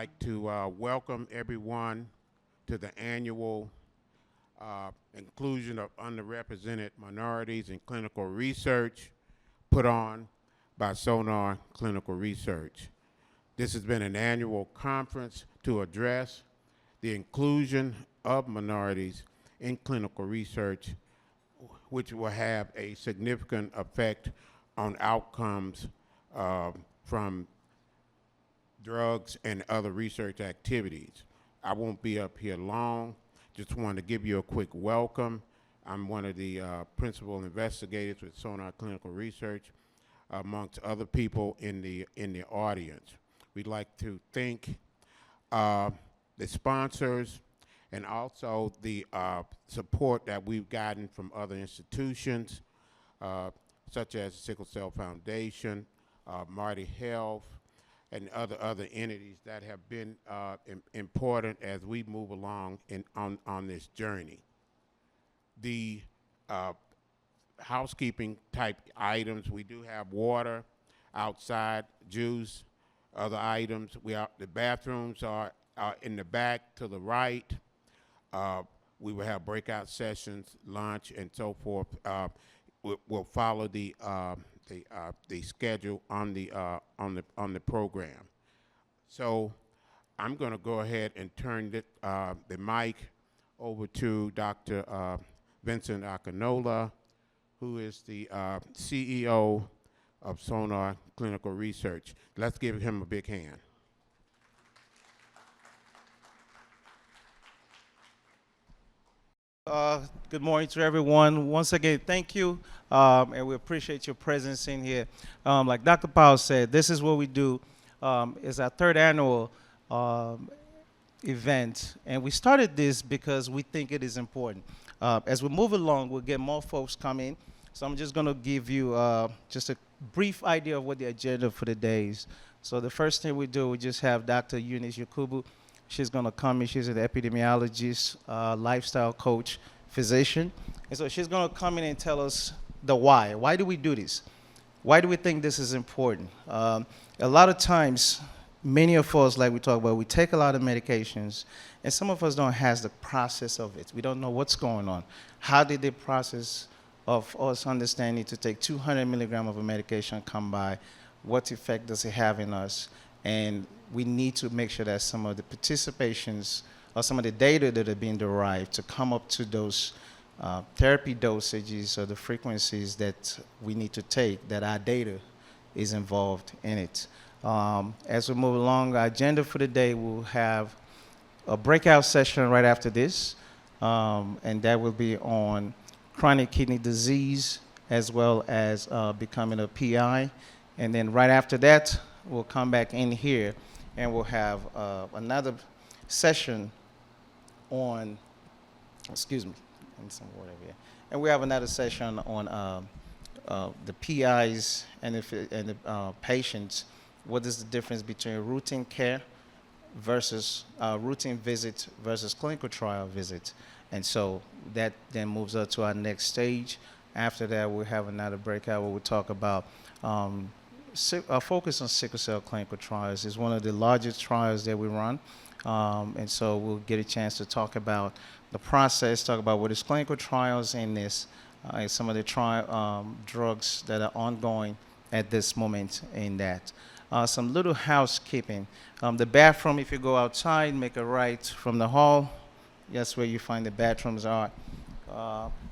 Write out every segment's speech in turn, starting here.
like to welcome everyone to the annual inclusion of underrepresented minorities in clinical research put on by Sonar Clinical Research. This has been an annual conference to address the inclusion of minorities in clinical research, which will have a significant effect on outcomes from drugs and other research activities. I won't be up here long. Just wanted to give you a quick welcome. I'm one of the principal investigators with Sonar Clinical Research, amongst other people in the audience. We'd like to thank the sponsors and also the support that we've gotten from other institutions, such as Sickle Cell Foundation, Marty Health, and other entities that have been important as we move along on this journey. The housekeeping type items, we do have water outside, juice, other items. The bathrooms are in the back to the right. We will have breakout sessions, lunch, and so forth. We'll follow the schedule on the program. So I'm going to go ahead and turn the mic over to Dr. Vincent Akinola, who is the CEO of Sonar Clinical Research. Let's give him a big hand. Good morning to everyone. Once again, thank you, and we appreciate your presence in here. Like Dr. Powell said, this is what we do. It's our third annual event, and we started this because we think it is important. As we move along, we'll get more folks coming. So I'm just going to give you just a brief idea of what the agenda for the day is. So the first thing we do, we just have Dr. Eunice Yakubu. She's going to come in. She's an epidemiologist, lifestyle coach, physician. And so she's going to come in and tell us the why. Why do we do this? Why do we think this is important? A lot of times, many of us, like we talk about, we take a lot of medications, and some of us don't have the process of it. We don't know what's going on. How did the process of us understanding to take 200 milligrams of a medication come by? What effect does it have in us? And we need to make sure that some of the participations or some of the data that are being derived to come up to those therapy dosages or the frequencies that we need to take, that our data is involved in it. As we move along, our agenda for the day, we'll have a breakout session right after this, and that will be on chronic kidney disease as well as becoming a PI. And then right after that, we'll come back in here and we'll have another session on, excuse me, and some water here. And we have another session on the PIs and the patients. What is the difference between routine care versus routine visit versus clinical trial visit? And so that then moves us to our next stage. After that, we'll have another breakout where we'll talk about our focus on sickle cell clinical trials. Is one of the largest trials that we run. And so we'll get a chance to talk about the process, talk about what is clinical trials in this, and some of the drugs that are ongoing at this moment in that. Some little housekeeping. The bathroom, if you go outside, make a right from the hall. That's where you find the bathrooms are.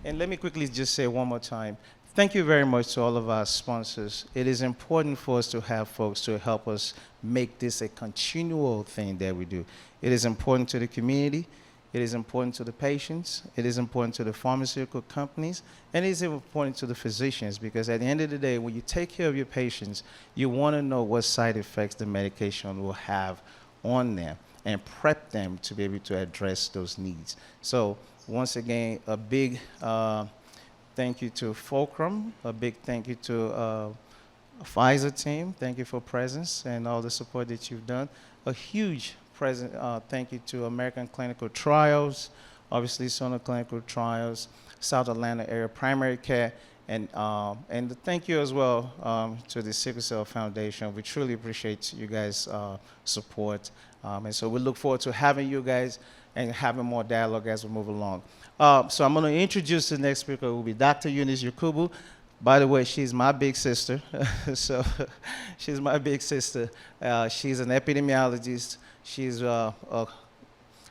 And let me quickly just say one more time, thank you very much to all of our sponsors. It is important for us to have folks to help us make this a continual thing that we do. It is important to the community. It is important to the patients. It is important to the pharmaceutical companies. And it is important to the physicians, because at the end of the day, when you take care of your patients, you want to know what side effects the medication will have on them and prep them to be able to address those needs. So once again, a big thank you to Fulcrum, a big thank you to Pfizer team. Thank you for presence and all the support that you've done. A huge thank you to American Clinical Trials, obviously Sonar Clinical Trials, South Atlanta Area Primary Care, And thank you as well to the Sickle Cell Foundation. We truly appreciate you guys' support. And so we look forward to having you guys and having more dialogue as we move along. So I'm going to introduce the next speaker, who will be Dr. Eunice Yakubu. By the way, she's my big sister. So she's my big sister. She's an epidemiologist. She's a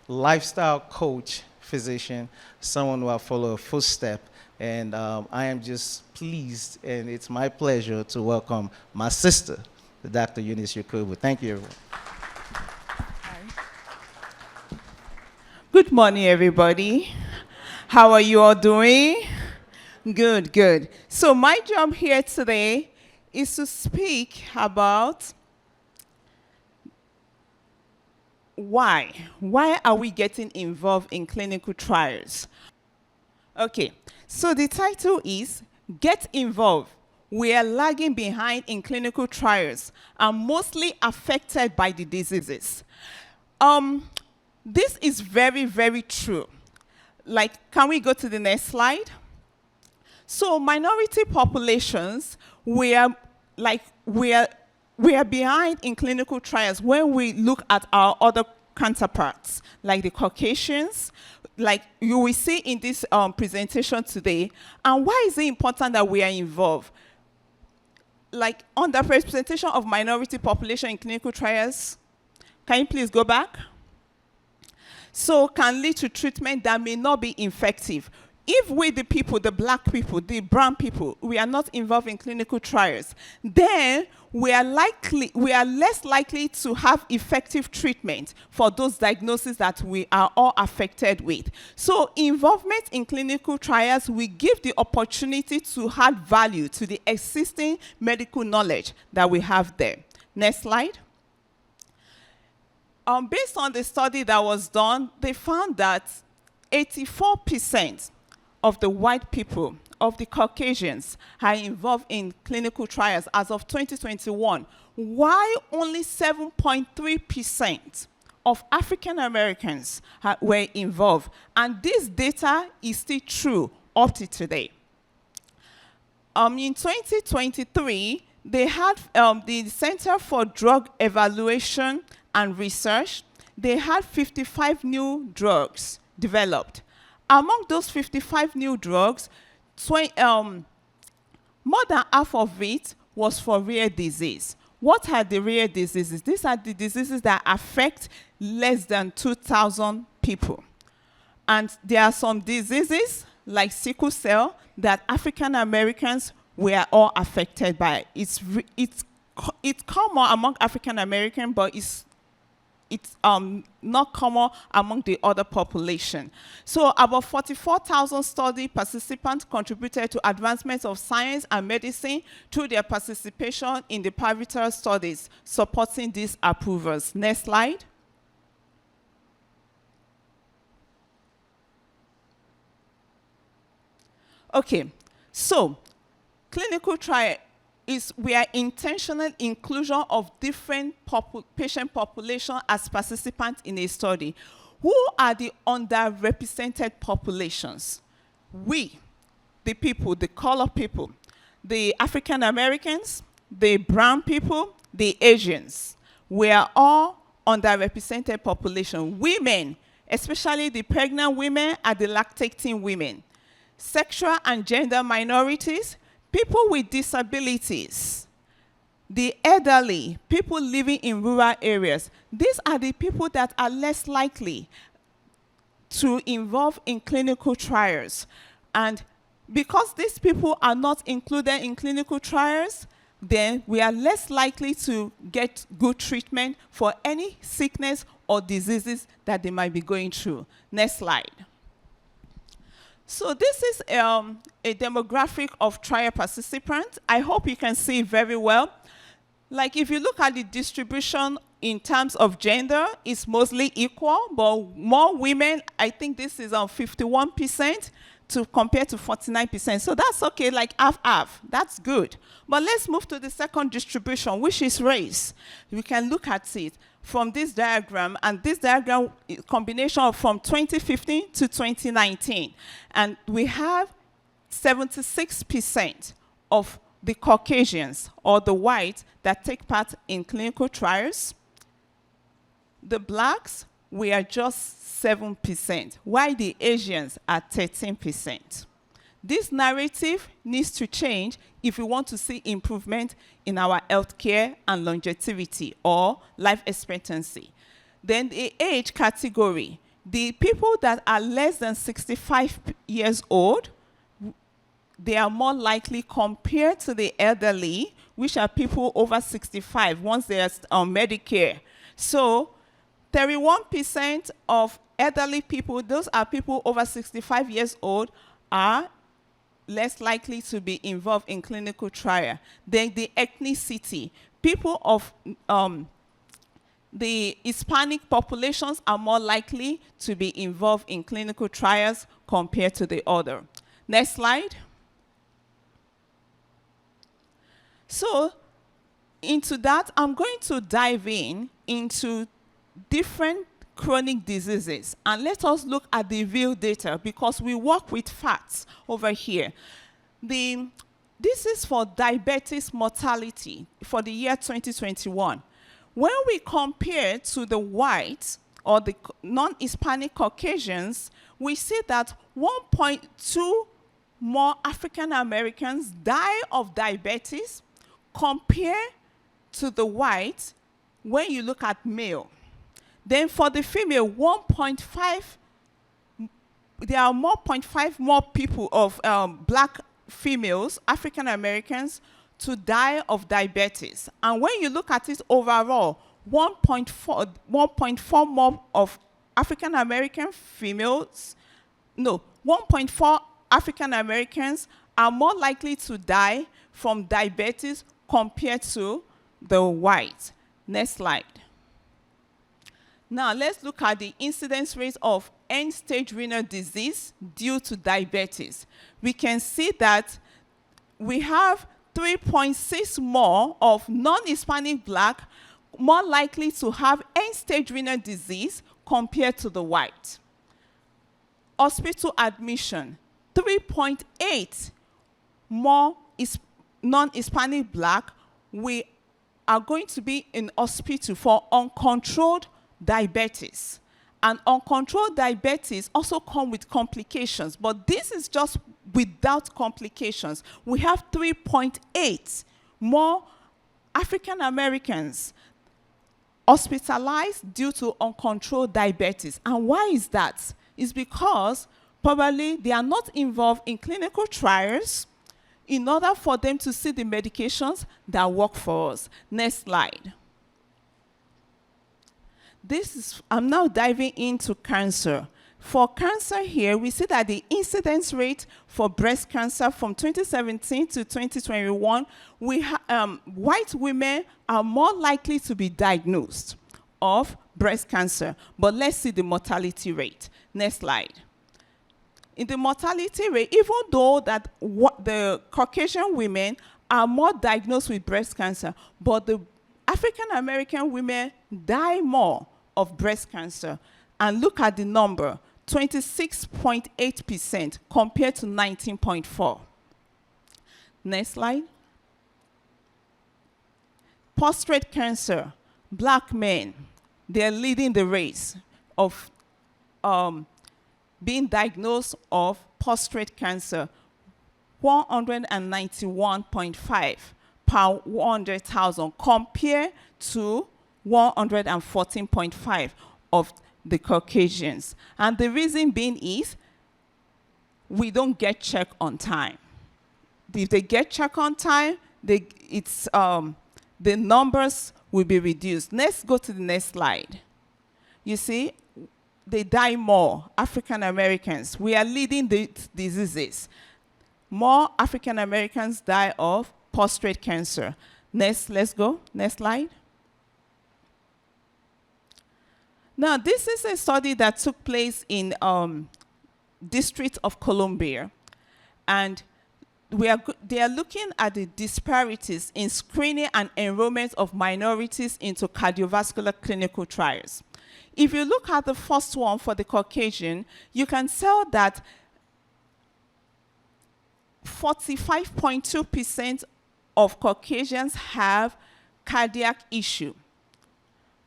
lifestyle coach, physician, someone who I follow a footstep. And I am just pleased, and it's my pleasure to welcome my sister, Dr. Eunice Yakubu. Thank you, everyone. Good morning, everybody. How are you all doing? Good, good. So my job here today is to speak about why. Why are we getting involved in clinical trials? Okay, so the title is Get Involved. We are lagging behind in clinical trials and mostly affected by the diseases. This is very, very true. Like, can we go to the next slide? So minority populations, we are behind in clinical trials when we look at our other counterparts, like the Caucasians, like you will see in this presentation today. And why is it important that we are involved? Like, underrepresentation of minority population in clinical trials, can you please go back? So can lead to treatment that may not be effective. If we, the people, the black people, the brown people, we are not involved in clinical trials, then we are less likely to have effective treatment for those diagnoses that we are all affected with. So involvement in clinical trials will give the opportunity to add value to the existing medical knowledge that we have there. Next slide. Based on the study that was done, they found that 84% of the white people, of the Caucasians, are involved in clinical trials as of 2021, while only 7.3% of African Americans were involved. And this data is still true up to today. In 2023, they had the Center for Drug Evaluation and Research. They had 55 new drugs developed. Among those 55 new drugs, more than half of it was for rare disease. What are the rare diseases? These are the diseases that affect less than 2,000 people. And there are some diseases, like sickle cell, that African Americans were all affected by. It's common among African Americans, but it's not common among the other population. So about 44,000 study participants contributed to advancements of science and medicine through their participation in the pivotal studies supporting these approvals. Next slide. Okay, so clinical trial is we are intentional inclusion of different patient population as participants in a study. Who are the underrepresented populations? We, the people, the colored people, the African Americans, the brown people, the Asians. We are all underrepresented population. Women, especially the pregnant women and the lactating women. Sexual and gender minorities, people with disabilities, the elderly, people living in rural areas. These are the people that are less likely to involve in clinical trials. And because these people are not included in clinical trials, then we are less likely to get good treatment for any sickness or diseases that they might be going through. Next slide. So this is a demographic of trial participants. I hope you can see it very well. Like if you look at the distribution in terms of gender, it's mostly equal, but more women, I think this is on 51% compared to 49%. So that's okay, like half-half. That's good. But let's move to the second distribution, which is race. We can look at it from this diagram, and this diagram combination from 2015 to 2019. And we have 76% of the Caucasians or the whites that take part in clinical trials. The blacks, we are just 7%, while the Asians are 13%. This narrative needs to change if we want to see improvement in our healthcare and longevity or life expectancy. Then the age category, the people that are less than 65 years old, they are more likely compared to the elderly, which are people over 65 once they are on Medicare. So 31% of elderly people, those are people over 65 years old, are less likely to be involved in clinical trial. Then the ethnicity, people of the Hispanic populations are more likely to be involved in clinical trials compared to the other. Next slide. So into that, I'm going to dive into different chronic diseases, and let us look at the real data because we work with facts over here. This is for diabetes mortality for the year 2021. When we compare to the whites or the non-Hispanic Caucasians, we see that 1.2 more African Americans die of diabetes compared to the whites when you look at male. Then for the female, 1.5, there are more 0.5 more people of black females, African Americans, to die of diabetes. And when you look at it overall, 1.4 more of African American females, no, 1.4 African Americans are more likely to die from diabetes compared to the whites. Next slide. Now, let's look at the incidence rate of end-stage renal disease due to diabetes. We can see that we have 3.6 more of non-Hispanic black more likely to have end-stage renal disease compared to the white. Hospital admission, 3.8 more non-Hispanic black, we are going to be in hospital for uncontrolled diabetes. And uncontrolled diabetes also come with complications, but this is just without complications. We have 3.8 more African Americans hospitalized due to uncontrolled diabetes. And why is that? It's because probably they are not involved in clinical trials in order for them to see the medications that work for us. Next slide. I'm now diving into cancer. For cancer here, we see that the incidence rate for breast cancer from 2017 to 2021, white women are more likely to be diagnosed of breast cancer. But let's see the mortality rate. Next slide. In the mortality rate, even though that the Caucasian women are more diagnosed with breast cancer, but the African American women die more of breast cancer. And look at the number, 26.8% compared to 19.4%. Next slide. Prostate cancer, black men, they're leading the race of being diagnosed of prostate cancer, 191.5 per 100,000 compared to 114.5 of the Caucasians. And the reason being is we don't get checked on time. If they get checked on time, the numbers will be reduced. Let's go to the next slide. You see, they die more, African Americans. We are leading the diseases. More African Americans die of prostate cancer. Let's go. Next slide. Now, this is a study that took place in District of Columbia, and they are looking at the disparities in screening and enrollment of minorities into cardiovascular clinical trials. If you look at the first one for the Caucasian, you can tell that 45.2% of Caucasians have cardiac issue.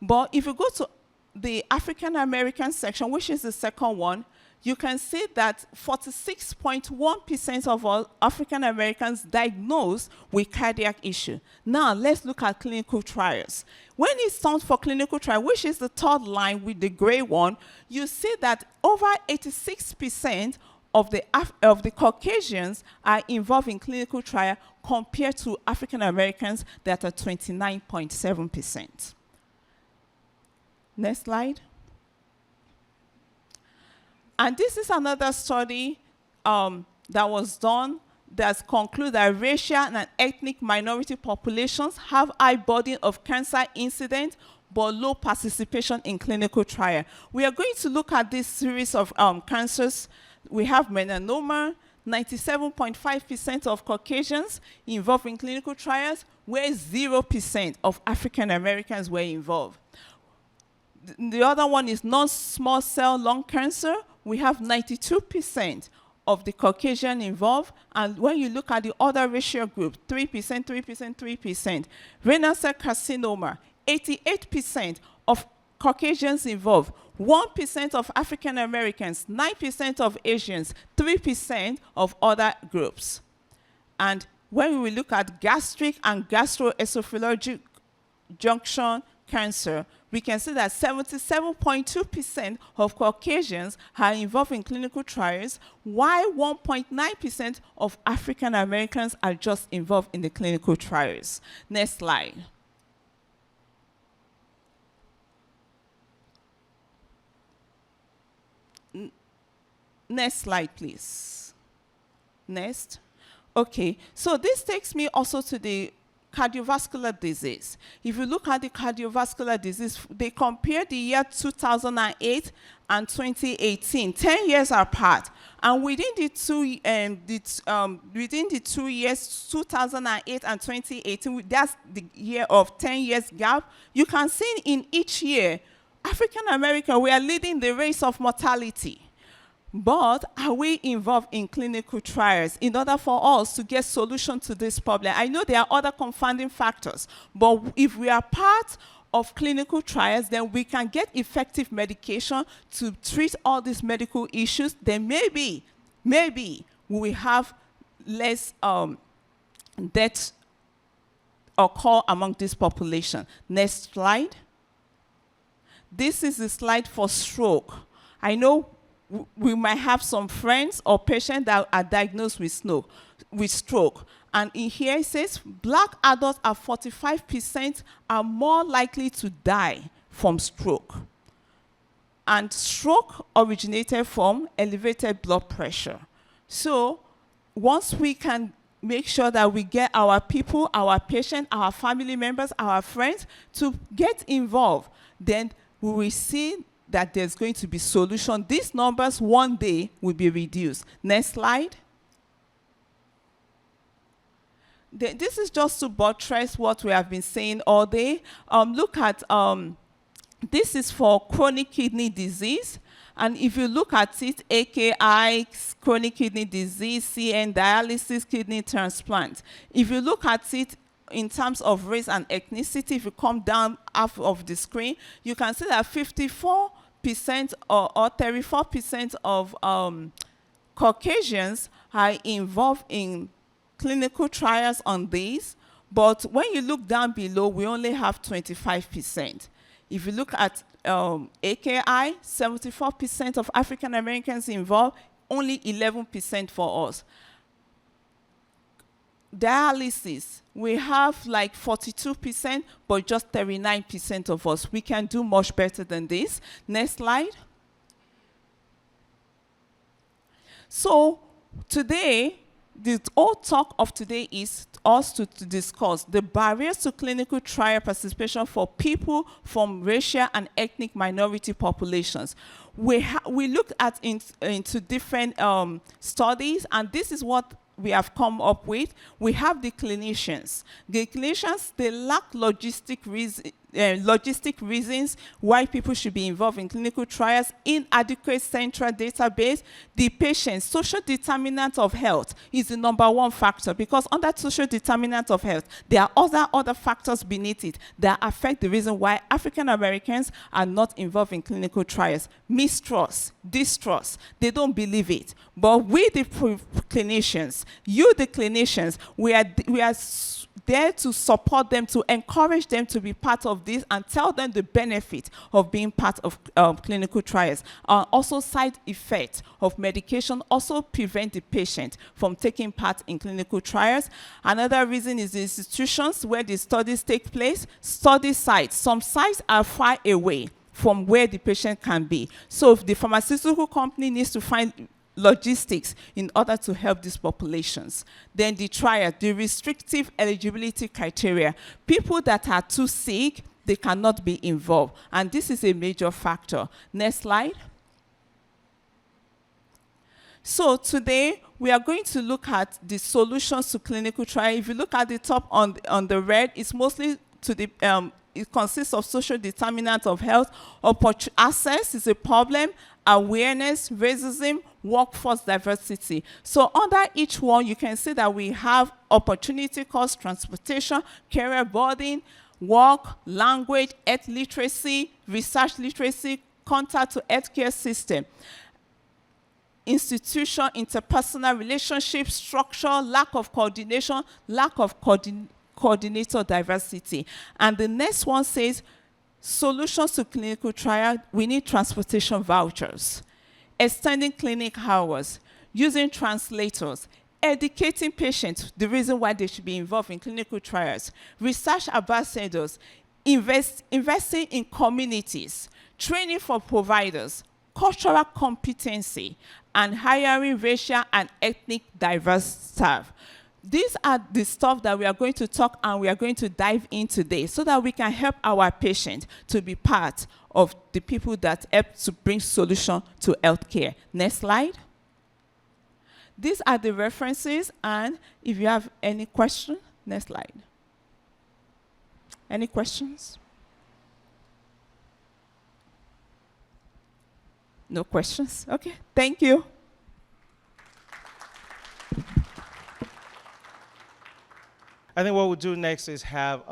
But if you go to the African American section, which is the second one, you can see that 46.1% of all African Americans diagnosed with cardiac issue. Now, let's look at clinical trials. When it's time for clinical trial, which is the third line with the gray one, you see that over 86% of the Caucasians are involved in clinical trial compared to African Americans that are 29.7%. Next slide. And this is another study that was done that concludes that racial and ethnic minority populations have high burden of cancer incident but low participation in clinical trial. We are going to look at this series of cancers. We have melanoma, 97.5% of Caucasians involved in clinical trials, where 0% of African Americans were involved. The other one is non-small cell lung cancer. We have 92% of the Caucasian involved. And when you look at the other racial group, 3%, 3%, 3%. Renal cell carcinoma, 88% of Caucasians involved. 1% of African Americans, 9% of Asians, 3% of other groups. And when we look at gastric and gastroesophageal junction cancer, we can see that 77.2% of Caucasians are involved in clinical trials, while 1.9% of African Americans are just involved in the clinical trials. Next slide. Next slide, please. Next. Okay, so this takes me also to the cardiovascular disease. If you look at the cardiovascular disease, they compare the year 2008 and 2018, 10 years apart. And within the 2 years, 2008 and 2018, that's the year of 10 years gap, you can see in each year, African American, we are leading the race of mortality. But are we involved in clinical trials in order for us to get solution to this problem? I know there are other confounding factors, but if we are part of clinical trials, then we can get effective medication to treat all these medical issues. Then maybe we will have less deaths occur among this population. Next slide. This is the slide for stroke. I know we might have some friends or patients that are diagnosed with stroke. And in here it says, black adults are 45% are more likely to die from stroke. And stroke originated from elevated blood pressure. So once we can make sure that we get our people, our patients, our family members, our friends to get involved, then we will see that there's going to be solution. These numbers one day will be reduced. Next slide. This is just to buttress what we have been saying all day. Look at, this is for chronic kidney disease. And if you look at it, AKI, chronic kidney disease, CN, dialysis, kidney transplant. If you look at it in terms of race and ethnicity, if you come down half of the screen, you can see that 54% or 34% of Caucasians are involved in clinical trials on these, but when you look down below, we only have 25%. If you look at AKI, 74% of African Americans involved, only 11% for us. Dialysis, we have like 42%, but just 39% of us. We can do much better than this. Next slide. So today, the whole talk of today is us to discuss the barriers to clinical trial participation for people from racial and ethnic minority populations. We looked at into different studies, and this is what we have come up with. We have the clinicians. The clinicians, they lack logistic logistic reasons why people should be involved in clinical trials, inadequate central database, the patient's social determinant of health is the number one factor, because under social determinant of health, there are other factors beneath it that affect the reason why African Americans are not involved in clinical trials. Mistrust, distrust, they don't believe it. But we, the clinicians, the clinicians, we are there to support them, to encourage them to be part of this and tell them the benefit of being part of clinical trials. Also, side effects of medication also prevent the patient from taking part in clinical trials. Another reason is the institutions where the studies take place, study sites. Some sites are far away from where the patient can be. So if the pharmaceutical company needs to find logistics in order to help these populations. Then the trial, the restrictive eligibility criteria. People that are too sick, they cannot be involved. And this is a major factor. Next slide. So today, we are going to look at the solutions to clinical trial. If you look at the top on the red, it's mostly to the it consists of social determinants of health. Access is a problem, awareness, racism, workforce diversity. So under each one, you can see that we have opportunity cost, transportation, career burden, work, language, health literacy, research literacy, contact to healthcare system, institution, interpersonal relationship, structure, lack of coordination, lack of coordinator diversity. And the next one says, solutions to clinical trial, we need transportation vouchers, extending clinic hours, using translators, educating patients, the reason why they should be involved in clinical trials, research ambassadors, investing in communities, training for providers, cultural competency, and hiring racial and ethnic diverse staff. These are the stuff that we are going to talk and we are going to dive in today so that we can help our patients to be part of the people that help to bring solution to healthcare. Next slide. These are the references, and if you have any question, next slide. Any questions? No questions? Okay, thank you. I think what we'll do next is have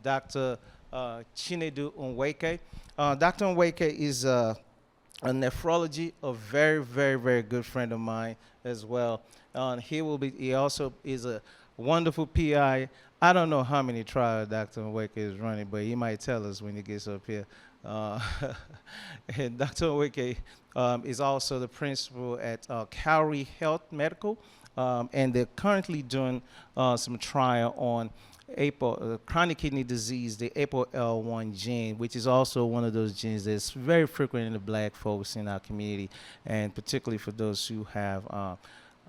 Dr. Chinedu Onweke. Dr. Onweke is a nephrology, a very, very, very good friend of mine as well. He also is a wonderful PI. I don't know how many trials Dr. Onweke is running, but he might tell us when he gets up here. And Dr. Onweke is also the principal at Cowrie Health Medical. And they're currently doing some trial on chronic kidney disease, the APOL1 gene, which is also one of those genes that's very frequent in the black folks in our community, and particularly for those who have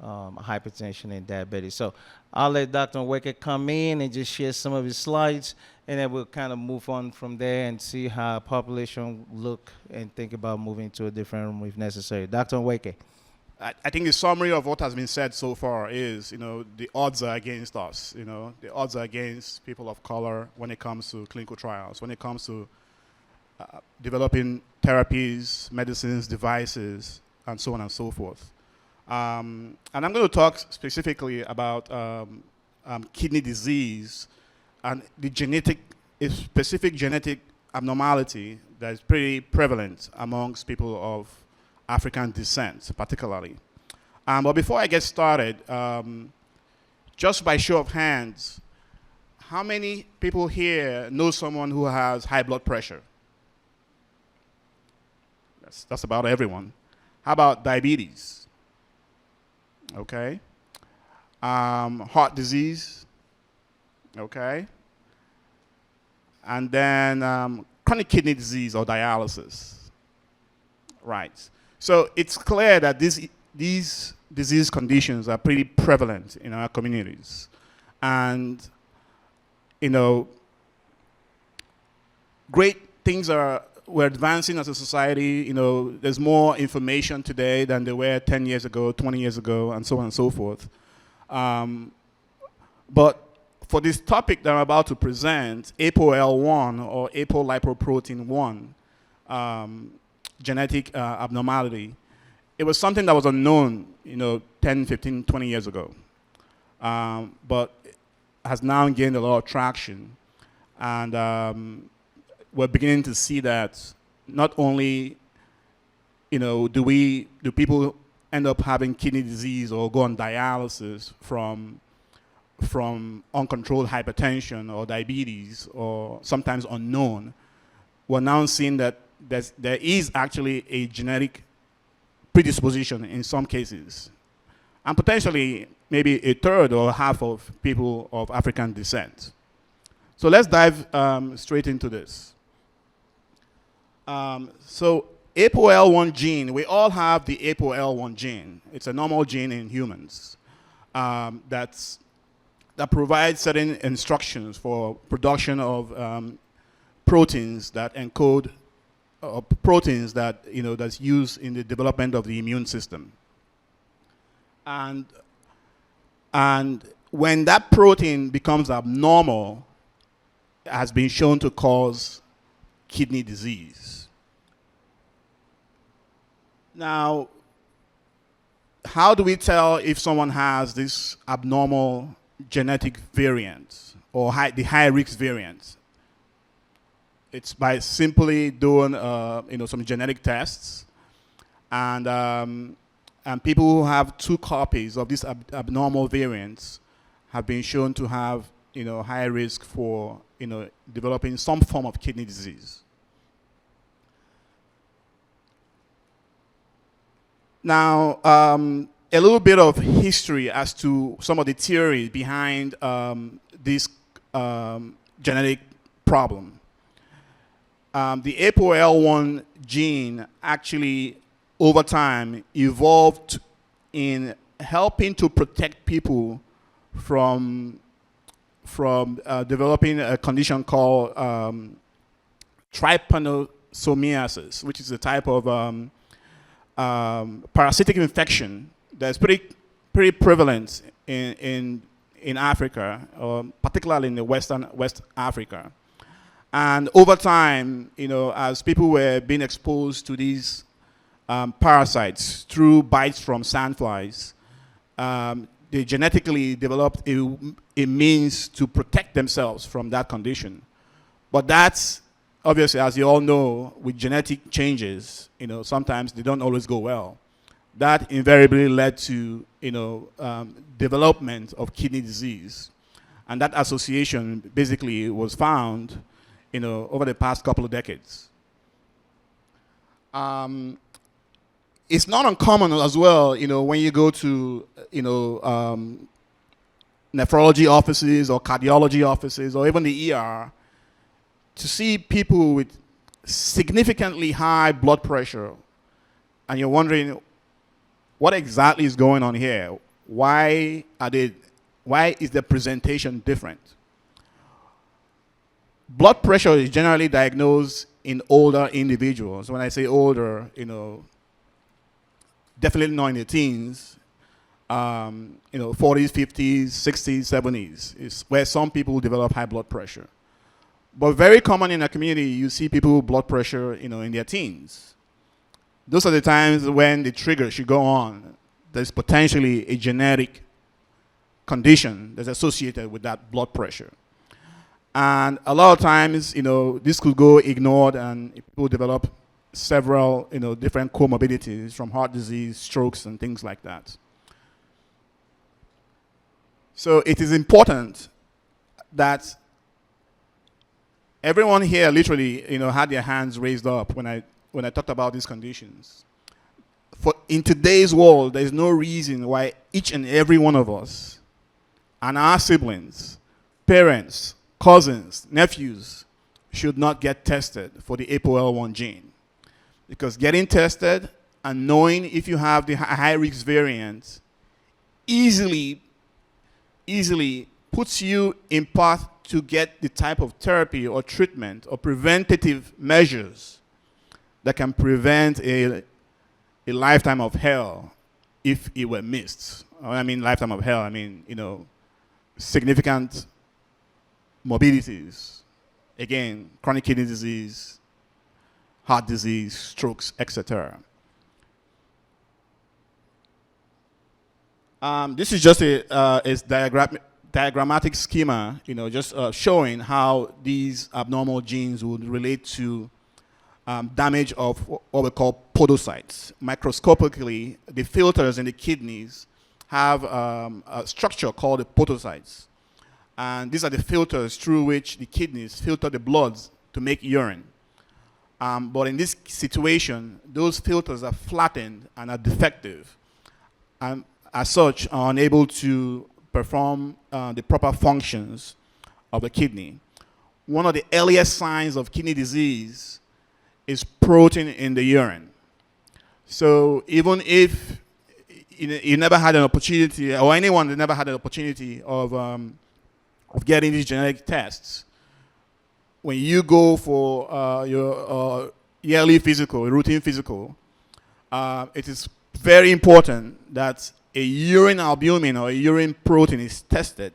hypertension and diabetes. So I'll let Dr. Onweke come in and just share some of his slides, and then we'll kind of move on from there and see how population look and think about moving to a different room if necessary. Dr. Onweke. I think the summary of what has been said so far is, the odds are against us. The odds are against people of color when it comes to clinical trials, when it comes to developing therapies, medicines, devices, and so on and so forth. And I'm going to talk specifically about kidney disease and a specific genetic abnormality that is pretty prevalent amongst people of African descent, particularly. But before I get started, just by show of hands, how many people here know someone who has high blood pressure? That's about everyone. How about diabetes? Okay. Heart disease? Okay. And then chronic kidney disease or dialysis. Right. So it's clear that these disease conditions are pretty prevalent in our communities. And, great things we're advancing as a society. There's more information today than there were 10 years ago, 20 years ago, and so on and so forth. But for this topic that I'm about to present, ApoL1 or apolipoprotein 1 genetic abnormality, it was something that was unknown, 10, 15, 20 years ago, but has now gained a lot of traction. And we're beginning to see that not only, do people end up having kidney disease or go on dialysis from uncontrolled hypertension or diabetes or sometimes unknown, we're now seeing that there is actually a genetic predisposition in some cases, and potentially maybe a third or half of people of African descent. So let's dive straight into this. So ApoL1 gene, we all have the ApoL1 gene. It's a normal gene in humans that provides certain instructions for production of proteins that encode proteins that that's used in the development of the immune system. And when that protein becomes abnormal, it has been shown to cause kidney disease. Now, how do we tell if someone has this abnormal genetic variant or the high-risk variant? It's by simply doing some genetic tests, and people who have 2 copies of these abnormal variants have been shown to have high risk for developing some form of kidney disease. Now, a little bit of history as to some of the theories behind this genetic problem. The ApoL1 gene actually, over time, evolved in helping to protect people from developing a condition called trypanosomiasis, which is a type of parasitic infection that's pretty prevalent in Africa, particularly in the West Africa. And over time, as people were being exposed to these parasites through bites from sandflies, they genetically developed a means to protect themselves from that condition. But that's obviously, as you all know, with genetic changes, sometimes they don't always go well. That invariably led to, development of kidney disease. And that association basically was found, over the past couple of decades. It's not uncommon as well, when you go to, nephrology offices or cardiology offices or even the ER, to see people with significantly high blood pressure, and you're wondering what exactly is going on here. Why is the presentation different? Blood pressure is generally diagnosed in older individuals. When I say older, definitely not in the teens, 40s, 50s, 60s, 70s is where some people develop high blood pressure. But very common in a community, you see people with blood pressure, in their teens. Those are the times when the trigger should go on. There's potentially a genetic condition that's associated with that blood pressure. And a lot of times, this could go ignored, and people develop several, different comorbidities from heart disease, strokes, and things like that. So it is important that everyone here literally, had their hands raised up when I talked about these conditions. In today's world, there's no reason why each and every one of us and our siblings, parents, cousins, nephews should not get tested for the ApoL1 gene. Because getting tested and knowing if you have the high-risk variant easily puts you in path to get the type of therapy or treatment or preventative measures that can prevent a lifetime of hell if it were missed. When I mean lifetime of hell, I mean, significant morbidities. Again, chronic kidney disease, heart disease, strokes, etc. This is just a diagrammatic schema, just showing how these abnormal genes would relate to damage of what we call podocytes. Microscopically, the filters in the kidneys have a structure called the podocytes. And these are the filters through which the kidneys filter the blood to make urine. But in this situation, those filters are flattened and are defective, and as such are unable to perform the proper functions of the kidney. One of the earliest signs of kidney disease is protein in the urine. So even if you never had an opportunity, or anyone that never had an opportunity of getting these genetic tests, when you go for your yearly physical, routine physical, it is very important that a urine albumin or a urine protein is tested,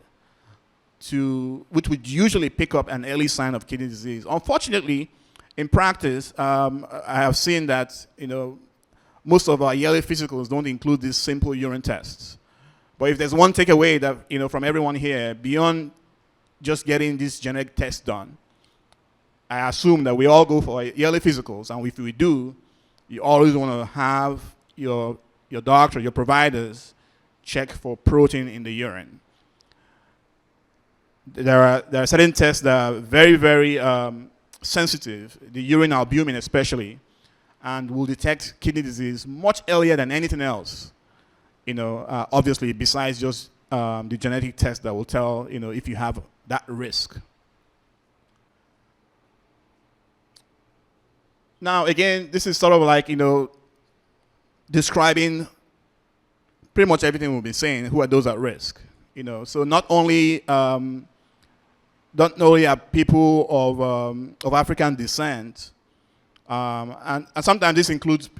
which would usually pick up an early sign of kidney disease. Unfortunately, in practice, I have seen that most of our yearly physicals don't include these simple urine tests. But if there's one takeaway that from everyone here, beyond just getting these genetic tests done, I assume that we all go for yearly physicals, and if we do, you always want to have your doctor, your providers, check for protein in the urine. There are certain tests that are very, very sensitive, the urine albumin especially, and will detect kidney disease much earlier than anything else. Obviously, besides just the genetic test that will tell if you have that risk. Now, again, this is sort of like describing pretty much everything we've been saying. Who are those at risk? So not only are people of African descent, and sometimes this includes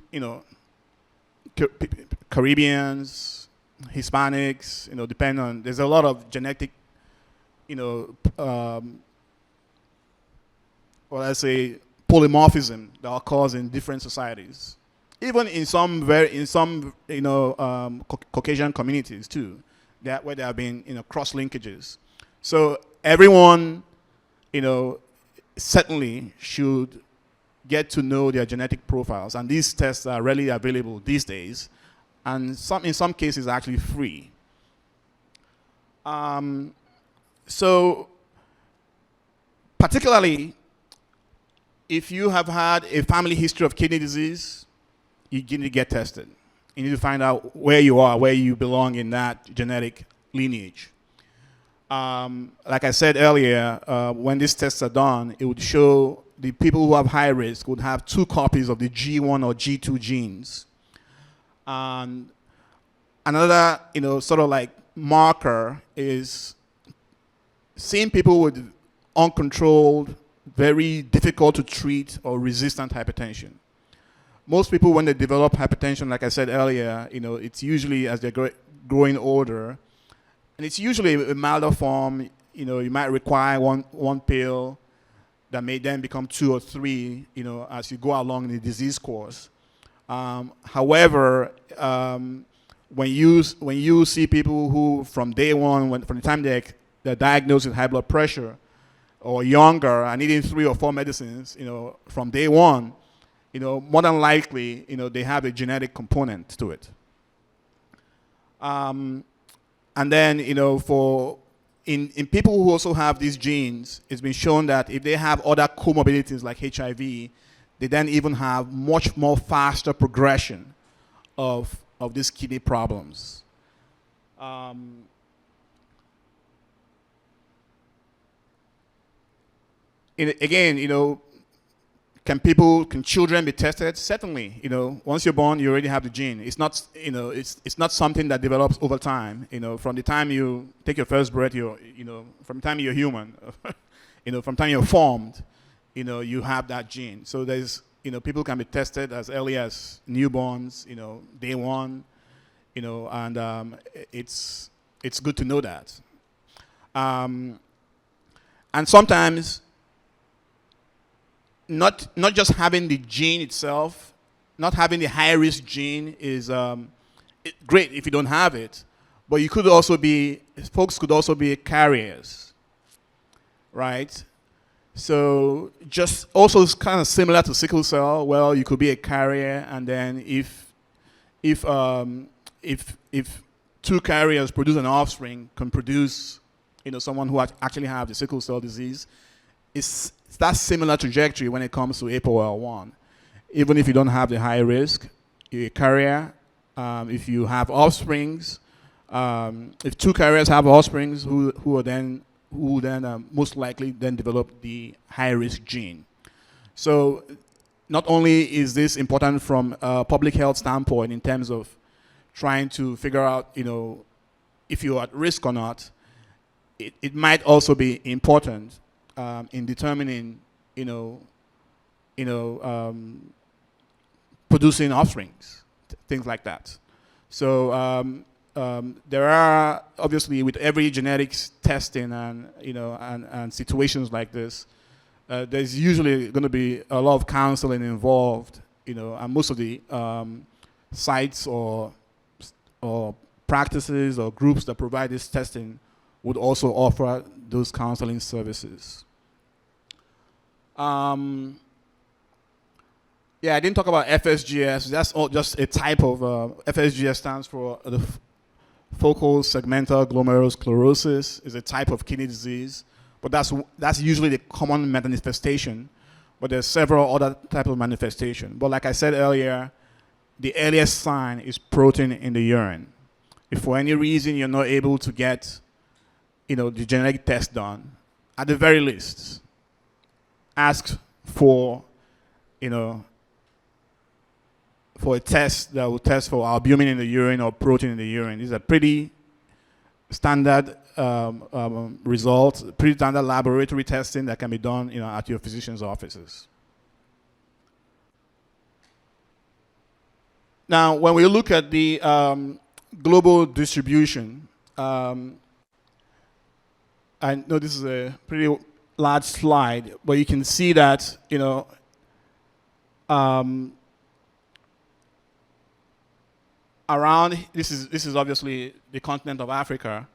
Caribbeans, Hispanics. Depending on, there's a lot of genetic polymorphism that occurs in different societies. Even in some Caucasian communities too, where there have been cross linkages. So everyone certainly should get to know their genetic profiles, and these tests are readily available these days, and in some cases are actually free. So particularly if you have had a family history of kidney disease, you need to get tested. You need to find out where you are, where you belong in that genetic lineage. Like I said earlier, when these tests are done, it would show the people who have high risk would have 2 copies of the G1 or G2 genes. And another, sort of like marker is seeing people with uncontrolled, very difficult to treat or resistant hypertension. Most people, when they develop hypertension, like I said earlier, it's usually as they're growing older, and it's usually a milder form. You might require one pill that may then become 2 or 3, as you go along in the disease course. However, when you see people who, from day one, from the time they're diagnosed with high blood pressure, or younger, and needing 3 or 4 medicines, from day one, more than likely, they have a genetic component to it. And then, in people who also have these genes, it's been shown that if they have other comorbidities like HIV, they then even have much more faster progression of these kidney problems. Again, can children be tested? Certainly. Once you're born, you already have the gene. It's not, it's not something that develops over time. From the time you take your first breath, from the time you're human, from the time you're formed, you have that gene. So there's, people can be tested as early as newborns, day one, and it's good to know that. And sometimes, not just having the gene itself, not having the high-risk gene is great if you don't have it, but you could also be, folks could also be carriers, right? So just also it's kind of similar to sickle cell. Well, you could be a carrier, and then if two carriers produce an offspring, can produce, someone who actually have the sickle cell disease. It's that similar trajectory when it comes to APOL1. Even if you don't have the high risk, you're a carrier. If you have offsprings, if two carriers have offsprings who then most likely then develop the high risk gene. So not only is this important from a public health standpoint in terms of trying to figure out, if you're at risk or not, it might also be important in determining, producing offsprings, things like that. So there are obviously with every genetics testing and and situations like this, there's usually going to be a lot of counseling involved, and most of the sites or practices or groups that provide this testing would also offer those counseling services. Yeah, I didn't talk about FSGS. That's just a type of FSGS stands for the focal segmental glomerulosclerosis. Is a type of kidney disease, but that's usually the common manifestation. But there's several other types of manifestation. But like I said earlier, the earliest sign is protein in the urine. If for any reason you're not able to get, the genetic test done, at the very least, ask for, for a test that will test for albumin in the urine or protein in the urine. These are pretty standard results, pretty standard laboratory testing that can be done, at your physician's offices. Now, when we look at the global distribution, I know this is a pretty large slide, but you can see that, around, this is obviously the continent of Africa,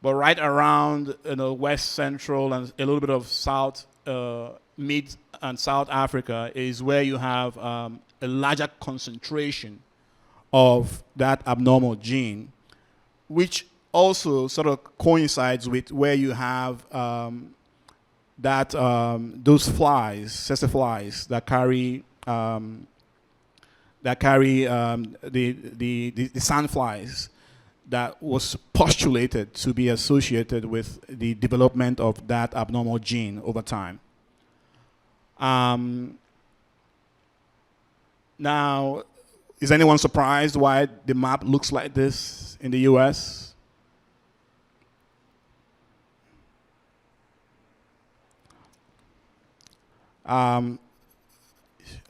but right around West Central and a little bit of South, Mid and South Africa is where you have a larger concentration of that abnormal gene, which also sort of coincides with where you have those flies, sessile flies that carry the sandflies that was postulated to be associated with the development of that abnormal gene over time. Now, is anyone surprised why the map looks like this in the US?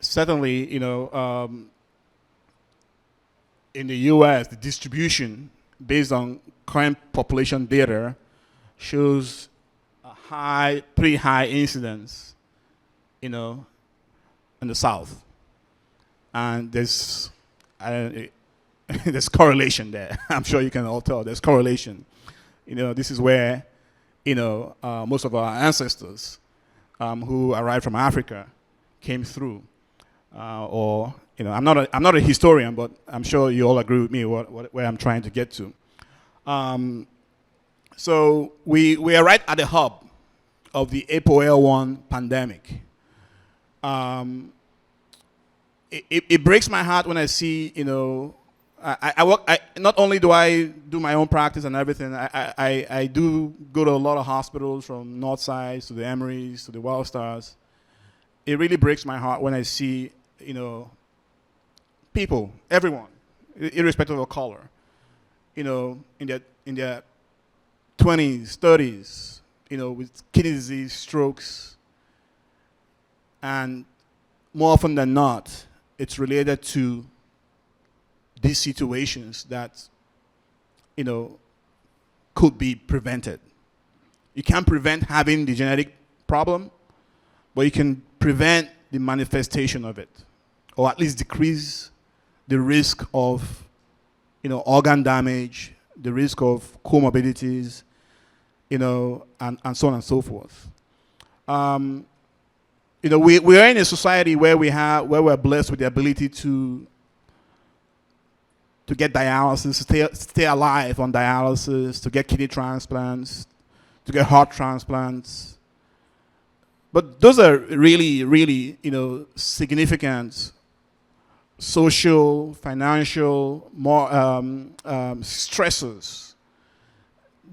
Certainly, in the US, the distribution based on current population data shows a pretty high incidence, in the South. And there's correlation there. I'm sure you can all tell there's correlation. This is where, most of our ancestors who arrived from Africa came through. I'm not a historian, but I'm sure you all agree with me where I'm trying to get to. So we are right at the hub of the APOL1 pandemic. It breaks my heart when I see, not only do I do my own practice and everything, I do go to a lot of hospitals from Northside to the Emorys to the Wellstars. It really breaks my heart when I see, people, everyone, irrespective of color, in their 20s, 30s, with kidney disease, strokes, and more often than not, it's related to these situations that, could be prevented. You can't prevent having the genetic problem, but you can prevent the manifestation of it, or at least decrease the risk of, organ damage, the risk of comorbidities, and so on and so forth. We are in a society where we're blessed with the ability to get dialysis, stay alive on dialysis, to get kidney transplants, to get heart transplants. But those are really, really, significant social, financial, more stresses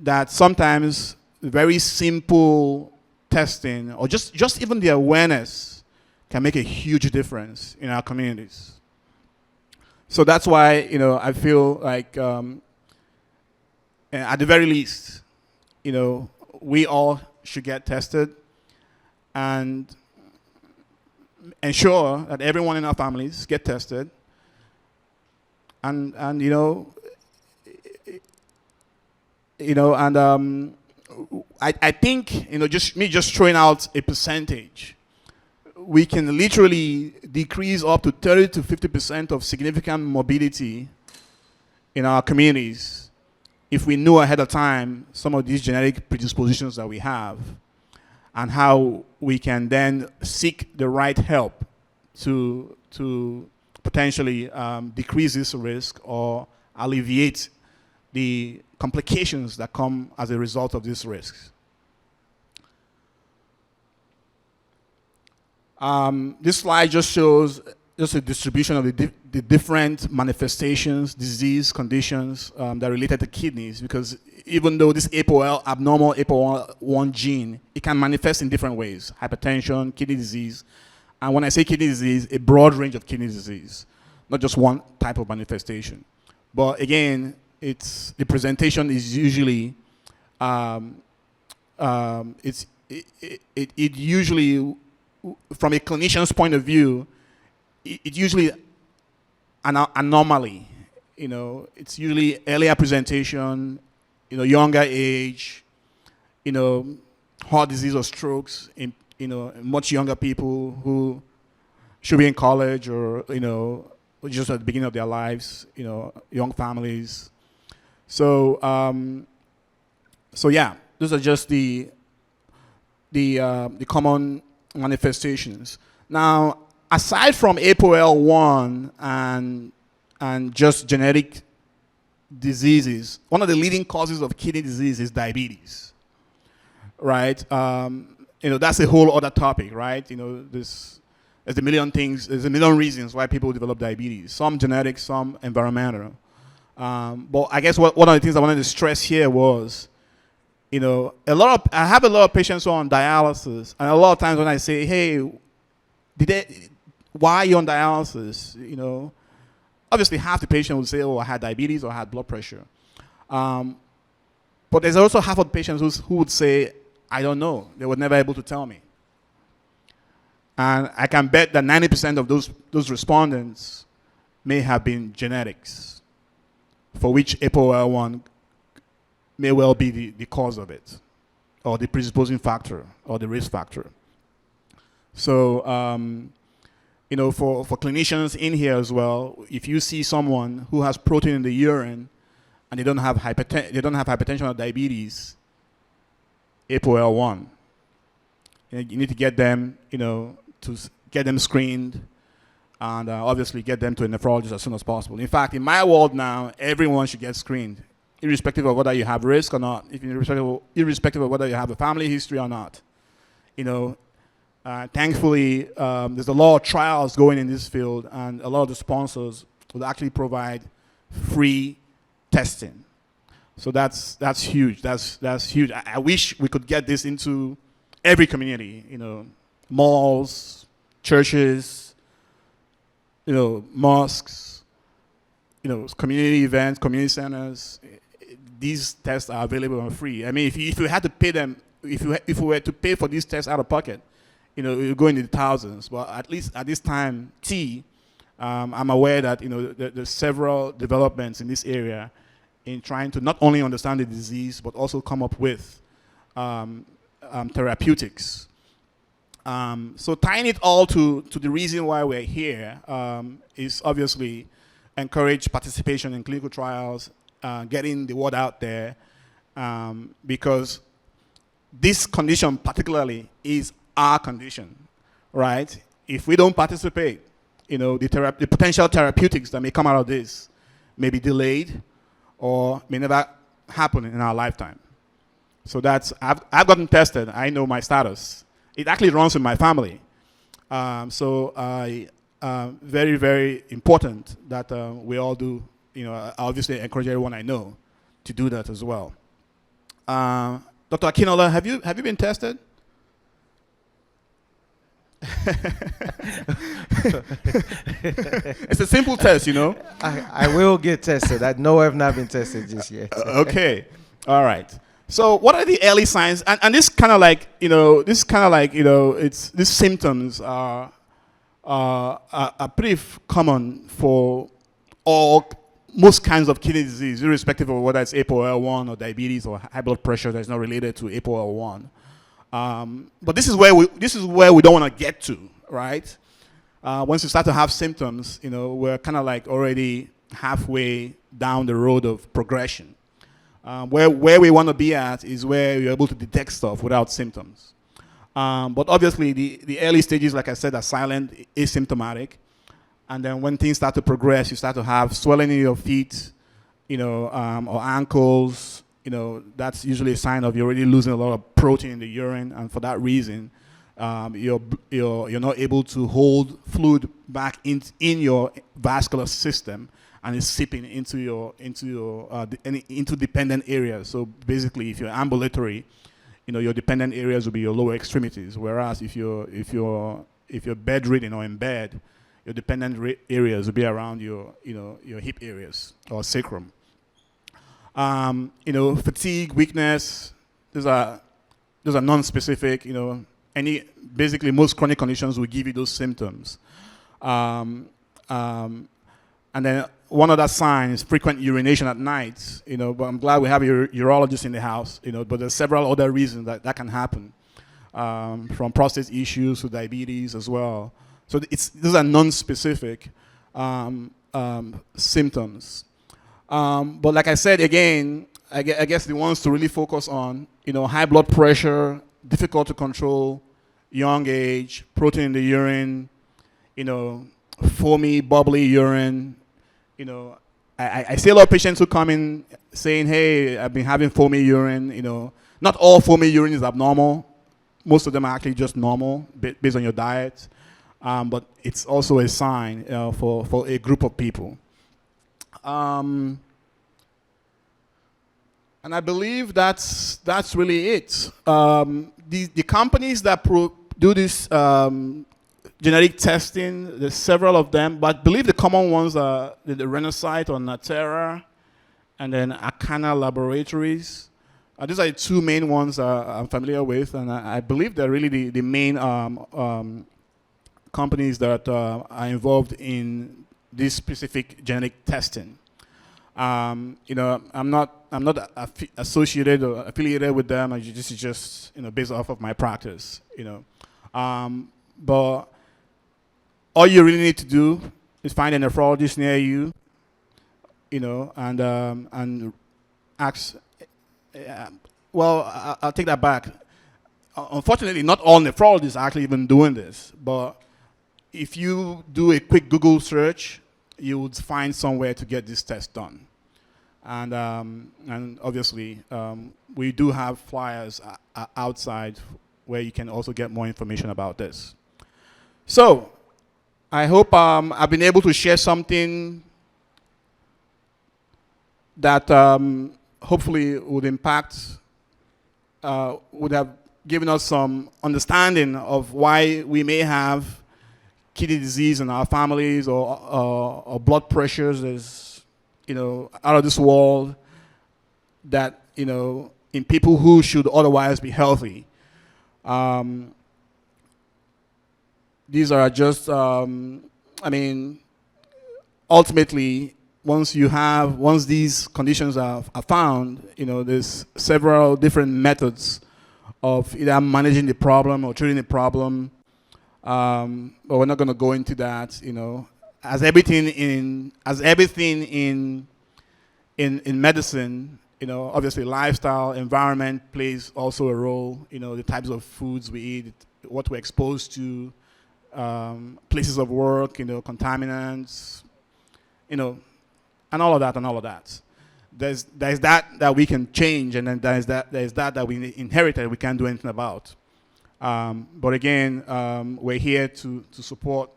that sometimes very simple testing or just even the awareness can make a huge difference in our communities. So that's why, I feel like at the very least, we all should get tested and ensure that everyone in our families get tested. And I think, just throwing out a percentage, we can literally decrease up to 30 to 50% of significant morbidity in our communities if we know ahead of time some of these genetic predispositions that we have, and how we can then seek the right help to potentially decrease this risk or alleviate the complications that come as a result of these risks. This slide just shows just a distribution of the different manifestations, disease conditions that are related to kidneys, because even though this abnormal APOL1 gene, it can manifest in different ways: hypertension, kidney disease, and when I say kidney disease, a broad range of kidney disease, not just one type of manifestation. But again, the presentation is usually it usually, from a clinician's point of view, it's usually an anomaly. It's usually earlier presentation, younger age, heart disease or strokes in, much younger people who should be in college or, just at the beginning of their lives, young families. So, yeah, those are just the common manifestations. Now, aside from APOL1 and just genetic diseases, one of the leading causes of kidney disease is diabetes, right? That's a whole other topic, right? There's a million things, there's a million reasons why people develop diabetes. Some genetic, some environmental. But I guess one of the things I wanted to stress here was, I have a lot of patients who are on dialysis, and a lot of times when I say, hey, why are you on dialysis? Obviously half the patients would say, oh, I had diabetes or I had blood pressure. But there's also half of the patients who would say, I don't know. They were never able to tell me. And I can bet that 90% of those respondents may have been genetics, for which APOL1 may well be the cause of it, or the predisposing factor, or the risk factor. So, for clinicians in here as well, if you see someone who has protein in the urine and they don't have hypertension or diabetes, APOL1, you need to get them, to get them screened, and obviously get them to a nephrologist as soon as possible. In fact, in my world now, everyone should get screened, irrespective of whether you have risk or not, irrespective of whether you have a family history or not. Thankfully, there's a lot of trials going in this field, and a lot of the sponsors will actually provide free testing. So that's huge. That's huge. I wish we could get this into every community. Malls, churches, mosques, community events, community centers. These tests are available and free. I mean, if you had to pay them, if we were to pay for these tests out of pocket, it would go into the thousands. But at least at this time, I'm aware that there's several developments in this area in trying to not only understand the disease but also come up with therapeutics. So tying it all to the reason why we're here is obviously encourage participation in clinical trials, getting the word out there, because this condition particularly is our condition, right? If we don't participate, the potential therapeutics that may come out of this may be delayed or may never happen in our lifetime. So I've gotten tested. I know my status. It actually runs in my family. Very, very important that we all do. I obviously encourage everyone I know to do that as well. Dr. Akinola, have you been tested? It's a simple test, I will get tested. I know I've not been tested just yet. Okay, all right. So what are the early signs? And this kind of like, it's these symptoms are pretty common for most kinds of kidney disease, irrespective of whether it's ApoL1 or diabetes or high blood pressure that's not related to ApoL1. But this is where we don't want to get to, right? Once you start to have symptoms, we're kind of like already halfway down the road of progression. Where we want to be at is where you're able to detect stuff without symptoms. But obviously, the early stages, like I said, are silent, asymptomatic. And then when things start to progress, you start to have swelling in your feet, or ankles. That's usually a sign of you're already losing a lot of protein in the urine, and for that reason, you're not able to hold fluid back in your vascular system, and it's seeping into dependent areas. So basically, if you're ambulatory, your dependent areas will be your lower extremities. Whereas if you're bedridden or in bed, your dependent areas will be around your hip areas or sacrum. Fatigue, weakness. Those are non-specific. Basically most chronic conditions will give you those symptoms. And then one other sign is frequent urination at night. But I'm glad we have a urologist in the house. But there's several other reasons that can happen, from prostate issues to diabetes as well. So these are non-specific symptoms. But like I said again, I guess the ones to really focus on, high blood pressure, difficult to control, young age, protein in the urine, foamy, bubbly urine. I see a lot of patients who come in saying, hey, I've been having foamy urine. Not all foamy urine is abnormal. Most of them are actually just normal based on your diet. But it's also a sign for a group of people. And I believe that's really it. The companies that do this genetic testing, there's several of them, but I believe the common ones are the Renasite or Natera, and then Akana Laboratories. These are the two main ones I'm familiar with, and I believe they're really the main companies that are involved in this specific genetic testing. I'm not associated or affiliated with them. This is just based off of my practice. But all you really need to do is find a nephrologist near you, and ask. Well, I'll take that back. Unfortunately, not all nephrologists are actually even doing this. But if you do a quick Google search, you would find somewhere to get this test done. And obviously, we do have flyers outside where you can also get more information about this. So, I hope I've been able to share something that hopefully would impact, would have given us some understanding of why we may have kidney disease in our families, or blood pressures is, out of this world, that, in people who should otherwise be healthy. These are just, ultimately, once these conditions are found, there's several different methods of either managing the problem or treating the problem. But we're not going to go into that. As everything in medicine, obviously lifestyle, environment plays also a role. The types of foods we eat, what we're exposed to, places of work, contaminants, and all of that. There's that we can change, and then there's that we inherited we can't do anything about. But again, we're here to support.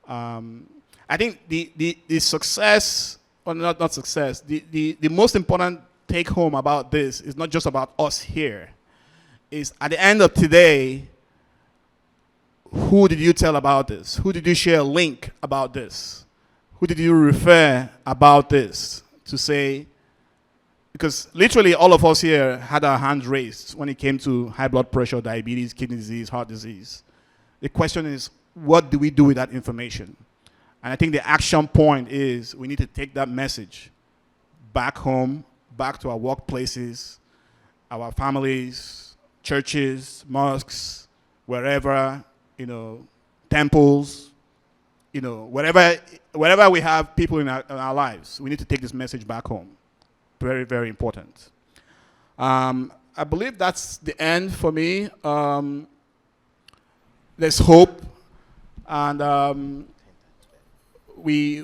I think the success, or not success, the most important take home about this is not just about us here. Is at the end of today, who did you tell about this? Who did you share a link about this? Who did you refer about this to say? Because literally all of us here had our hands raised when it came to high blood pressure, diabetes, kidney disease, heart disease. The question is, what do we do with that information? And I think the action point is we need to take that message back home, back to our workplaces, our families, churches, mosques, wherever, temples, wherever we have people in our lives, we need to take this message back home. Very, very important. I believe that's the end for me. There's hope, and we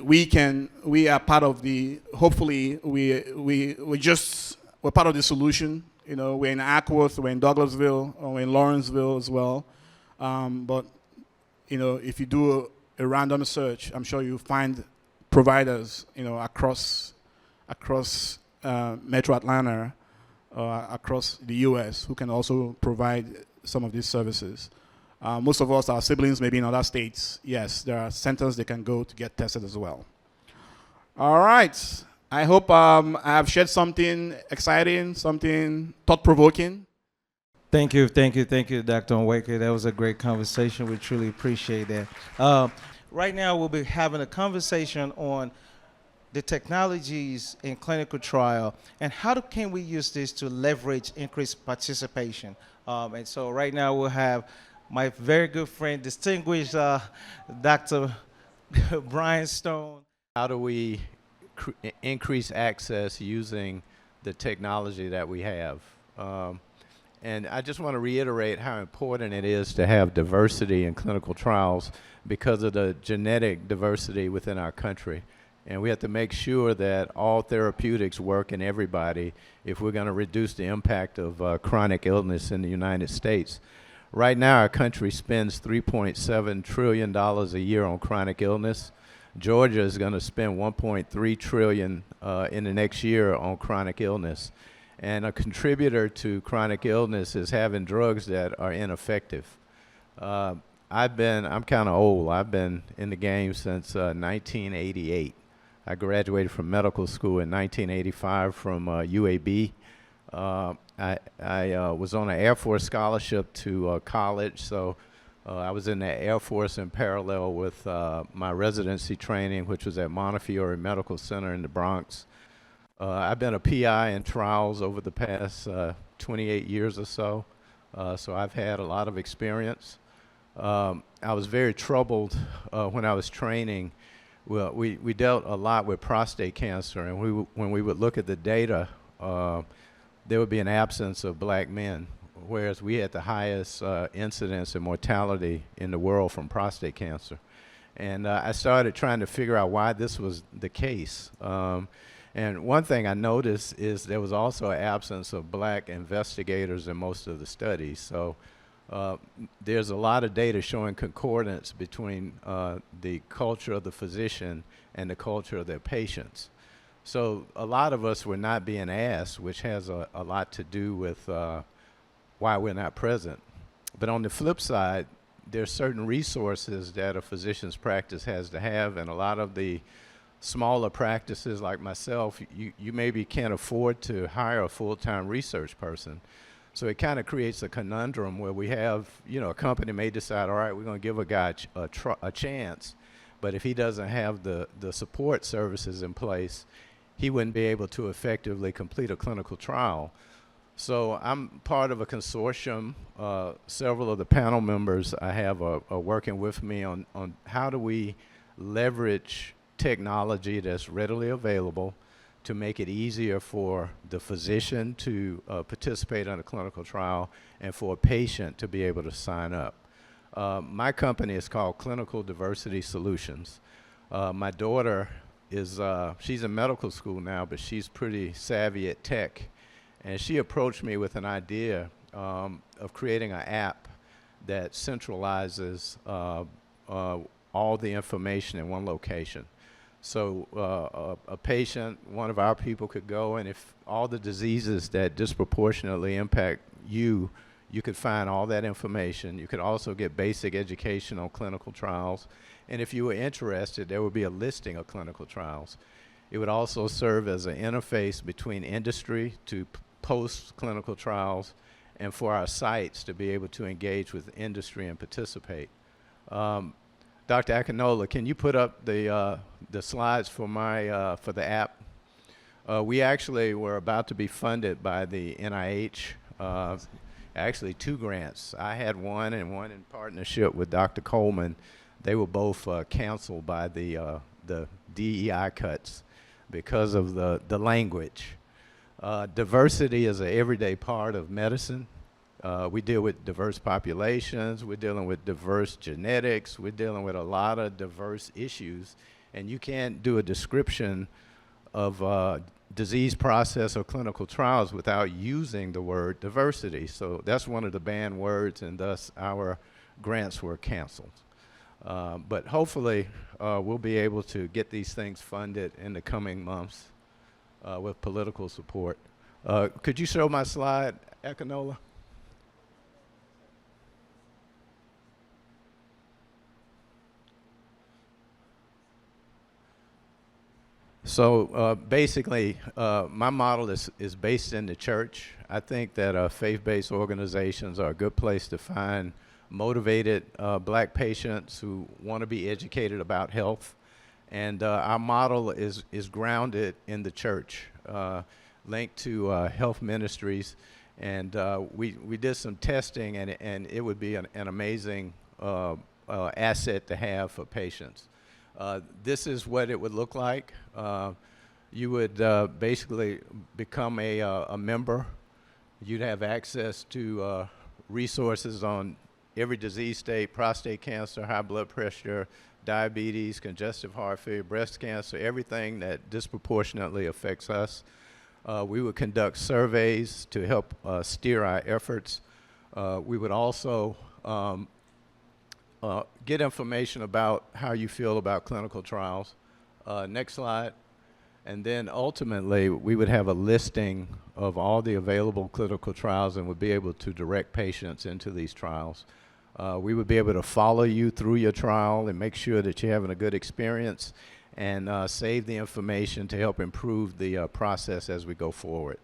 are part of the. Hopefully, we're part of the solution. We're in Ackworth, we're in Douglasville, or we're in Lawrenceville as well. But if you do a random search, I'm sure you'll find providers, across Metro Atlanta, across the U.S., who can also provide some of these services. Most of us, our siblings, maybe in other states. Yes, there are centers they can go to get tested as well. All right. I hope I have shared something exciting, something thought-provoking. Thank you, Dr. Onweke. That was a great conversation. We truly appreciate that. Right now, we'll be having a conversation on the technologies in clinical trial and how can we use this to leverage increased participation. And so right now we'll have my very good friend, distinguished Dr. Brian Stone. How do we increase access using the technology that we have? And I just want to reiterate how important it is to have diversity in clinical trials because of the genetic diversity within our country. And we have to make sure that all therapeutics work in everybody if we're going to reduce the impact of chronic illness in the United States. Right now, our country spends $3.7 trillion a year on chronic illness. Georgia is going to spend $1.3 trillion in the next year on chronic illness. And a contributor to chronic illness is having drugs that are ineffective. I'm kind of old. I've been in the game since 1988. I graduated from medical school in 1985 from UAB. I was on an Air Force scholarship to college, so I was in the Air Force in parallel with my residency training, which was at Montefiore Medical Center in the Bronx. I've been a PI in trials over the past 28 years or so, so I've had a lot of experience. I was very troubled when I was training. Well, we dealt a lot with prostate cancer, and when we would look at the data, there would be an absence of black men, whereas we had the highest incidence and mortality in the world from prostate cancer. And I started trying to figure out why this was the case. And one thing I noticed is there was also an absence of black investigators in most of the studies. So there's a lot of data showing concordance between the culture of the physician and the culture of their patients. So a lot of us were not being asked, which has a lot to do with why we're not present. But on the flip side, there's certain resources that a physician's practice has to have, and a lot of the smaller practices like myself, you maybe can't afford to hire a full-time research person. So it kind of creates a conundrum where we have, a company may decide, all right, we're going to give a guy a chance, but if he doesn't have the support services in place, he wouldn't be able to effectively complete a clinical trial. So I'm part of a consortium. Several of the panel members I have are working with me on how do we leverage technology that's readily available to make it easier for the physician to participate in a clinical trial and for a patient to be able to sign up. My company is called Clinical Diversity Solutions. My daughter is, she's in medical school now, but she's pretty savvy at tech. And she approached me with an idea of creating an app that centralizes all the information in one location. So a patient, one of our people could go, and if all the diseases that disproportionately impact you, you could find all that information. You could also get basic education on clinical trials. And if you were interested, there would be a listing of clinical trials. It would also serve as an interface between industry to post clinical trials and for our sites to be able to engage with industry and participate. Dr. Akinola, can you put up the slides for my for the app? We actually were about to be funded by the NIH. Actually, 2 grants. I had one and one in partnership with Dr. Coleman. They were both canceled by the DEI cuts because of the language. Diversity is an everyday part of medicine. We deal with diverse populations, we're dealing with diverse genetics, we're dealing with a lot of diverse issues, and you can't do a description of disease process or clinical trials without using the word diversity. So that's one of the banned words, and thus our grants were canceled. But hopefully we'll be able to get these things funded in the coming months with political support. Could you show my slide, Akinola? So basically, my model is based in the church. I think that faith-based organizations are a good place to find motivated black patients who want to be educated about health. And our model is grounded in the church, linked to health ministries. And we did some testing, and it would be an amazing asset to have for patients. This is what it would look like. You would basically become a member. You'd have access to resources on every disease state: prostate cancer, high blood pressure, diabetes, congestive heart failure, breast cancer, everything that disproportionately affects us. We would conduct surveys to help steer our efforts. We would also get information about how you feel about clinical trials. Next slide. And then ultimately, we would have a listing of all the available clinical trials and would be able to direct patients into these trials. We would be able to follow you through your trial and make sure that you're having a good experience, and save the information to help improve the process as we go forward.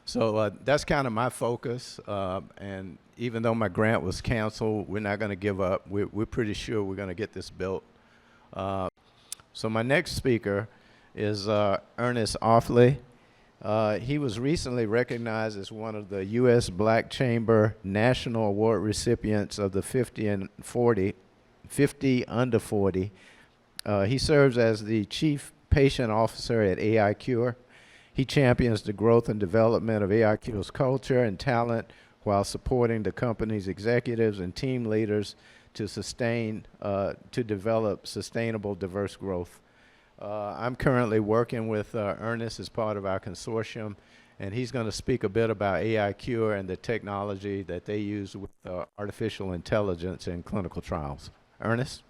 So that's kind of my focus. And even though my grant was canceled, we're not going to give up. We're pretty sure we're going to get this built. So my next speaker is Ernest Offley. He was recently recognized as one of the U.S. Black Chamber National Award recipients of the 50 under 40. He serves as the Chief Patient Officer at AICure. He champions the growth and development of AICure's culture and talent while supporting the company's executives and team leaders to develop sustainable, diverse growth. I'm currently working with Ernest as part of our consortium, and he's going to speak a bit about AICure and the technology that they use with artificial intelligence in clinical trials. Ernest?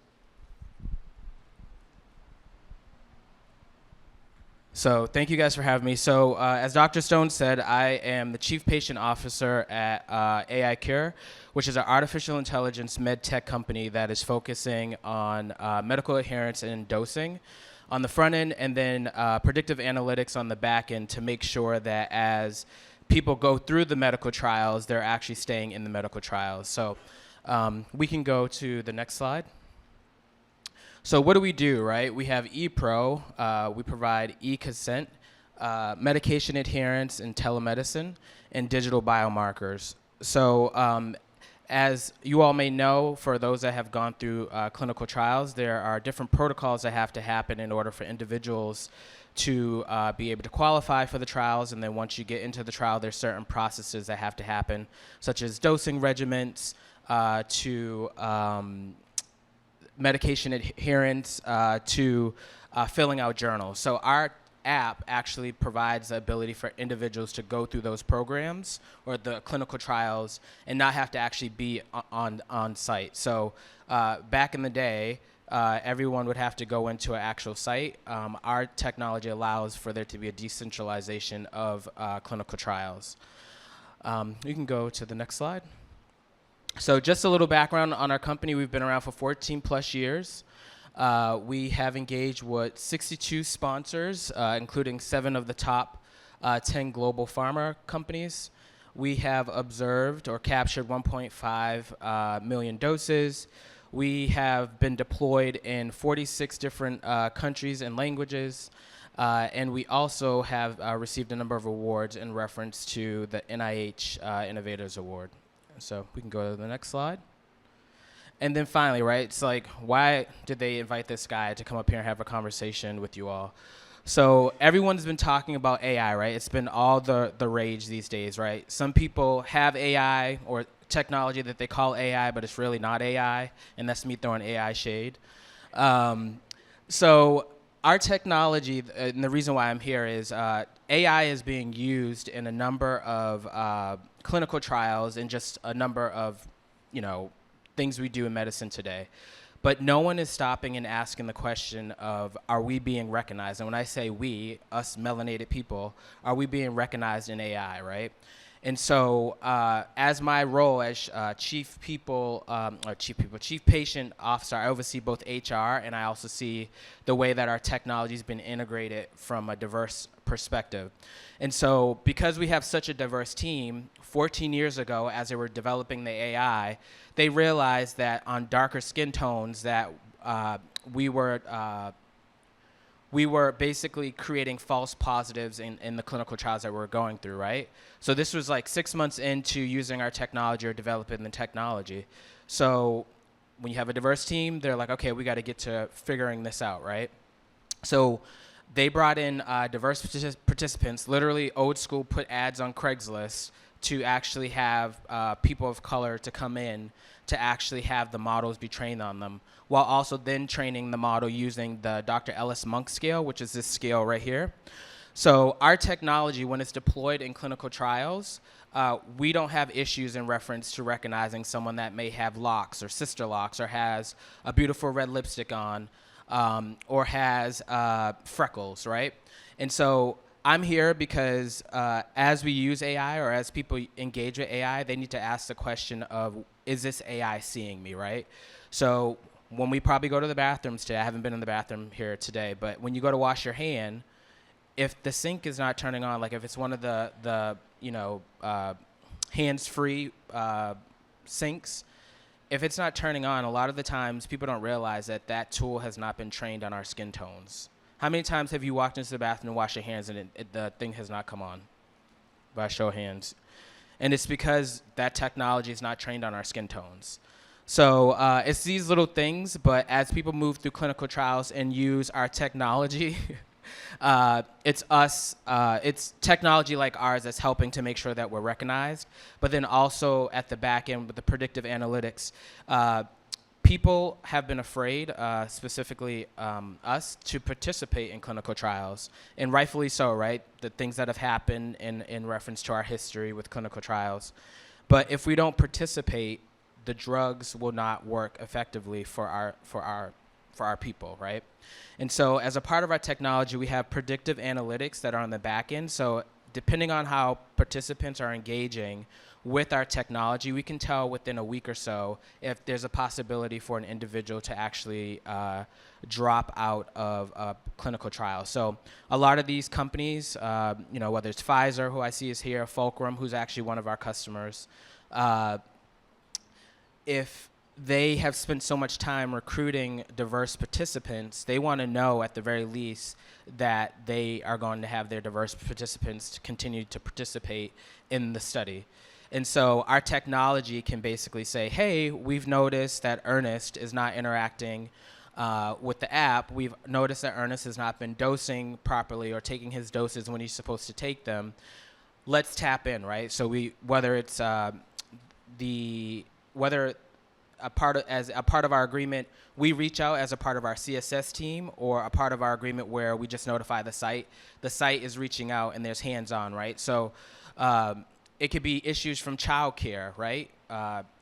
So thank you guys for having me. So as Dr. Stone said, I am the Chief Patient Officer at AICure, which is an artificial intelligence med tech company that is focusing on medical adherence and dosing on the front end, and then predictive analytics on the back end to make sure that as people go through the medical trials, they're actually staying in the medical trials. So we can go to the next slide. So what do we do, right? We have ePro. We provide e-consent medication adherence and telemedicine, and digital biomarkers. So as you all may know, for those that have gone through clinical trials, there are different protocols that have to happen in order for individuals to be able to qualify for the trials. And then once you get into the trial, there's certain processes that have to happen, such as dosing regimens, to medication adherence, to filling out journals. So our app actually provides the ability for individuals to go through those programs or the clinical trials and not have to actually be on site. So back in the day, everyone would have to go into an actual site. Our technology allows for there to be a decentralization of clinical trials. You can go to the next slide. So just a little background on our company. We've been around for 14 plus years. We have engaged with 62 sponsors, including 7 of the top 10 global pharma companies. We have observed or captured 1.5 million doses. We have been deployed in 46 different countries and languages. And we also have received a number of awards in reference to the NIH Innovators Award. So we can go to the next slide. And then finally, right, it's like, why did they invite this guy to come up here and have a conversation with you all? So everyone's been talking about AI, right? It's been all the rage these days, right? Some people have AI or technology that they call AI, but it's really not AI, and that's me throwing AI shade. So our technology, and the reason why I'm here is AI is being used in a number of clinical trials and just a number of, things we do in medicine today. But no one is stopping and asking the question of, are we being recognized? And when I say we, us melanated people, are we being recognized in AI, right? And so as my role as chief patient officer, I oversee both HR and I also see the way that our technology has been integrated from a diverse perspective. And so because we have such a diverse team, 14 years ago, as they were developing the AI, they realized that on darker skin tones that we were basically creating false positives in the clinical trials that we're going through, right? So this was like 6 months into using our technology or developing the technology. So when you have a diverse team, they're like, okay, we got to get to figuring this out, right? So they brought in diverse participants, literally old school, put ads on Craigslist to actually have people of color to come in to actually have the models be trained on them, while also then training the model using the Dr. Ellis Monk scale, which is this scale right here. So our technology, when it's deployed in clinical trials, we don't have issues in reference to recognizing someone that may have locks or sister locks or has a beautiful red lipstick on or has freckles, right? And so I'm here because as we use AI or as people engage with AI, they need to ask the question of, is this AI seeing me, right? So when we probably go to the bathrooms today, I haven't been in the bathroom here today, but when you go to wash your hand, if the sink is not turning on, like if it's one of the hands-free sinks, if it's not turning on, a lot of the times people don't realize that that tool has not been trained on our skin tones. How many times have you walked into the bathroom and washed your hands and the thing has not come on? By show of hands. And it's because that technology is not trained on our skin tones. So it's these little things, but as people move through clinical trials and use our technology, it's technology like ours that's helping to make sure that we're recognized. But then also at the back end with the predictive analytics, people have been afraid, specifically us, to participate in clinical trials, and rightfully so, right? The things that have happened in reference to our history with clinical trials. But if we don't participate, the drugs will not work effectively for our people, right? And so as a part of our technology, we have predictive analytics that are on the back end. So depending on how participants are engaging with our technology, we can tell within a week or so if there's a possibility for an individual to actually drop out of a clinical trial. So a lot of these companies, whether it's Pfizer, who I see is here, Fulcrum, who's actually one of our customers, if they have spent so much time recruiting diverse participants, they want to know at the very least that they are going to have their diverse participants to continue to participate in the study. And so our technology can basically say, hey, we've noticed that Ernest is not interacting with the app. We've noticed that Ernest has not been dosing properly or taking his doses when he's supposed to take them. Let's tap in, right? So whether it's as a part of our agreement, we reach out as a part of our CSS team, or a part of our agreement where we just notify the site. The site is reaching out and there's hands-on, right? So it could be issues from childcare, right?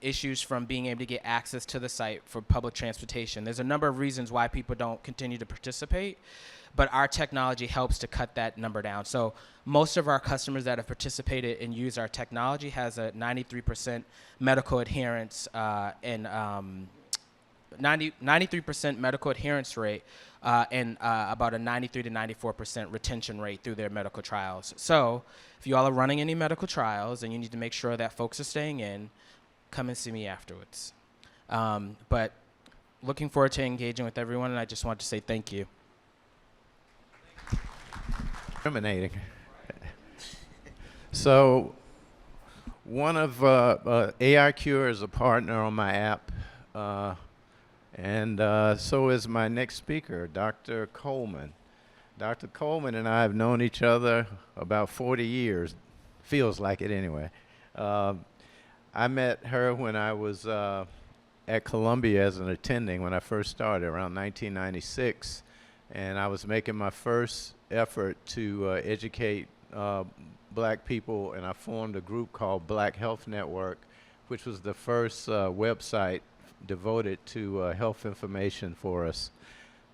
Issues from being able to get access to the site for public transportation. There's a number of reasons why people don't continue to participate, but our technology helps to cut that number down. So most of our customers that have participated and used our technology has a 93% medical adherence and 93% medical adherence rate and about a 93 to 94% retention rate through their medical trials. So if you all are running any medical trials and you need to make sure that folks are staying in, come and see me afterwards. But looking forward to engaging with everyone, and I just want to say thank you. Discriminating. So one of AICure is a partner on my app, and so is my next speaker, Dr. Coleman. Dr. Coleman and I have known each other about 40 years, feels like it anyway. I met her when I was at Columbia as an attending when I first started around 1996, and I was making my first effort to educate black people, and I formed a group called Black Health Network, which was the first website devoted to health information for us.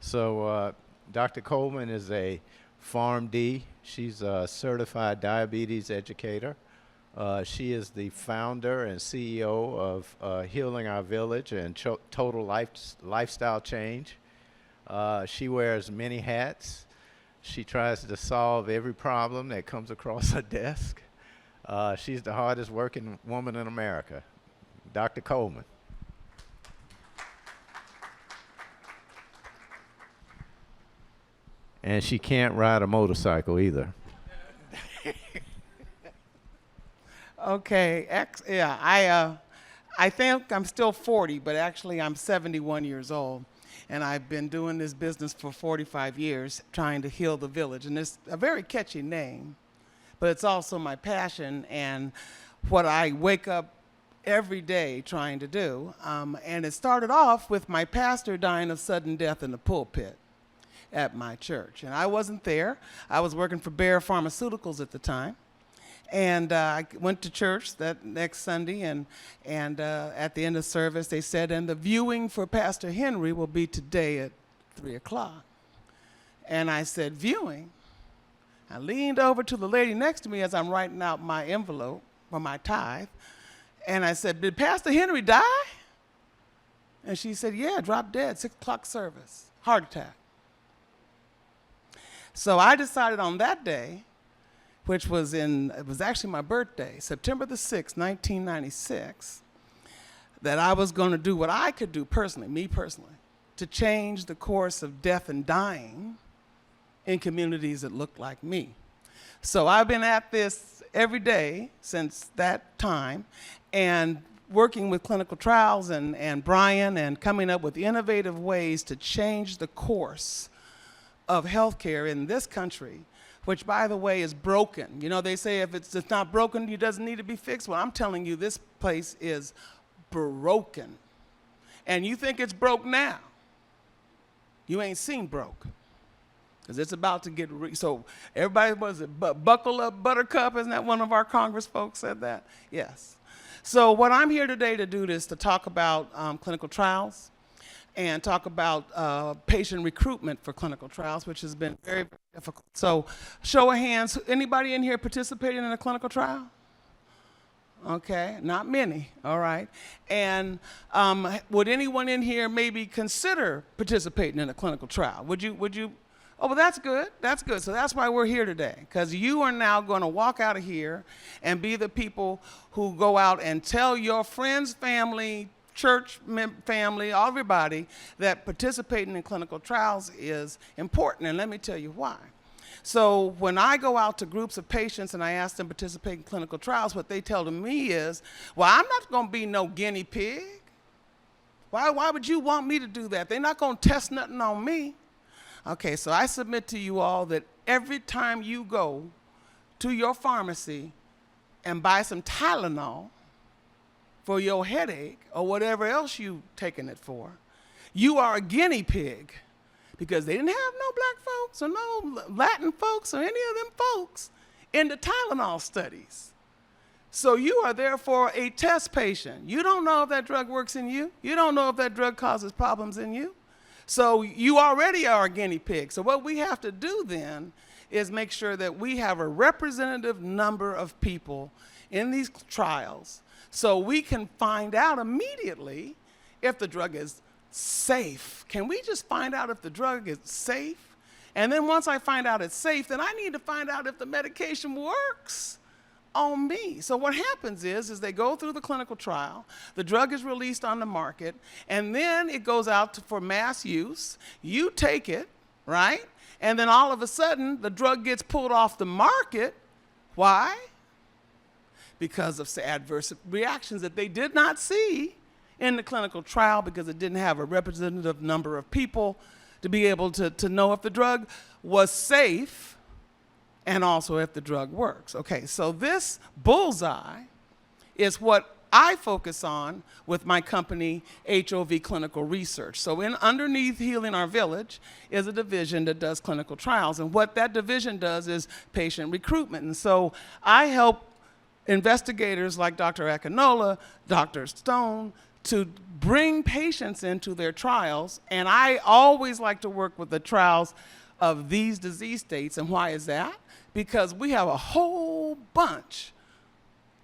So Dr. Coleman is a PharmD. She's a certified diabetes educator. She is the founder and CEO of Healing Our Village and Total Lifestyle Change. She wears many hats. She tries to solve every problem that comes across her desk. She's the hardest working woman in America. Dr. Coleman. And she can't ride a motorcycle either. Okay, I think I'm still 40, but actually I'm 71 years old. And I've been doing this business for 45 years, trying to heal the village. And it's a very catchy name, but it's also my passion and what I wake up every day trying to do. And it started off with my pastor dying of sudden death in the pulpit at my church. And I wasn't there. I was working for Bayer Pharmaceuticals at the time. And I went to church that next Sunday, and at the end of service, they said, and the viewing for Pastor Henry will be today at 3 o'clock. And I said, viewing? I leaned over to the lady next to me as I'm writing out my envelope for my tithe, and I said, did Pastor Henry die? And she said, yeah, dropped dead, 6 o'clock service, heart attack. So I decided on that day, which was it was actually my birthday, September the 6th, 1996, that I was going to do what I could do personally, me personally, to change the course of death and dying in communities that look like me. So I've been at this every day since that time, and working with clinical trials and Brian, and coming up with innovative ways to change the course of healthcare in this country, which, by the way, is broken. You know, they say if it's not broken, it doesn't need to be fixed. Well, I'm telling you, this place is broken. And you think it's broke now. You ain't seen broke. Because it's about to get, so everybody, was it buckle up, buttercup? Isn't that one of our Congress folks said that? Yes. So what I'm here today to do is to talk about clinical trials, and talk about patient recruitment for clinical trials, which has been very, very difficult. So show of hands, anybody in here participating in a clinical trial? Okay, not many, all right. And would anyone in here maybe consider participating in a clinical trial? Would you? Oh, well, that's good, that's good. So that's why we're here today, because you are now going to walk out of here and be the people who go out and tell your friends, family, church family, everybody, that participating in clinical trials is important, and let me tell you why. So when I go out to groups of patients and I ask them to participate in clinical trials, what they tell to me is, well, I'm not going to be no guinea pig. Why would you want me to do that? They're not going to test nothing on me. Okay, so I submit to you all that every time you go to your pharmacy and buy some Tylenol for your headache or whatever else you've taken it for, you are a guinea pig, because they didn't have no black folks or no Latin folks or any of them folks in the Tylenol studies. So you are therefore a test patient. You don't know if that drug works in you. You don't know if that drug causes problems in you. So you already are a guinea pig. So what we have to do then is make sure that we have a representative number of people in these trials so we can find out immediately if the drug is safe. Can we just find out if the drug is safe? And then once I find out it's safe, then I need to find out if the medication works on me. So what happens is they go through the clinical trial, the drug is released on the market, and then it goes out for mass use. You take it, right? And then all of a sudden, the drug gets pulled off the market. Why? Because of adverse reactions that they did not see in the clinical trial, because it didn't have a representative number of people to be able to know if the drug was safe and also if the drug works. Okay, so this bullseye is what I focus on with my company, HOV Clinical Research. So underneath Healing Our Village is a division that does clinical trials. And what that division does is patient recruitment. And so I help investigators like Dr. Akinola, Dr. Stone, to bring patients into their trials. And I always like to work with the trials of these disease states. And why is that? Because we have a whole bunch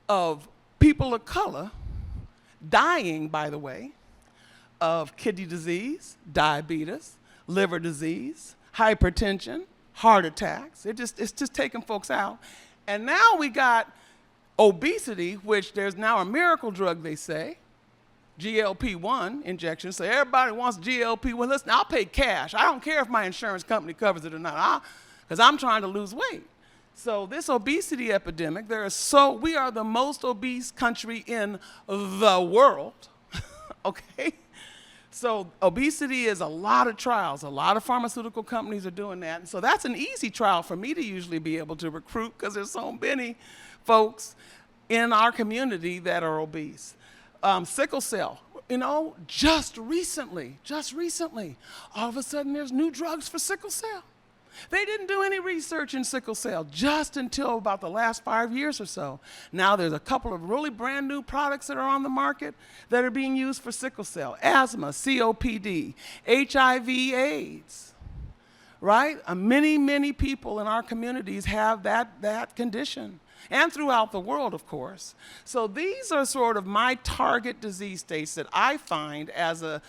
of people of color dying, by the way, of kidney disease, diabetes, liver disease, hypertension, heart attacks. It's just taking folks out. And now we got obesity, which there's now a miracle drug, they say, GLP-1 injection. So everybody wants GLP-1. Listen, I'll pay cash. I don't care if my insurance company covers it or not, because I'm trying to lose weight. So this obesity epidemic, we are the most obese country in the world, okay? So obesity is a lot of trials. A lot of pharmaceutical companies are doing that. And so that's an easy trial for me to usually be able to recruit, because there's so many folks in our community that are obese. Sickle cell, just recently, all of a sudden there's new drugs for sickle cell. They didn't do any research in sickle cell just until about the last 5 years or so. Now there's a couple of really brand new products that are on the market that are being used for sickle cell, asthma, COPD, HIV, AIDS, right? Many people in our communities have that condition, and throughout the world, of course. So these are sort of my target disease states that I find as a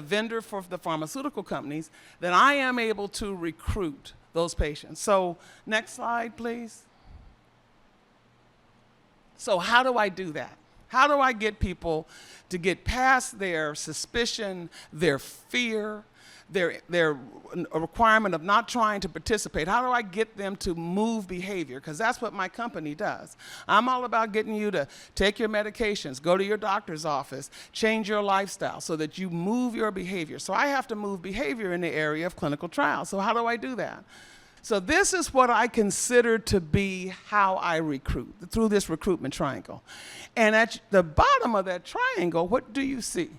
vendor for the pharmaceutical companies, that I am able to recruit those patients. So next slide, please. So how do I do that? How do I get people to get past their suspicion, their fear, their requirement of not trying to participate? How do I get them to move behavior? Because that's what my company does. I'm all about getting you to take your medications, go to your doctor's office, change your lifestyle so that you move your behavior. So I have to move behavior in the area of clinical trials. So how do I do that? So this is what I consider to be how I recruit, through this recruitment triangle. And at the bottom of that triangle, what do you see?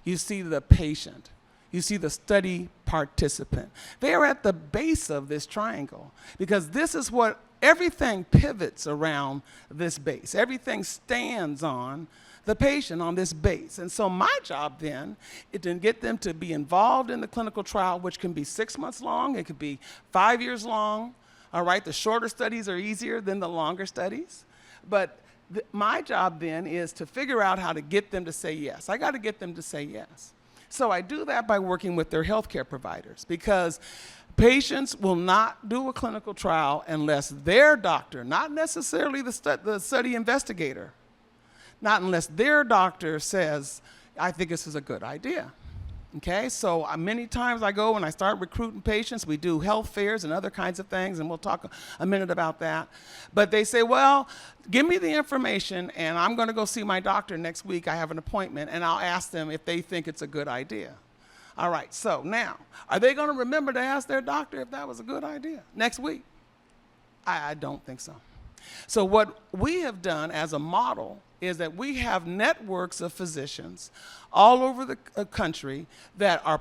You see the patient. You see the study participant. They are at the base of this triangle, because this is what everything pivots around, this base. Everything stands on the patient, on this base. And so my job then is to get them to be involved in the clinical trial, which can be 6 months long, it could be 5 years long. All right, the shorter studies are easier than the longer studies. But my job then is to figure out how to get them to say yes. I got to get them to say yes. So I do that by working with their healthcare providers, because patients will not do a clinical trial unless their doctor, not necessarily the study investigator, not unless their doctor says, I think this is a good idea. Okay, so many times I go and I start recruiting patients. We do health fairs and other kinds of things, and we'll talk a minute about that. But they say, well, give me the information, and I'm going to go see my doctor next week. I have an appointment, and I'll ask them if they think it's a good idea. All right, so now, are they going to remember to ask their doctor if that was a good idea next week? I don't think so. So what we have done as a model is that we have networks of physicians all over the country that are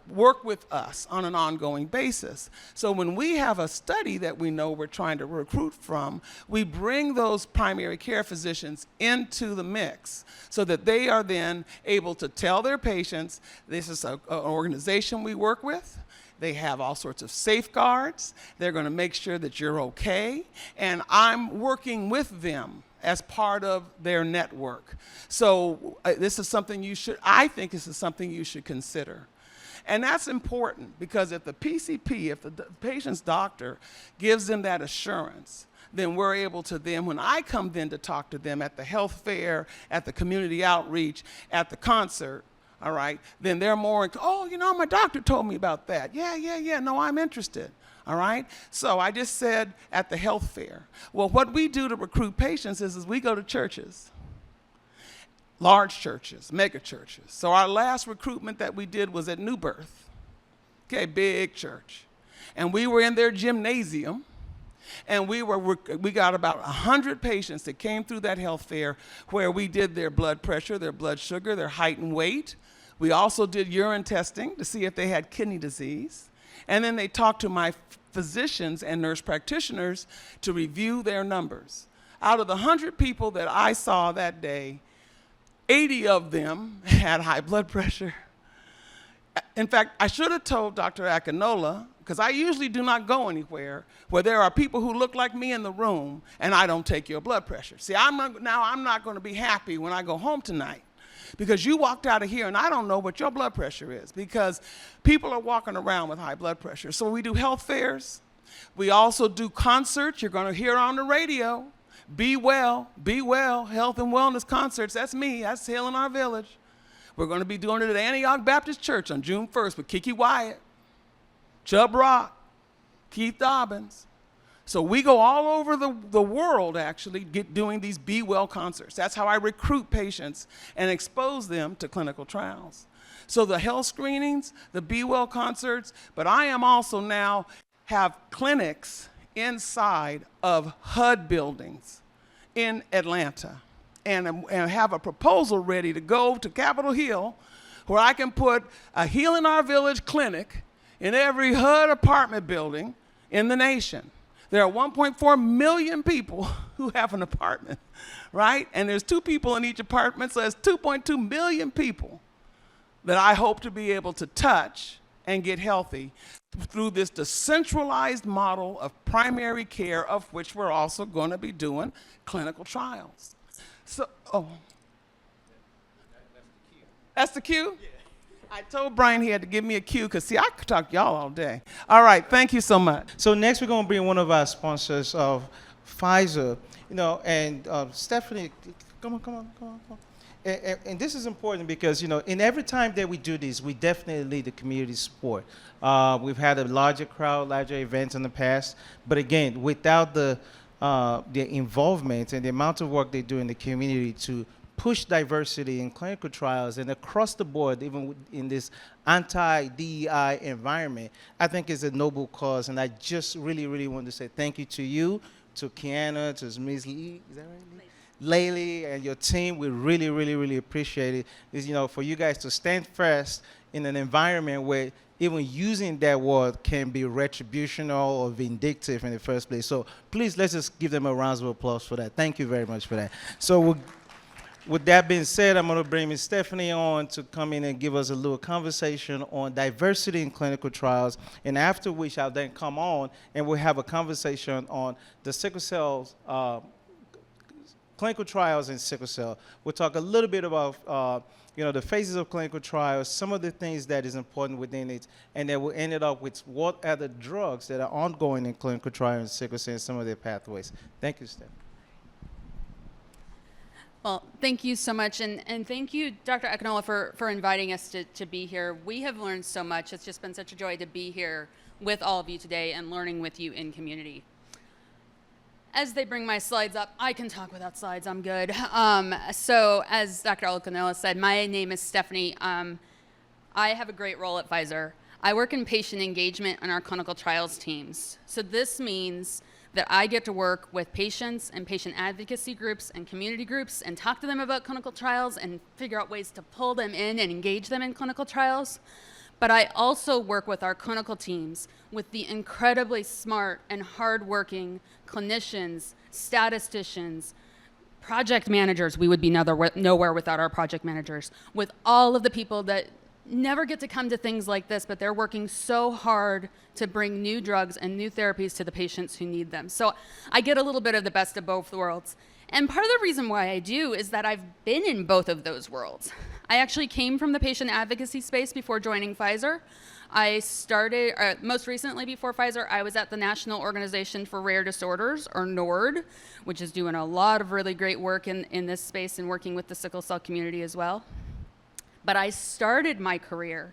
work with us on an ongoing basis. So when we have a study that we know we're trying to recruit from, we bring those primary care physicians into the mix so that they are then able to tell their patients, this is an organization we work with. They have all sorts of safeguards. They're going to make sure that you're okay. And I'm working with them as part of their network. So this is something I think this is something you should consider. And that's important because if the PCP, if the patient's doctor gives them that assurance, then we're able to then, when I come then to talk to them at the health fair, at the community outreach, at the concert, all right, then they're more, oh, you know, my doctor told me about that. Yeah, no, I'm interested. All right? So I just said at the health fair. Well, what we do to recruit patients is we go to churches, large churches, mega churches. So our last recruitment that we did was at New Birth, okay, big church. And we were in their gymnasium, and we got about 100 patients that came through that health fair where we did their blood pressure, their blood sugar, their height and weight. We also did urine testing to see if they had kidney disease. And then they talked to my physicians and nurse practitioners to review their numbers. Out of the 100 people that I saw that day, 80 of them had high blood pressure. In fact, I should have told Dr. Akinola, because I usually do not go anywhere where there are people who look like me in the room and I don't take your blood pressure. See, I'm not going to be happy when I go home tonight, because you walked out of here and I don't know what your blood pressure is, because people are walking around with high blood pressure. So we do health fairs. We also do concerts. You're going to hear on the radio, Be Well, health and wellness concerts. That's me. That's Healing Our Village. We're going to be doing it at Antioch Baptist Church on June 1st with Kiki Wyatt, Chubb Rock, Keith Dobbins. So we go all over the world, actually, doing these Be Well concerts. That's how I recruit patients and expose them to clinical trials. So the health screenings, the Be Well concerts, but I am also now have clinics inside of HUD buildings in Atlanta, and have a proposal ready to go to Capitol Hill where I can put a Healing Our Village clinic in every HUD apartment building in the nation. There are 1.4 million people who have an apartment, right? And there's 2 people in each apartment, so that's 2.2 million people that I hope to be able to touch and get healthy through this decentralized model of primary care, of which we're also going to be doing clinical trials. So, that's the cue? Yeah. I told Brian he had to give me a cue because, see, I could talk to y'all all day. All right, thank you so much. So next we're going to bring one of our sponsors of Pfizer, and Stephanie, come on. And this is important because, in every time that we do this, we definitely need the community support. We've had a larger crowd, larger events in the past, but again, without the involvement and the amount of work they do in the community to push diversity in clinical trials and across the board, even in this anti-DEI environment, I think is a noble cause. And I just really, really want to say thank you to you, to Kiana, to Ms. Lee, is that right? Laylee and your team. We really, really, really appreciate it. Is, for you guys to stand first in an environment where even using that word can be retributional or vindictive in the first place. So please, let's just give them a round of applause for that. Thank you very much for that. So with that being said, I'm going to bring Ms. Stephanie on to come in and give us a little conversation on diversity in clinical trials, and after which I'll then come on and we'll have a conversation on the sickle cell, clinical trials in sickle cell. We'll talk a little bit about the phases of clinical trials, some of the things that is important within it, and then we'll end it up with what are the drugs that are ongoing in clinical trials in sickle cell and some of their pathways. Thank you, Stephanie. Well, thank you so much, and thank you, Dr. Akinola, for inviting us to be here. We have learned so much. It's just been such a joy to be here with all of you today and learning with you in community. As they bring my slides up, I can talk without slides, I'm good. So as Dr. Akinola said, my name is Stephanie. I have a great role at Pfizer. I work in patient engagement on our clinical trials teams. So this means that I get to work with patients and patient advocacy groups and community groups and talk to them about clinical trials and figure out ways to pull them in and engage them in clinical trials. But I also work with our clinical teams, with the incredibly smart and hardworking clinicians, statisticians, project managers. We would be nowhere without our project managers, with all of the people that never get to come to things like this, but they're working so hard to bring new drugs and new therapies to the patients who need them. So I get a little bit of the best of both worlds. And part of the reason why I do is that I've been in both of those worlds. I actually came from the patient advocacy space before joining Pfizer. I started, most recently before Pfizer, I was at the National Organization for Rare Disorders, or NORD, which is doing a lot of really great work in this space and working with the sickle cell community as well. But I started my career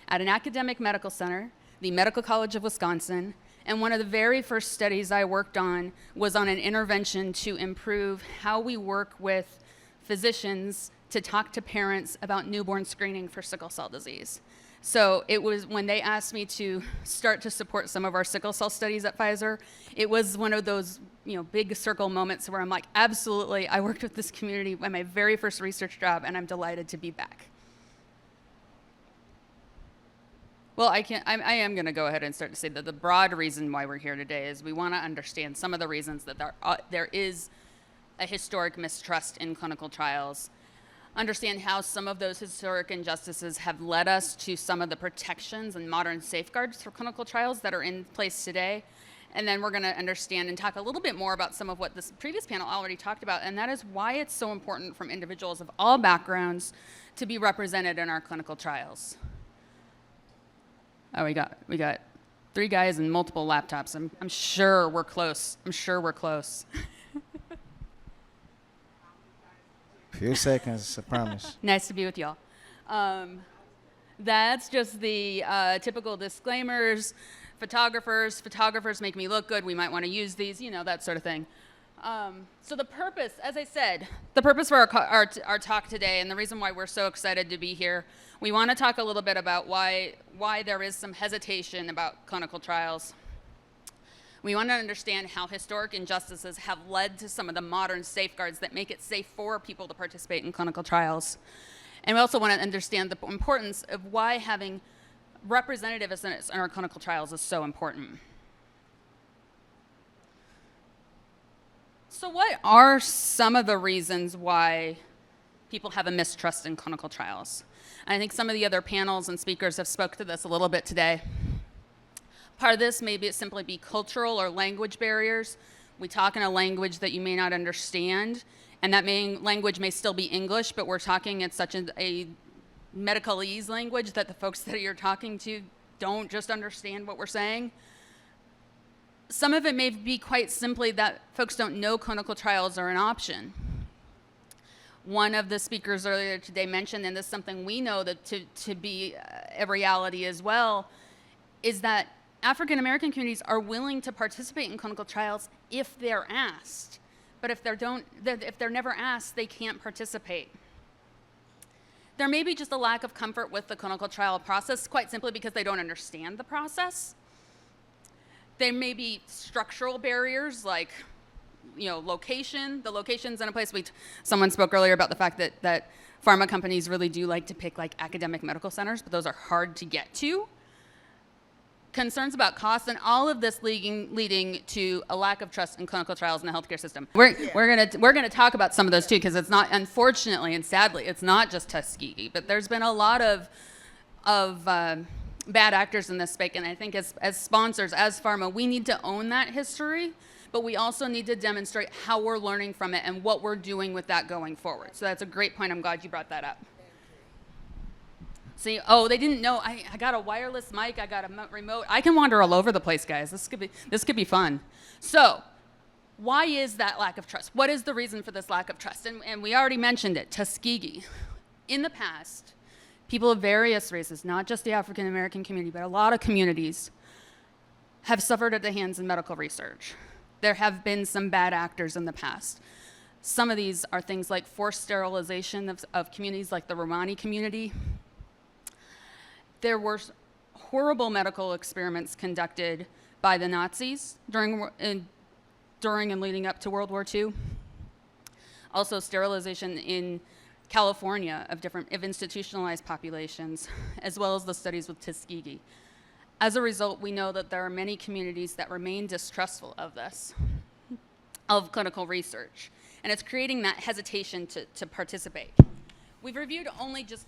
at an academic medical center, the Medical College of Wisconsin, and one of the very first studies I worked on was on an intervention to improve how we work with physicians to talk to parents about newborn screening for sickle cell disease. So it was when they asked me to start to support some of our sickle cell studies at Pfizer, it was one of those big circle moments where I'm like, absolutely, I worked with this community at my very first research job, and I'm delighted to be back. Well, I am going to go ahead and start to say that the broad reason why we're here today is we want to understand some of the reasons that there is a historic mistrust in clinical trials, understand how some of those historic injustices have led us to some of the protections and modern safeguards for clinical trials that are in place today. And then we're going to understand and talk a little bit more about some of what this previous panel already talked about, and that is why it's so important for individuals of all backgrounds to be represented in our clinical trials. Oh, we got 3 guys and multiple laptops. I'm sure we're close. I'm sure we're close. Few seconds, I promise. Nice to be with y'all. That's just the typical disclaimers. Photographers make me look good. We might want to use these, that sort of thing. So the purpose, as I said, the purpose for our talk today, and the reason why we're so excited to be here, we want to talk a little bit about why there is some hesitation about clinical trials. We want to understand how historic injustices have led to some of the modern safeguards that make it safe for people to participate in clinical trials. And we also want to understand the importance of why having representativeness in our clinical trials is so important. So what are some of the reasons why people have a mistrust in clinical trials? And I think some of the other panels and speakers have spoke to this a little bit today. Part of this may simply be cultural or language barriers. We talk in a language that you may not understand, and that language may still be English, but we're talking in such a medicalese language that the folks that you're talking to don't just understand what we're saying. Some of it may be quite simply that folks don't know clinical trials are an option. One of the speakers earlier today mentioned, and this is something we know that to be a reality as well, is that African American communities are willing to participate in clinical trials if they're asked. But if they're never asked, they can't participate. There may be just a lack of comfort with the clinical trial process, quite simply because they don't understand the process. There may be structural barriers like location. The location's in a place. Someone spoke earlier about the fact that pharma companies really do like to pick like academic medical centers, but those are hard to get to. Concerns about costs, and all of this leading to a lack of trust in clinical trials in the healthcare system. We're gonna talk about some of those too, because it's not, unfortunately and sadly, it's not just Tuskegee, but there's been a lot of bad actors in this space, and I think as sponsors, as pharma, we need to own that history, but we also need to demonstrate how we're learning from it and what we're doing with that going forward. So that's a great point. I'm glad you brought that up. See, they didn't know. I got a wireless mic. I got a remote. I can wander all over the place, guys. This could be fun. So, Why is that lack of trust? What is the reason for this lack of trust? And we already mentioned it, Tuskegee. In the past, people of various races, not just the African American community, but a lot of communities, have suffered at the hands of medical research. There have been some bad actors in the past. Some of these are things like forced sterilization of communities like the Romani community. There were horrible medical experiments conducted by the Nazis during and leading up to World War II. Also sterilization in California of institutionalized populations, as well as the studies with Tuskegee. As a result, we know that there are many communities that remain distrustful of this, of clinical research, and it's creating that hesitation to participate. We've reviewed only just,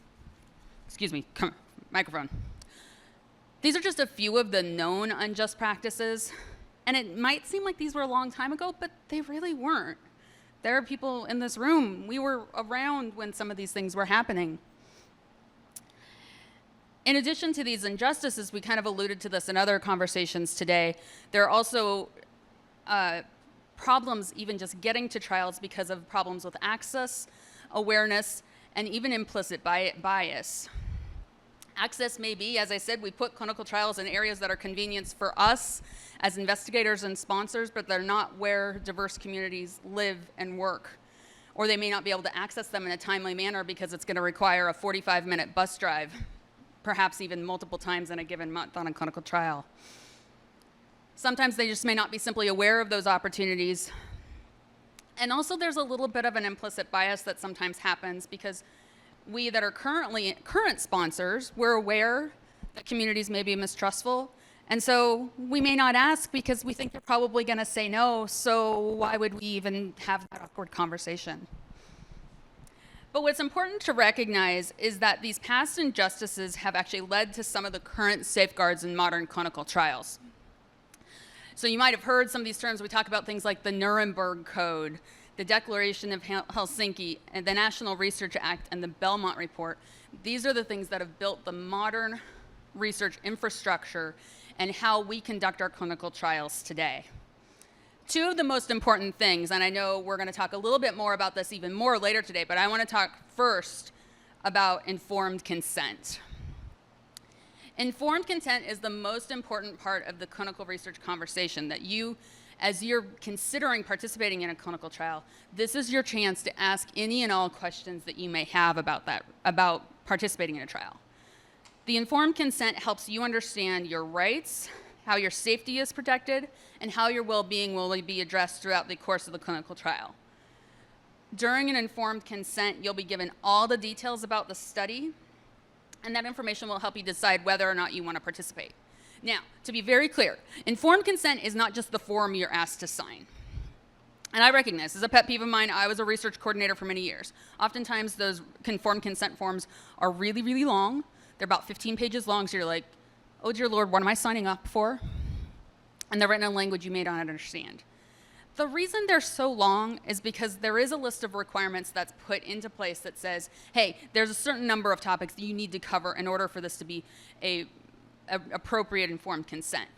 excuse me, microphone. These are just a few of the known unjust practices, and it might seem like these were a long time ago, but they really weren't. There are people in this room, we were around when some of these things were happening. In addition to these injustices, we kind of alluded to this in other conversations today, there are also problems even just getting to trials because of problems with access, awareness, and even implicit bias. Access may be, as I said, we put clinical trials in areas that are convenient for us as investigators and sponsors, but they're not where diverse communities live and work. Or they may not be able to access them in a timely manner because it's going to require a 45-minute bus drive, perhaps even multiple times in a given month on a clinical trial. Sometimes they just may not be simply aware of those opportunities. And also there's a little bit of an implicit bias that sometimes happens because we that are current sponsors, we're aware that communities may be mistrustful, and so we may not ask because we think they're probably going to say no, so why would we even have that awkward conversation? But what's important to recognize is that these past injustices have actually led to some of the current safeguards in modern clinical trials. So you might have heard some of these terms. We talk about things like the Nuremberg Code, the Declaration of Helsinki, and the National Research Act, and the Belmont Report. These are the things that have built the modern research infrastructure and how we conduct our clinical trials today. Two of the most important things, and I know we're going to talk a little bit more about this even more later today, but I want to talk first about informed consent. Informed consent is the most important part of the clinical research conversation that you, as you're considering participating in a clinical trial, this is your chance to ask any and all questions that you may have about participating in a trial. The informed consent helps you understand your rights, how your safety is protected, and how your well-being will be addressed throughout the course of the clinical trial. During an informed consent, you'll be given all the details about the study, and that information will help you decide whether or not you want to participate. Now, to be very clear, informed consent is not just the form you're asked to sign. And I recognize, this is a pet peeve of mine, I was a research coordinator for many years. Oftentimes those informed consent forms are really, really long. They're about 15 pages long, so you're like, oh dear Lord, what am I signing up for? And they're written in a language you may not understand. The reason they're so long is because there is a list of requirements that's put into place that says, hey, there's a certain number of topics that you need to cover in order for this to be a appropriate informed consent.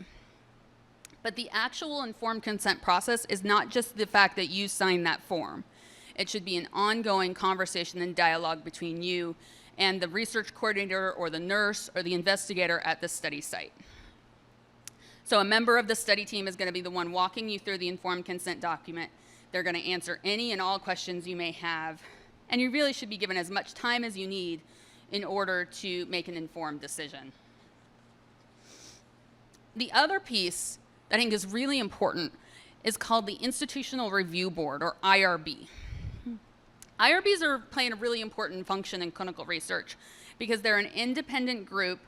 But the actual informed consent process is not just the fact that you sign that form. It should be an ongoing conversation and dialogue between you and the research coordinator or the nurse or the investigator at the study site. So a member of the study team is going to be the one walking you through the informed consent document. They're going to answer any and all questions you may have, and you really should be given as much time as you need in order to make an informed decision. The other piece that I think is really important is called the Institutional Review Board, or IRB. IRBs are playing a really important function in clinical research because they're an independent group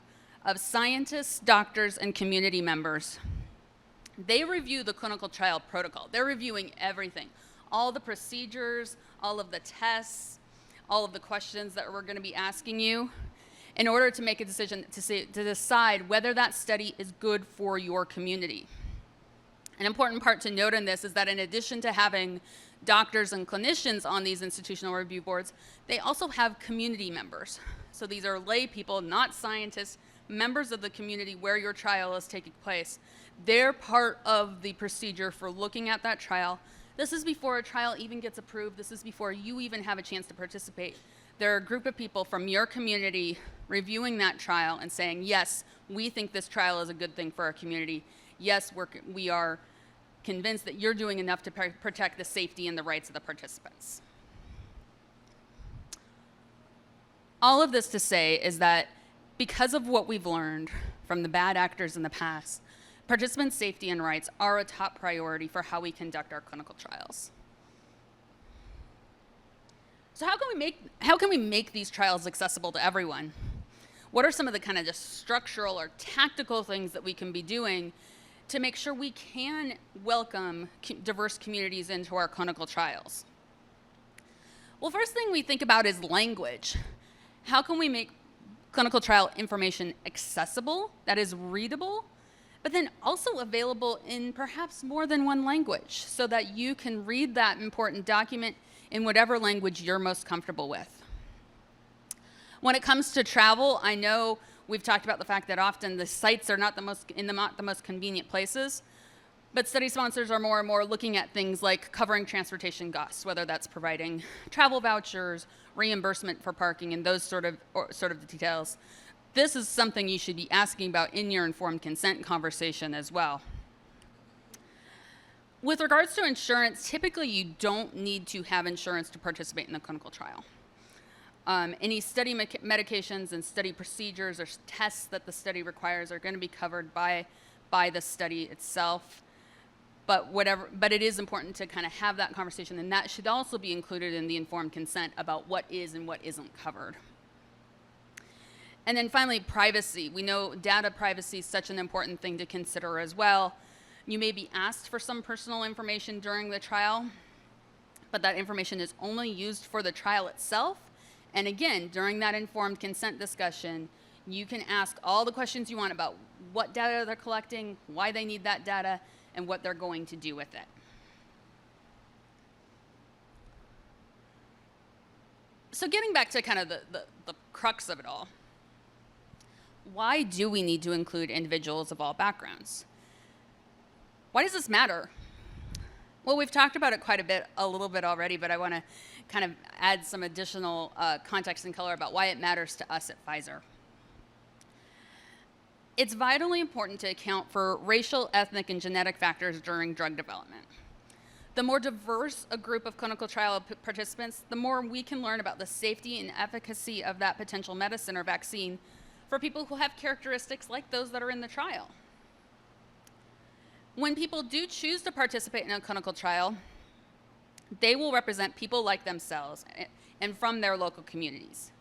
of scientists, doctors, and community members. They review the clinical trial protocol. They're reviewing everything, all the procedures, all of the tests, all of the questions that we're going to be asking you in order to make a decision to decide whether that study is good for your community. An important part to note in this is that in addition to having doctors and clinicians on these institutional review boards, they also have community members. So these are lay people, not scientists, members of the community where your trial is taking place. They're part of the procedure for looking at that trial. This is before a trial even gets approved. This is before you even have a chance to participate. There are a group of people from your community reviewing that trial and saying, yes, we think this trial is a good thing for our community. Yes, we are convinced that you're doing enough to protect the safety and the rights of the participants. All of this to say is that because of what we've learned from the bad actors in the past, participant safety and rights are a top priority for how we conduct our clinical trials. So how can we make these trials accessible to everyone? What are some of the kind of just structural or tactical things that we can be doing to make sure we can welcome diverse communities into our clinical trials? Well, first thing we think about is language. How can we make clinical trial information accessible, that is readable, but then also available in perhaps more than one language so that you can read that important document in whatever language you're most comfortable with. When it comes to travel, I know we've talked about the fact that often the sites are not the most convenient places, but study sponsors are more and more looking at things like covering transportation costs, whether that's providing travel vouchers, reimbursement for parking, and those sort of details. This is something you should be asking about in your informed consent conversation as well. With regards to insurance, typically you don't need to have insurance to participate in the clinical trial. Any study medications and study procedures or tests that the study requires are going to be covered by the study itself. But it is important to kind of have that conversation, and that should also be included in the informed consent about what is and what isn't covered. And then finally, privacy. We know data privacy is such an important thing to consider as well. You may be asked for some personal information during the trial, but that information is only used for the trial itself. And again, during that informed consent discussion, you can ask all the questions you want about what data they're collecting, why they need that data, and what they're going to do with it. So getting back to kind of the crux of it all, why do we need to include individuals of all backgrounds? Why does this matter? Well, we've talked about it a little bit already, but I want to kind of add some additional context and color about why it matters to us at Pfizer. It's vitally important to account for racial, ethnic, and genetic factors during drug development. The more diverse a group of clinical trial participants, the more we can learn about the safety and efficacy of that potential medicine or vaccine for people who have characteristics like those that are in the trial. When people do choose to participate in a clinical trial, they will represent people like themselves and from their local communities.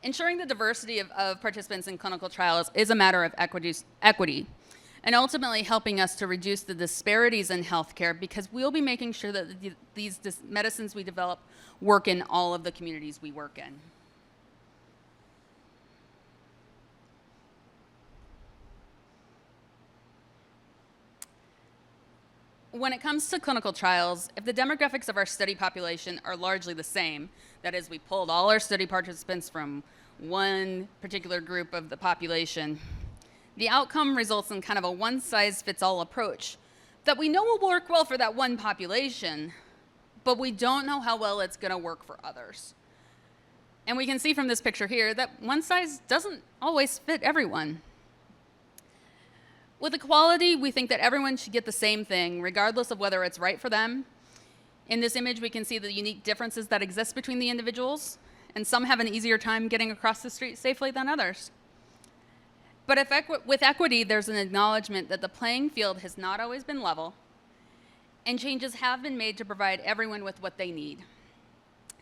Ensuring the diversity of participants in clinical trials is a matter of equity, and ultimately helping us to reduce the disparities in healthcare, because we'll be making sure that these medicines we develop work in all of the communities we work in. When it comes to clinical trials, if the demographics of our study population are largely the same, that is, we pulled all our study participants from one particular group of the population, the outcome results in kind of a one-size-fits-all approach that we know will work well for that one population, but we don't know how well it's going to work for others. And we can see from this picture here that one size doesn't always fit everyone. With equality, we think that everyone should get the same thing, regardless of whether it's right for them. In this image, we can see the unique differences that exist between the individuals, and some have an easier time getting across the street safely than others. But with equity, there's an acknowledgement that the playing field has not always been level, and changes have been made to provide everyone with what they need,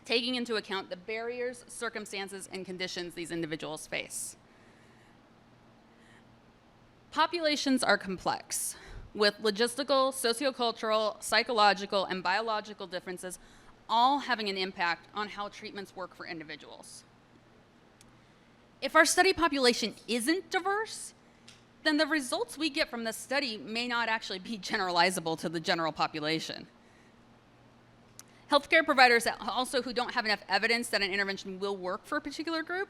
taking into account the barriers, circumstances, and conditions these individuals face. Populations are complex, with logistical, sociocultural, psychological, and biological differences all having an impact on how treatments work for individuals. If our study population isn't diverse, then the results we get from the study may not actually be generalizable to the general population. Healthcare providers also who don't have enough evidence that an intervention will work for a particular group,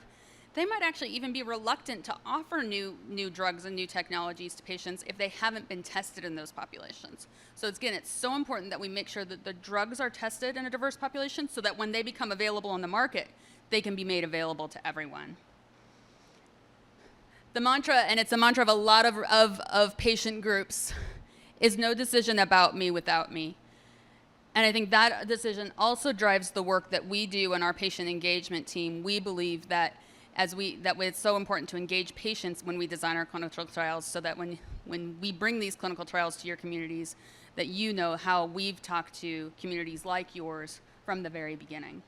they might actually even be reluctant to offer new drugs and new technologies to patients if they haven't been tested in those populations. So it's so important that we make sure that the drugs are tested in a diverse population so that when they become available on the market, they can be made available to everyone. The mantra, and it's a mantra of a lot of patient groups, is no decision about me without me. And I think that decision also drives the work that we do in our patient engagement team. We believe that it's so important to engage patients when we design our clinical trials, so that when we bring these clinical trials to your communities, that you know how we've talked to communities like yours from the very beginning.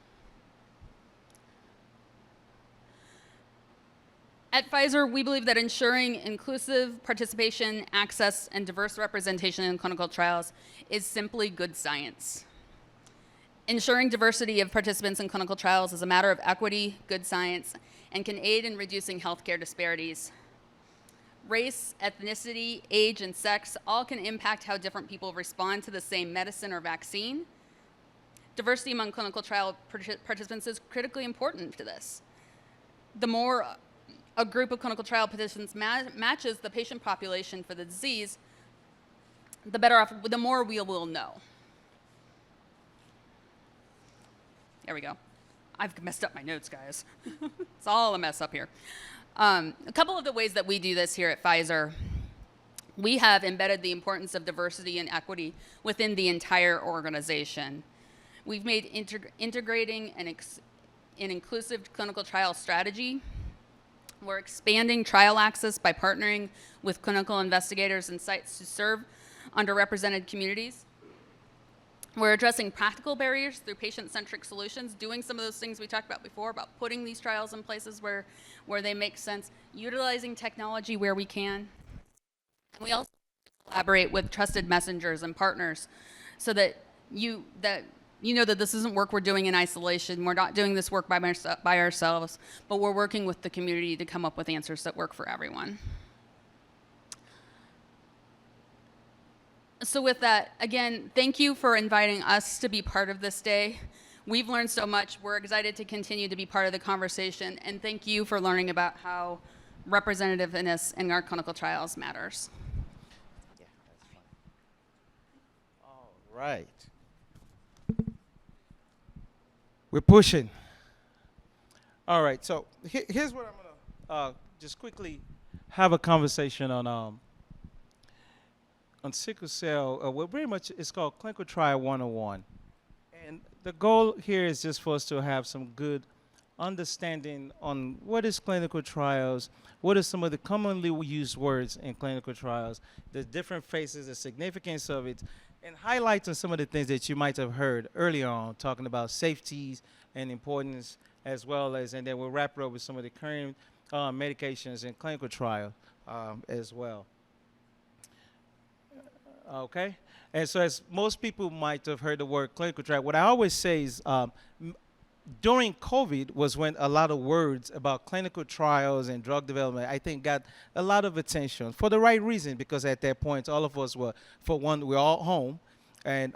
At Pfizer, we believe that ensuring inclusive participation, access, and diverse representation in clinical trials is simply good science. Ensuring diversity of participants in clinical trials is a matter of equity, good science, and can aid in reducing healthcare disparities. Race, ethnicity, age, and sex all can impact how different people respond to the same medicine or vaccine. Diversity among clinical trial participants is critically important to this. The more a group of clinical trial participants matches the patient population for the disease, the better off, the more we will know. There we go. I've messed up my notes, guys. It's all a mess up here. A couple of the ways that we do this here at Pfizer, we have embedded the importance of diversity and equity within the entire organization. We've made integrating an inclusive clinical trial strategy. We're expanding trial access by partnering with clinical investigators and sites to serve underrepresented communities. We're addressing practical barriers through patient-centric solutions, doing some of those things we talked about before, about putting these trials in places where they make sense, utilizing technology where we can. And we also collaborate with trusted messengers and partners so that you know that this isn't work we're doing in isolation. We're not doing this work by ourselves, but we're working with the community to come up with answers that work for everyone. So with that, again, thank you for inviting us to be part of this day. We've learned so much. We're excited to continue to be part of the conversation, and thank you for learning about how representativeness in our clinical trials matters. Yeah, that's fine. All right. We're pushing. All right, so here's what I'm gonna just quickly have a conversation on sickle cell. Well, very much it's called Clinical Trial 101, and the goal here is just for us to have some good understanding on what is clinical trials, what are some of the commonly used words in clinical trials, the different phases, the significance of it, and highlights on some of the things that you might have heard earlier on, talking about safeties and importance, as well as, and then we'll wrap it up with some of the current medications in clinical trial as well. Okay, and so as most people might have heard the word clinical trial, what I always say is during COVID was when a lot of words about clinical trials and drug development, I think, got a lot of attention for the right reason, because at that point, all of us were, for one, we were all home, and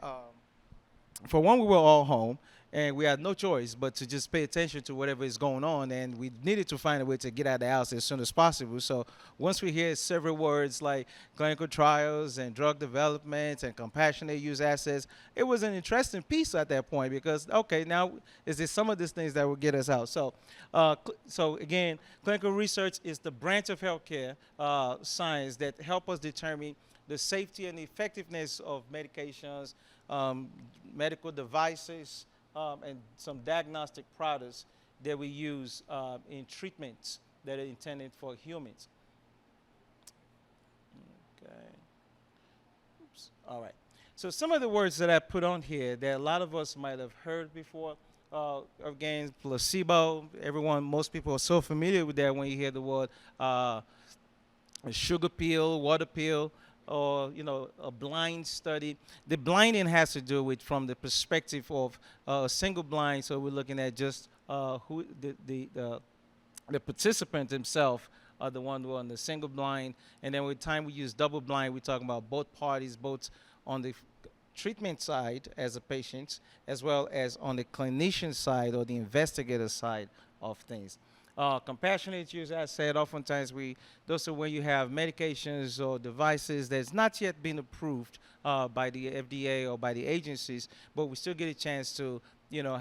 for one, we were all home, and we had no choice but to just pay attention to whatever is going on, and we needed to find a way to get out of the house as soon as possible. So once we hear several words like clinical trials and drug development and compassionate use assets, it was an interesting piece at that point, because, okay, now is there some of these things that will get us out? So, so again, clinical research is the branch of healthcare science that help us determine the safety and effectiveness of medications, medical devices, and some diagnostic products that we use in treatments that are intended for humans. Okay. Oops. All right. So some of the words that I put on here that a lot of us might have heard before, again, placebo. Most people are so familiar with that when you hear the word sugar pill, water pill, or a blind study. The blinding has to do with from the perspective of a single blind. So we're looking at just who the participant himself, the one who are on the single blind, and then with time we use double blind. We're talking about both parties, both on the treatment side as a patient, as well as on the clinician side or the investigator side of things. Compassionate use, as I said, oftentimes those are when you have medications or devices that's not yet been approved by the FDA or by the agencies, but we still get a chance to,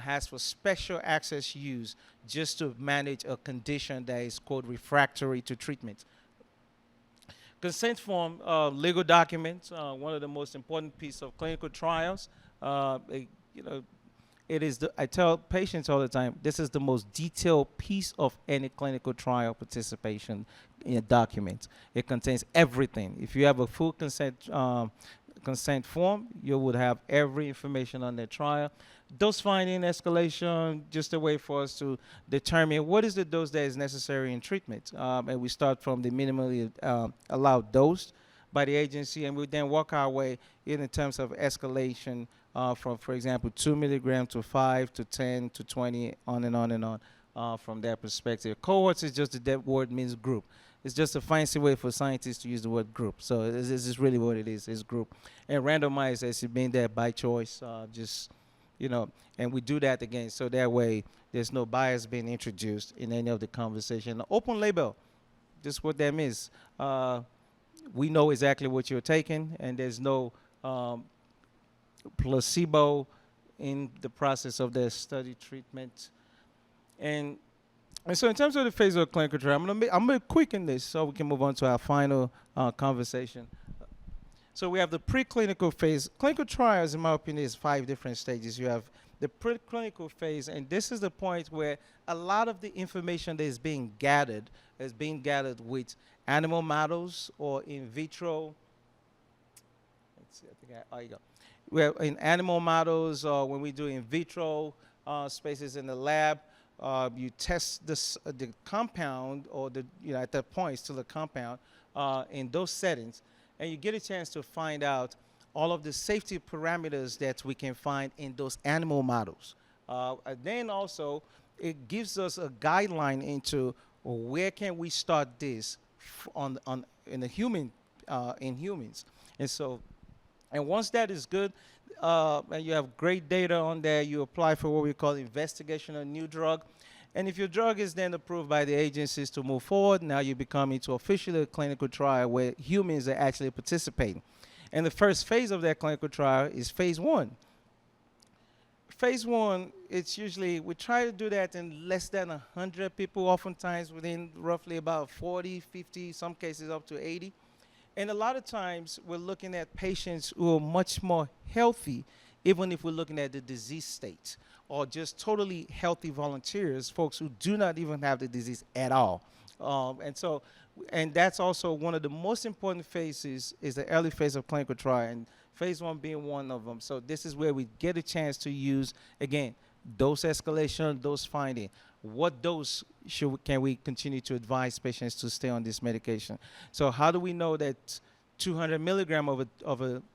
ask for special access use just to manage a condition that is, quote, refractory to treatment. Consent form, legal documents, one of the most important pieces of clinical trials. It is I tell patients all the time, this is the most detailed piece of any clinical trial participation in a document. It contains everything. If you have a full consent form, you would have every information on the trial. Dose finding, escalation, just a way for us to determine what is the dose that is necessary in treatment. And we start from the minimally allowed dose by the agency, and we then work our way in terms of escalation from, for example, 2 milligrams to 5 to 10 to 20, on and on and on from that perspective. Cohorts is just that word means group. It's just a fancy way for scientists to use the word group. So this is really what it is group. And randomized as it being there by choice, and we do that again so that way there's no bias being introduced in any of the conversation. Open label, just what that means. We know exactly what you're taking, and there's no placebo in the process of the study treatment. And so in terms of the phase of clinical trial, I'm gonna quicken this so we can move on to our final conversation. So we have the preclinical phase. Clinical trials, in my opinion, is 5 different stages. You have the preclinical phase, and this is the point where a lot of the information that is being gathered with animal models or in vitro. Let's see, oh, you go. Well, in animal models, or when we do in vitro spaces in the lab, you test the compound, or at that point, still a compound in those settings, and you get a chance to find out all of the safety parameters that we can find in those animal models. And then also, it gives us a guideline into where can we start this in humans. And once that is good, and you have great data on there, you apply for what we call investigational new drug. And if your drug is then approved by the agencies to move forward, now you become into officially a clinical trial where humans are actually participating. And the first phase of that clinical trial is phase 1. Phase 1, it's usually, we try to do that in less than 100 people, oftentimes within roughly about 40, 50, some cases up to 80. And a lot of times we're looking at patients who are much more healthy, even if we're looking at the disease state, or just totally healthy volunteers, folks who do not even have the disease at all. And that's also one of the most important phases, is the early phase of clinical trial, and phase 1 being one of them. So this is where we get a chance to use, again, dose escalation, dose finding. What dose can we continue to advise patients to stay on this medication? So how do we know that 200 milligram of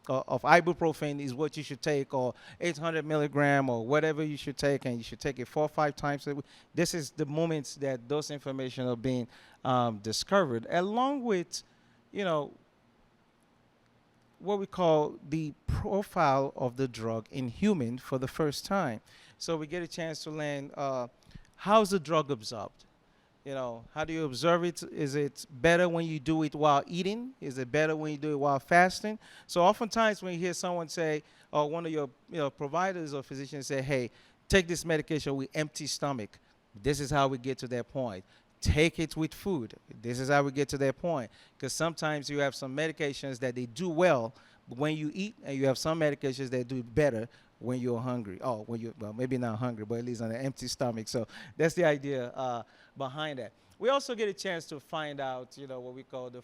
ibuprofen is what you should take, or 800 milligram, or whatever you should take, and you should take it 4 or 5 times a week? This is the moments that those information are being discovered, along with, what we call the profile of the drug in human for the first time. So we get a chance to learn how's the drug absorbed. How do you observe it? Is it better when you do it while eating? Is it better when you do it while fasting? So oftentimes when you hear someone say, or one of your providers or physicians say, hey, take this medication with empty stomach. This is how we get to that point. Take it with food. This is how we get to that point. Because sometimes you have some medications that they do well when you eat, and you have some medications that do better when you're hungry. Oh, well, maybe not hungry, but at least on an empty stomach. So that's the idea behind that. We also get a chance to find out, what we call the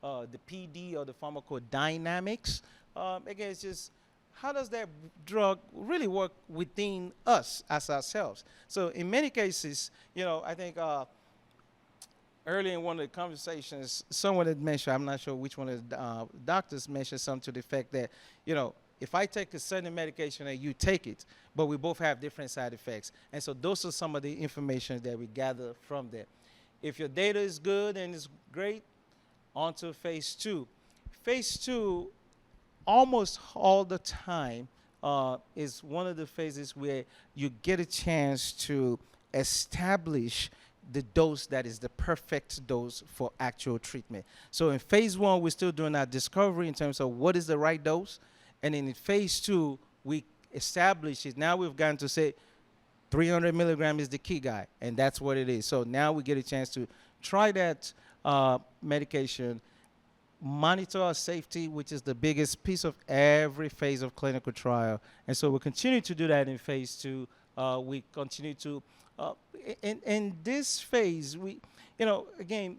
the PD, or the pharmacodynamics. Again, it's just, how does that drug really work within us as ourselves? So in many cases, I think early in one of the conversations, someone had mentioned, I'm not sure which one of the doctors mentioned something to the effect that, if I take a certain medication and you take it, but we both have different side effects. And so those are some of the information that we gather from there. If your data is good and it's great, on to phase 2. Phase 2 almost all the time is one of the phases where you get a chance to establish the dose that is the perfect dose for actual treatment. So in phase 1, we're still doing our discovery in terms of what is the right dose. And then in phase 2, we establish it. Now we've gotten to say 300 milligram is the key guy, and that's what it is. So now we get a chance to try that medication, monitor our safety, which is the biggest piece of every phase of clinical trial. And so we'll continue to do that in phase 2. We continue to, in this phase, again,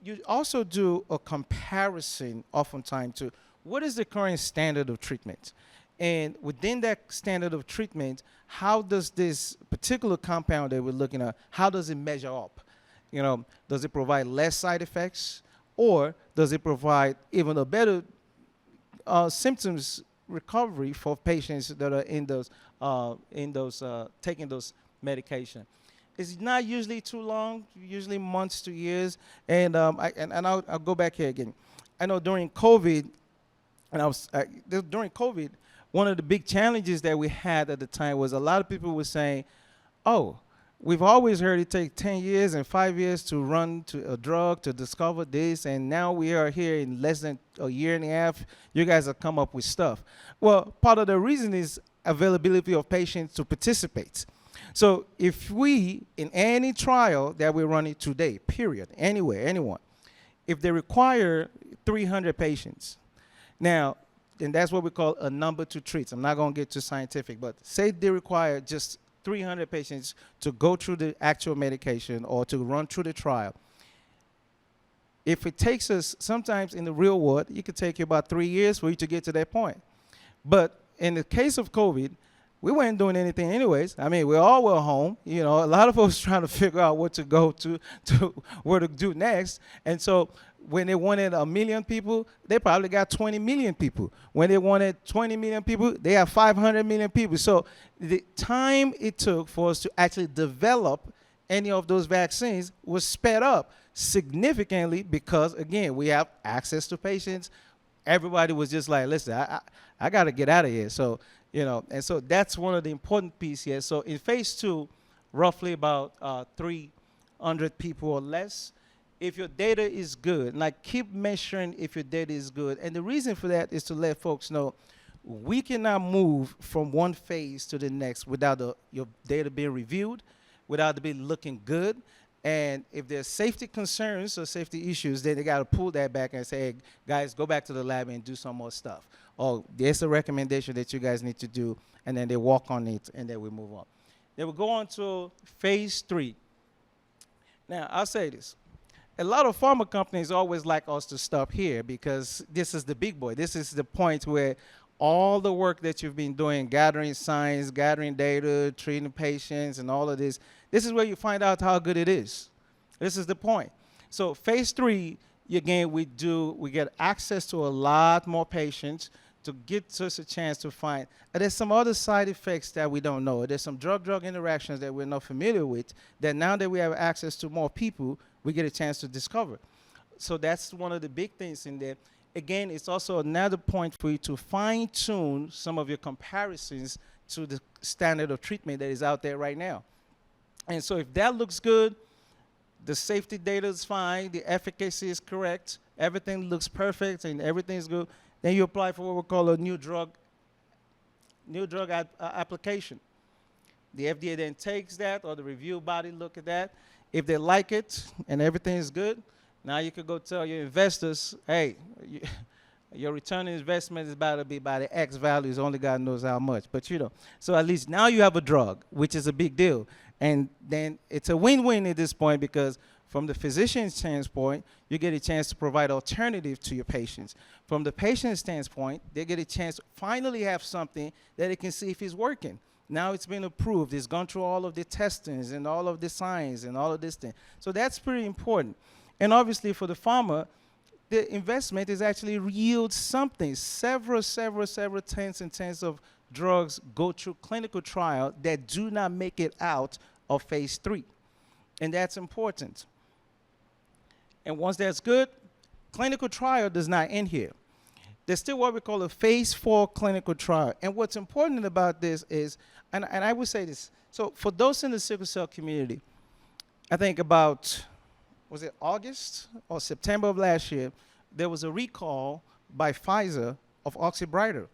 you also do a comparison oftentimes to what is the current standard of treatment. And within that standard of treatment, how does this particular compound that we're looking at, how does it measure up? Does it provide less side effects, or does it provide even a better symptoms recovery for patients that are in those taking those medication? It's not usually too long, usually months to years. And I'll go back here again. I know during COVID, during COVID, one of the big challenges that we had at the time was a lot of people were saying, oh, we've always heard it take 10 years and 5 years to run to a drug to discover this, and now we are here in less than a year and a half. You guys have come up with stuff. Well, part of the reason is availability of patients to participate. So if we, in any trial that we're running today, period, anywhere, anyone, if they require 300 patients, now, and that's what we call a number to treat. I'm not going to get too scientific, but say they require just 300 patients to go through the actual medication or to run through the trial. If it takes us, sometimes in the real world, it could take you about 3 years for you to get to that point. But in the case of COVID, we weren't doing anything anyways. I mean, we all were home. A lot of us trying to figure out what to go to where to do next. And so when they wanted 1 million people, they probably got 20 million people. When they wanted 20 million people, they have 500 million people. So the time it took for us to actually develop any of those vaccines was sped up significantly because, again, we have access to patients. Everybody was just like, listen, I got to get out of here. So, and so that's one of the important pieces here. So in phase 2, roughly about 300 people or less. If your data is good, like keep measuring if your data is good. And the reason for that is to let folks know we cannot move from one phase to the next without your data being reviewed, without it being looking good. And if there's safety concerns or safety issues, then they got to pull that back and say, hey, guys, go back to the lab and do some more stuff. Oh, there's a recommendation that you guys need to do, and then they walk on it, and then we move on. Then we go on to phase 3. Now, I'll say this. A lot of pharma companies always like us to stop here because this is the big boy. This is the point where all the work that you've been doing, gathering science, gathering data, treating patients, and all of this, this is where you find out how good it is. This is the point. So phase 3, again, we get access to a lot more patients to get us a chance to find. And there's some other side effects that we don't know. There's some drug-drug interactions that we're not familiar with that now that we have access to more people, we get a chance to discover. So that's one of the big things in there. Again, it's also another point for you to fine-tune some of your comparisons to the standard of treatment that is out there right now. And so if that looks good, the safety data is fine, the efficacy is correct, everything looks perfect, and everything is good, then you apply for what we call a new drug application. The FDA then takes that, or the review body look at that. If they like it and everything is good, now you could go tell your investors, hey, your return on investment is about to be by the X values, only God knows how much. But so at least now you have a drug, which is a big deal. And then it's a win-win at this point because from the physician's standpoint, you get a chance to provide alternative to your patients. From the patient's standpoint, they get a chance to finally have something that they can see if it's working. Now it's been approved. It's gone through all of the testings and all of the science and all of this thing. So that's pretty important. And obviously for the pharma, the investment is actually yield something. Several tens and tens of drugs go through clinical trial that do not make it out of phase 3. And that's important. And once that's good, clinical trial does not end here. There's still what we call a phase 4 clinical trial. And what's important about this is, and I would say this, so for those in the sickle cell community, I think about, was it August or September of last year, there was a recall by Pfizer of Oxybrita.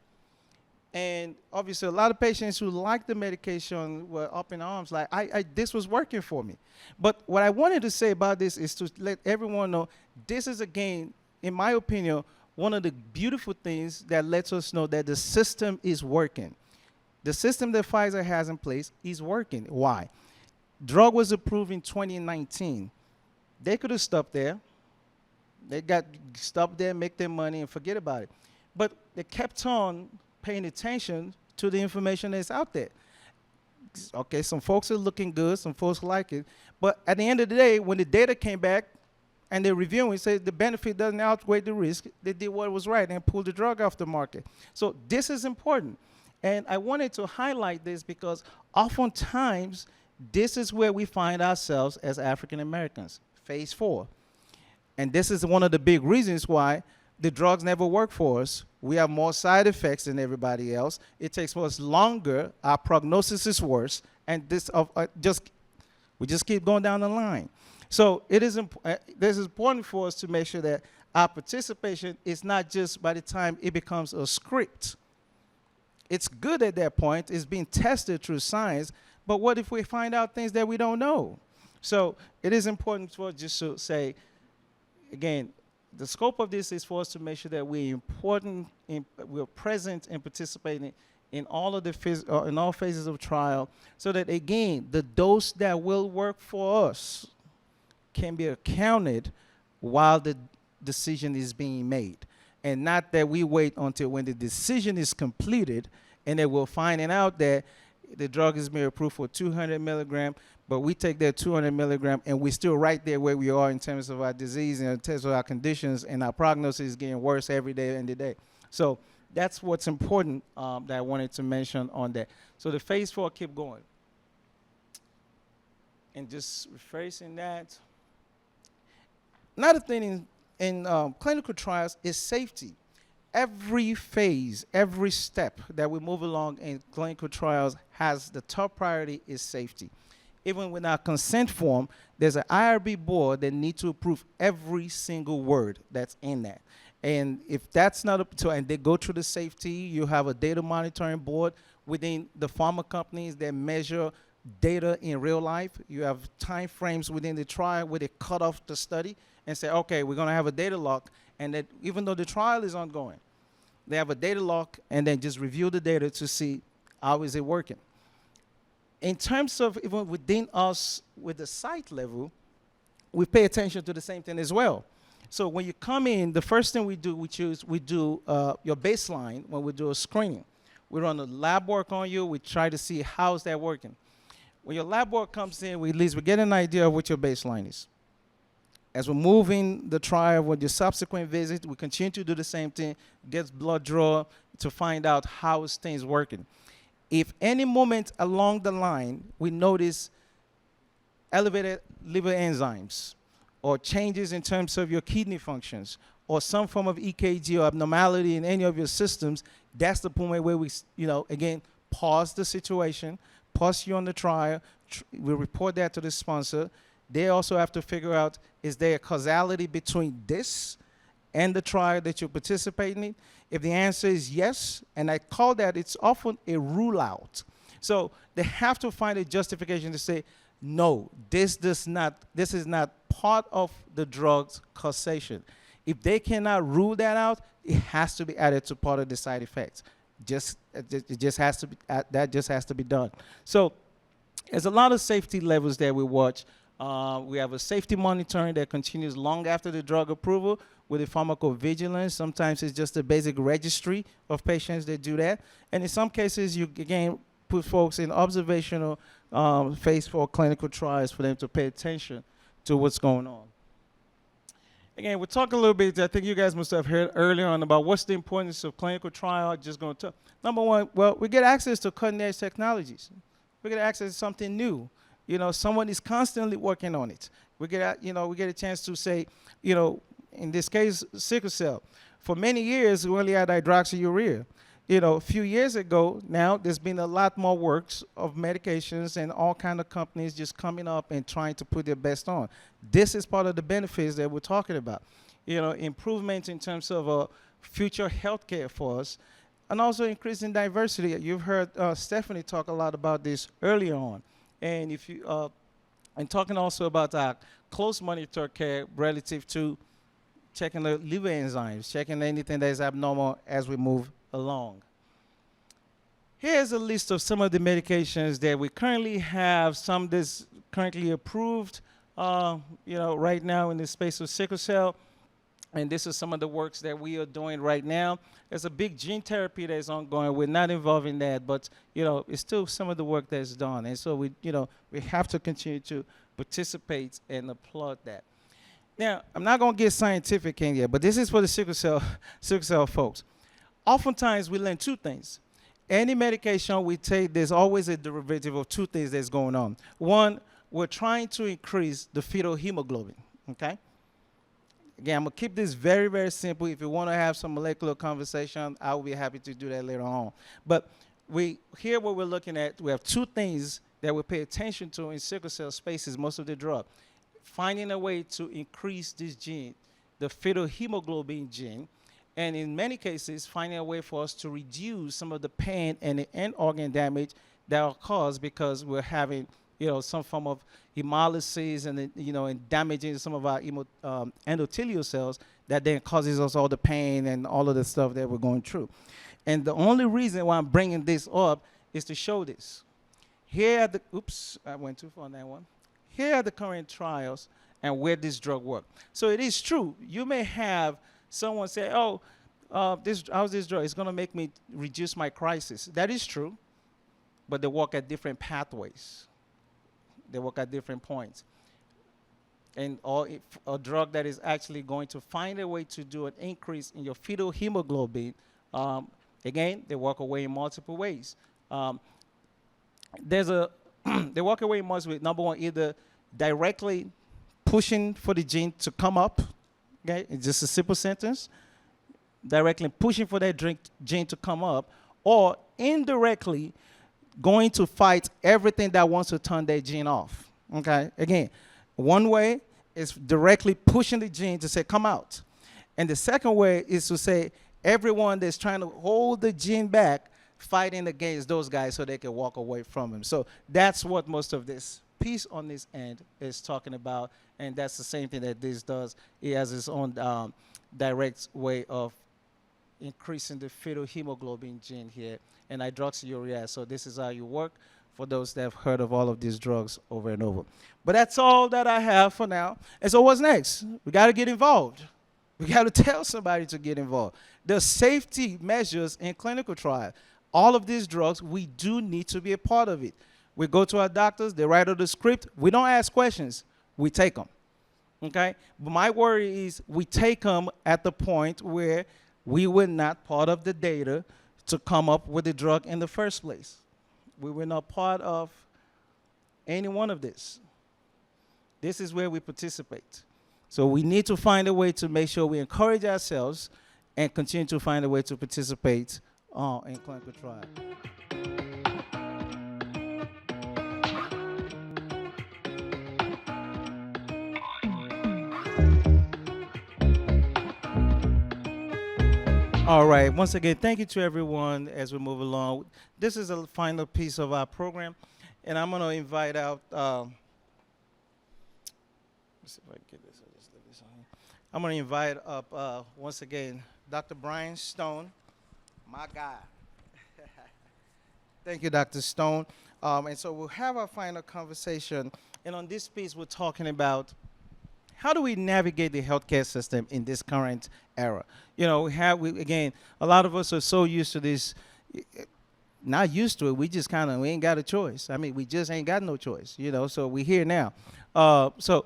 And obviously, a lot of patients who liked the medication were up in arms, like, this was working for me. But what I wanted to say about this is to let everyone know, this is, again, in my opinion, one of the beautiful things that lets us know that the system is working. The system that Pfizer has in place is working. Why? Drug was approved in 2019. They could have stopped there. They got stopped there, make their money, and forget about it. But they kept on paying attention to the information that's out there. Okay, some folks are looking good, some folks like it. But at the end of the day, when the data came back and they're reviewing, said the benefit doesn't outweigh the risk, they did what was right and pulled the drug off the market. So this is important. And I wanted to highlight this because oftentimes this is where we find ourselves as African Americans, phase 4. And this is one of the big reasons why the drugs never work for us. We have more side effects than everybody else. It takes us longer. Our prognosis is worse. And this we just keep going down the line. So this is important for us to make sure that our participation is not just by the time it becomes a script. It's good at that point. It's being tested through science. But what if we find out things that we don't know? So it is important for us just to say, again, the scope of this is for us to make sure that we're present and participating in all of the in all phases of trial, so that, again, the dose that will work for us can be accounted while the decision is being made, and not that we wait until when the decision is completed and then we're finding out that the drug is being approved for 200 milligram, but we take that 200 milligram and we're still right there where we are in terms of our disease and in terms of our conditions, and our prognosis is getting worse every day and the day. So that's what's important that I wanted to mention on that. So the phase 4, keep going. And just rephrasing that. Another thing in clinical trials is safety. Every phase, every step that we move along in clinical trials has the top priority is safety. Even with our consent form, there's an IRB board that needs to approve every single word that's in that. And if that's not up to, and they go through the safety, you have a data monitoring board within the pharma companies that measure data in real life. You have time frames within the trial where they cut off the study and say, okay, we're going to have a data lock, and that even though the trial is ongoing, they have a data lock and then just review the data to see how is it working. In terms of even within us, with the site level, we pay attention to the same thing as well. So when you come in, the first thing we do your baseline when we do a screening. We run a lab work on you. We try to see how's that working. When your lab work comes in, at least we get an idea of what your baseline is. As we're moving the trial with your subsequent visit, we continue to do the same thing, get blood draw to find out how is things working. If any moment along the line we notice elevated liver enzymes or changes in terms of your kidney functions or some form of EKG or abnormality in any of your systems, that's the point where we, again, pause the situation, pause you on the trial, we report that to the sponsor. They also have to figure out, is there a causality between this and the trial that you're participating in? If the answer is yes, and I call that, it's often a rule out. So they have to find a justification to say, no, this is not part of the drug's causation. If they cannot rule that out, it has to be added to part of the side effects. It just has to be, that just has to be done. So there's a lot of safety levels that we watch. We have a safety monitoring that continues long after the drug approval with the pharmacovigilance. Sometimes it's just a basic registry of patients that do that. And in some cases, you, again, put folks in observational phase 4 clinical trials for them to pay attention to what's going on. Again, we'll talk a little bit, I think you guys must have heard earlier on about what's the importance of clinical trial. Just going to talk. Number one, well, we get access to cutting-edge technologies. We get access to something new. Someone is constantly working on it. We get a chance to say, in this case, sickle cell. for many years, we only had hydroxyurea. A few years ago, now there's been a lot more works of medications and all kind of companies just coming up and trying to put their best on. This is part of the benefits that we're talking about. Improvements in terms of future healthcare for us, and also increasing diversity. You've heard Stephanie talk a lot about this earlier on, and if you and talking also about close monitor care relative to checking the liver enzymes, checking anything that is abnormal as we move along. Here's a list of some of the medications that we currently have, some that's currently approved, right now in the space of sickle cell. And this is some of the works that we are doing right now. There's a big gene therapy that is ongoing. We're not involved in that, but it's still some of the work that's done. And so we have to continue to participate and applaud that. Now, I'm not going to get scientific in here, but this is for the sickle cell folks. Oftentimes, we learn two things. Any medication we take, there's always a derivative of two things that's going on. One, we're trying to increase the fetal hemoglobin, okay? Again, I'm going to keep this very, very simple. If you want to have some molecular conversation, I will be happy to do that later on. But here what we're looking at, we have two things that we pay attention to in sickle cell spaces, most of the drug. Finding a way to increase this gene, the fetal hemoglobin gene, and in many cases, finding a way for us to reduce some of the pain and the end organ damage that are caused because we're having, some form of hemolysis and, and damaging some of our endothelial cells that then causes us all the pain and all of the stuff that we're going through. And the only reason why I'm bringing this up is to show this. Here are the, oops, I went too far on that one. Here are the current trials and where this drug works. So it is true. You may have someone say, how's this drug? It's going to make me reduce my crisis. That is true, but they work at different pathways. They work at different points. And a drug that is actually going to find a way to do an increase in your fetal hemoglobin, again, they work away in multiple ways. They walk away most with number one, either directly pushing for the gene to come up, okay, it's just a simple sentence, directly pushing for that gene to come up, or indirectly going to fight everything that wants to turn that gene off, okay? Again, one way is directly pushing the gene to say, come out. And the second way is to say, everyone that's trying to hold the gene back, fighting against those guys so they can walk away from him. So that's what most of this piece on this end is talking about, and that's the same thing that this does. It has its own direct way of increasing the fetal hemoglobin gene here and hydroxyurea. So this is how you work for those that have heard of all of these drugs over and over. But that's all that I have for now. And so what's next? We got to get involved. We got to tell somebody to get involved. There's safety measures in clinical trial. All of these drugs, we do need to be a part of it. We go to our doctors, they write out the script. We don't ask questions. We take them, okay? But my worry is we take them at the point where we were not part of the data to come up with the drug in the first place. We were not part of any one of this. This is where we participate. So we need to find a way to make sure we encourage ourselves and continue to find a way to participate in clinical trial. All right, once again, thank you to everyone as we move along. This is the final piece of our program, and I'm going to invite out, let's see if I can get this. I'll just leave this on here. I'm going to invite up, once again, Dr. Brian Stone, my guy. Thank you, Dr. Stone. And so we'll have our final conversation, and on this piece, we're talking about how do we navigate the healthcare system in this current era? Again, a lot of us are so used to this, not used to it, we just we ain't got a choice. I mean, we just ain't got no choice, so we're here now. So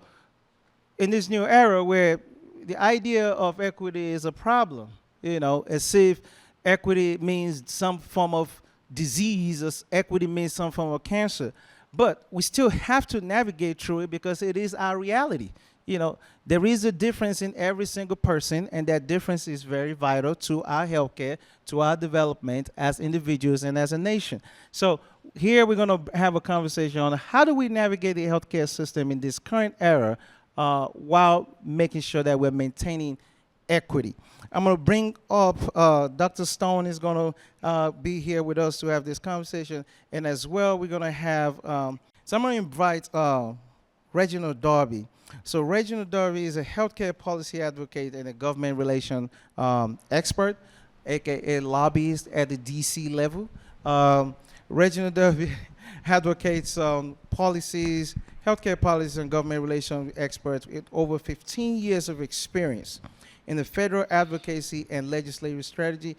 in this new era where the idea of equity is a problem, as if equity means some form of disease, or equity means some form of cancer. But we still have to navigate through it because it is our reality. there is a difference in every single person, and that difference is very vital to our healthcare, to our development as individuals and as a nation. So here we're going to have a conversation on how do we navigate the healthcare system in this current era while making sure that we're maintaining equity. I'm going to bring up Dr. Stone is going to be here with us to have this conversation, and as well we're going to have. So I'm going to invite Reginald Darby. So Reginald Darby is a healthcare policy advocate and a government relation expert, aka lobbyist at the DC level. Reginald Darby advocates policies, healthcare policies and government relations experts with over 15 years of experience in the federal advocacy and legislative strategy.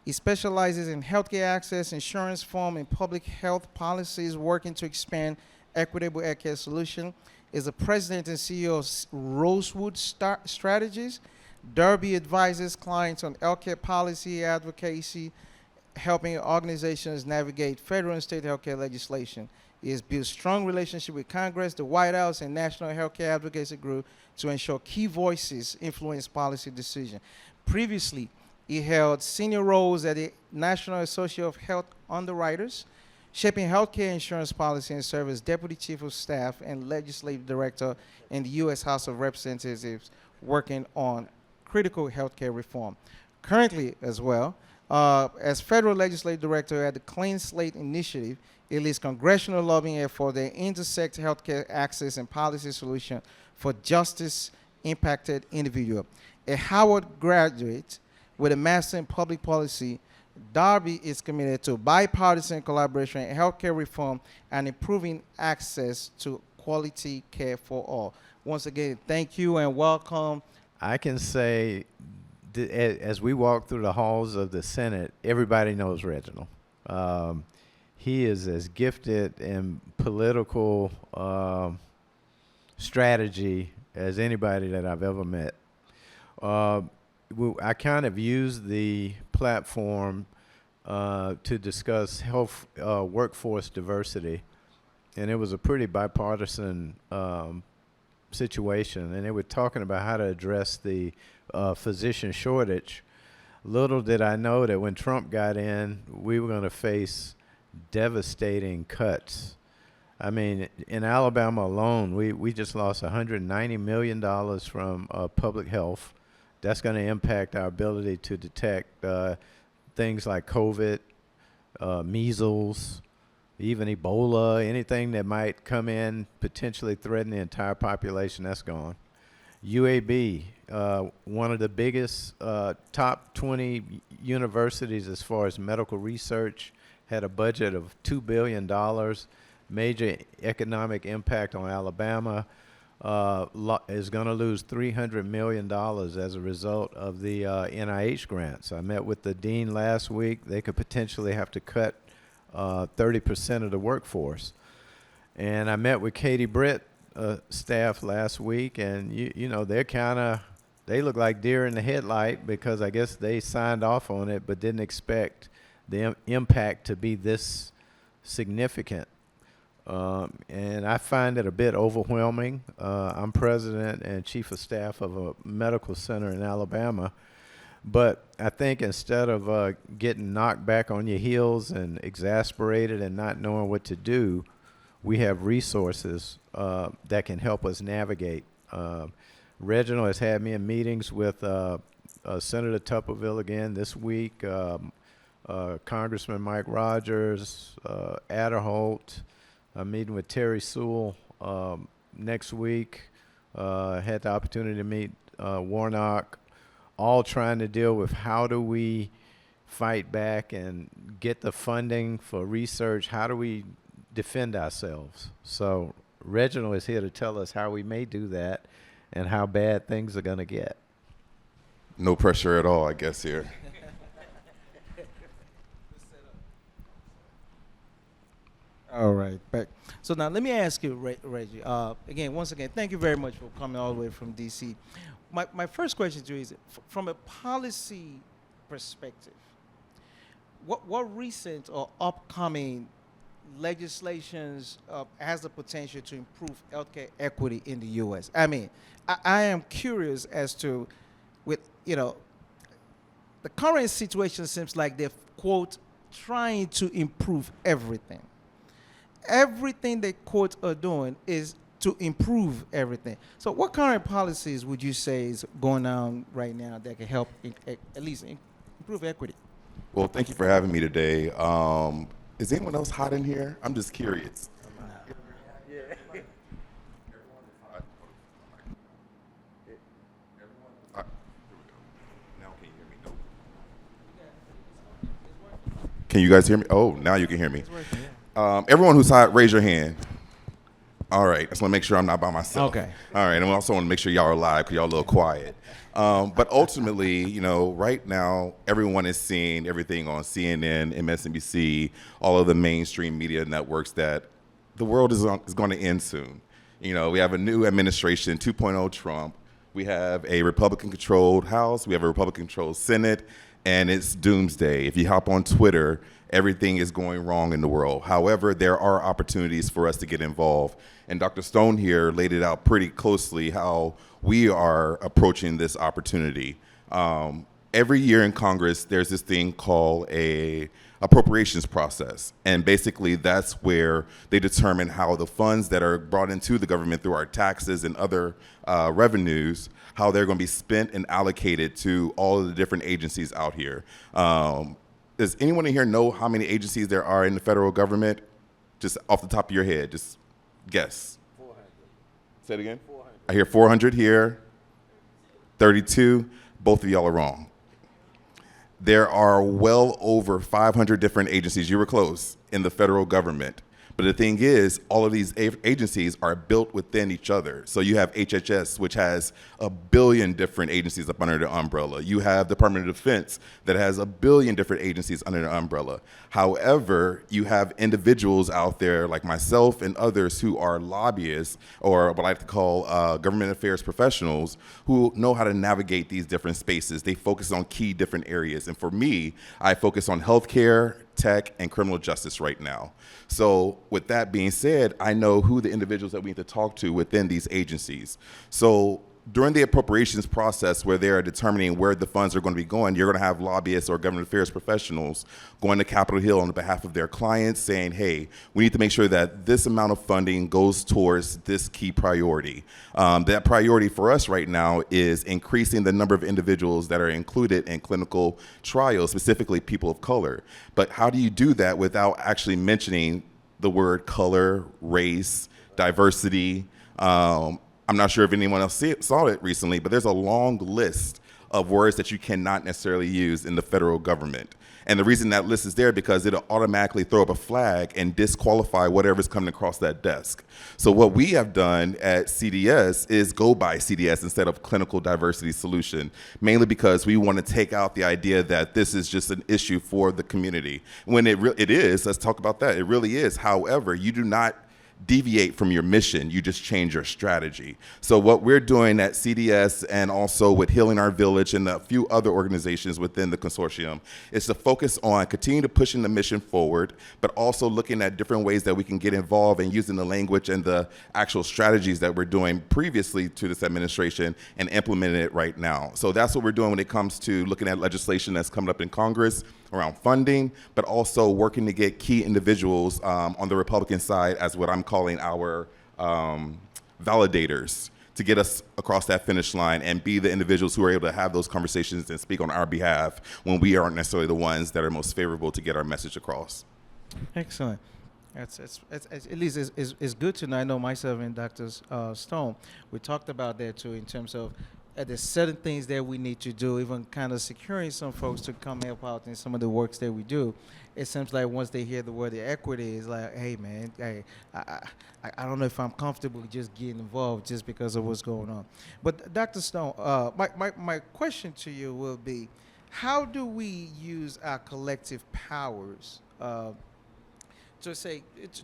He specializes in healthcare access, insurance reform, and public health policies, working to expand equitable healthcare solutions. Is the president and CEO of Rosewood Strategies. Darby advises clients on healthcare policy advocacy, helping organizations navigate federal and state healthcare legislation. He has built strong relationship with Congress, the White House, and National Healthcare Advocacy Group to ensure key voices influence policy decisions. Previously, he held senior roles at the National Association of Health Underwriters, shaping healthcare insurance policy, and served as Deputy Chief of Staff and Legislative Director in the U.S. House of Representatives, working on critical healthcare reform. Currently, as well, as Federal Legislative Director at the Clean Slate Initiative, it leads congressional lobbying effort that intersect healthcare access and policy solutions for justice-impacted individuals. A Howard graduate with a Master in Public Policy, Darby is committed to bipartisan collaboration in healthcare reform and improving access to quality care for all. Once again, thank you and welcome. I can say, as we walk through the halls of the Senate, everybody knows Reginald. He is as gifted in political strategy as anybody that I've ever met. I kind of used the platform to discuss health workforce diversity, and it was a pretty bipartisan situation, and they were talking about how to address the physician shortage. Little did I know that when Trump got in, we were going to face devastating cuts. I mean, in Alabama alone, we just lost $190 million from public health. That's going to impact our ability to detect things like COVID, measles, even Ebola, anything that might come in, potentially threaten the entire population, that's gone. UAB, one of the biggest top 20 universities as far as medical research, had a budget of $2 billion, major economic impact on Alabama, is going to lose $300 million as a result of the NIH grants. I met with the dean last week. They could potentially have to cut 30% of the workforce. And I met with Katie Britt staff last week, and you know, they look like deer in the headlight because I guess they signed off on it but didn't expect the impact to be this significant. And I find it a bit overwhelming. I'm president and chief of staff of a medical center in Alabama, but I think instead of getting knocked back on your heels and exasperated and not knowing what to do, we have resources that can help us navigate. Reginald has had me in meetings with Senator Tupperville again this week, Congressman Mike Rogers, Adderholt. I'm meeting with Terry Sewell next week. Had the opportunity to meet Warnock, all trying to deal with how do we fight back and get the funding for research. How do we defend ourselves? So Reginald is here to tell us how we may do that and how bad things are going to get. No pressure at all, I guess, here. All right, back. So now let me ask you, Reggie. Again, once again, thank you very much for coming all the way from DC. My first question to you is, from a policy perspective, what recent or upcoming legislations has the potential to improve healthcare equity in the U.S.? I mean, I am curious as to, with the current situation seems like they're quote trying to improve everything. Everything they quote are doing is to improve everything. So, what current policies would you say is going on right now that can help at least improve equity? Well, thank you for having me today. Is anyone else hot in here? I'm just curious. Now can you hear me? No. Can you guys hear me? Oh, now you can hear me. Everyone who's hot, raise your hand. All right, I just want to make sure I'm not by myself. Okay. All right, and I also want to make sure y'all are live because y'all a little quiet. But ultimately, right now, everyone is seeing everything on CNN, MSNBC, all of the mainstream media networks that the world is going to end soon. We have a new administration, 2.0 Trump. We have a Republican-controlled House. We have a Republican-controlled Senate, and it's doomsday. If you hop on Twitter, everything is going wrong in the world. However, there are opportunities for us to get involved. And Dr. Stone here laid it out pretty closely how we are approaching this opportunity. Every year in Congress, there's this thing called a appropriations process. And basically, that's where they determine how the funds that are brought into the government through our taxes and other revenues, how they're going to be spent and allocated to all of the different agencies out here. Does anyone in here know how many agencies there are in the federal government? Just off the top of your head, just guess. 400. Say it again? 400. I hear 400 here, 32. Both of y'all are wrong. There are well over 500 different agencies, you were close, in the federal government. But the thing is, all of these agencies are built within each other. So you have HHS, which has 1 billion different agencies up under the umbrella. You have Department of Defense that has 1 billion different agencies under the umbrella. However, you have individuals out there like myself and others who are lobbyists, or what I like to call government affairs professionals, who know how to navigate these different spaces. They focus on key different areas. And for me, I focus on healthcare, tech, and criminal justice right now. So with that being said, I know who the individuals that we need to talk to within these agencies. So during the appropriations process where they're determining where the funds are going to be going, you're going to have lobbyists or government affairs professionals going to Capitol Hill on behalf of their clients saying, hey, we need to make sure that this amount of funding goes towards this key priority. That priority for us right now is increasing the number of individuals that are included in clinical trials, specifically people of color. But how do you do that without actually mentioning the word color, race, diversity? I'm not sure if anyone else saw it recently, but there's a long list of words that you cannot necessarily use in the federal government. And the reason that list is there because it'll automatically throw up a flag and disqualify whatever's coming across that desk. So what we have done at CDS is go by CDS instead of Clinical Diversity Solution, mainly because we want to take out the idea that this is just an issue for the community. When it is, let's talk about that. It really is. However, you do not deviate from your mission, you just change your strategy. So what we're doing at CDS and also with Healing Our Village and a few other organizations within the consortium is to focus on continuing to pushing the mission forward, but also looking at different ways that we can get involved and using the language and the actual strategies that we're doing previously to this administration and implementing it right now. So that's what we're doing when it comes to looking at legislation that's coming up in Congress around funding, but also working to get key individuals on the Republican side as what I'm calling our validators to get us across that finish line and be the individuals who are able to have those conversations and speak on our behalf when we aren't necessarily the ones that are most favorable to get our message across. Excellent. It's at least it's good to know. I know myself and Dr. Stone, we talked about that too in terms of there's certain things that we need to do, even kind of securing some folks to come help out in some of the works that we do. It seems like once they hear the word equity, it's like, hey, man, I don't know if I'm comfortable just getting involved just because of what's going on. But Dr. Stone, my question to you will be, how do we use our collective powers to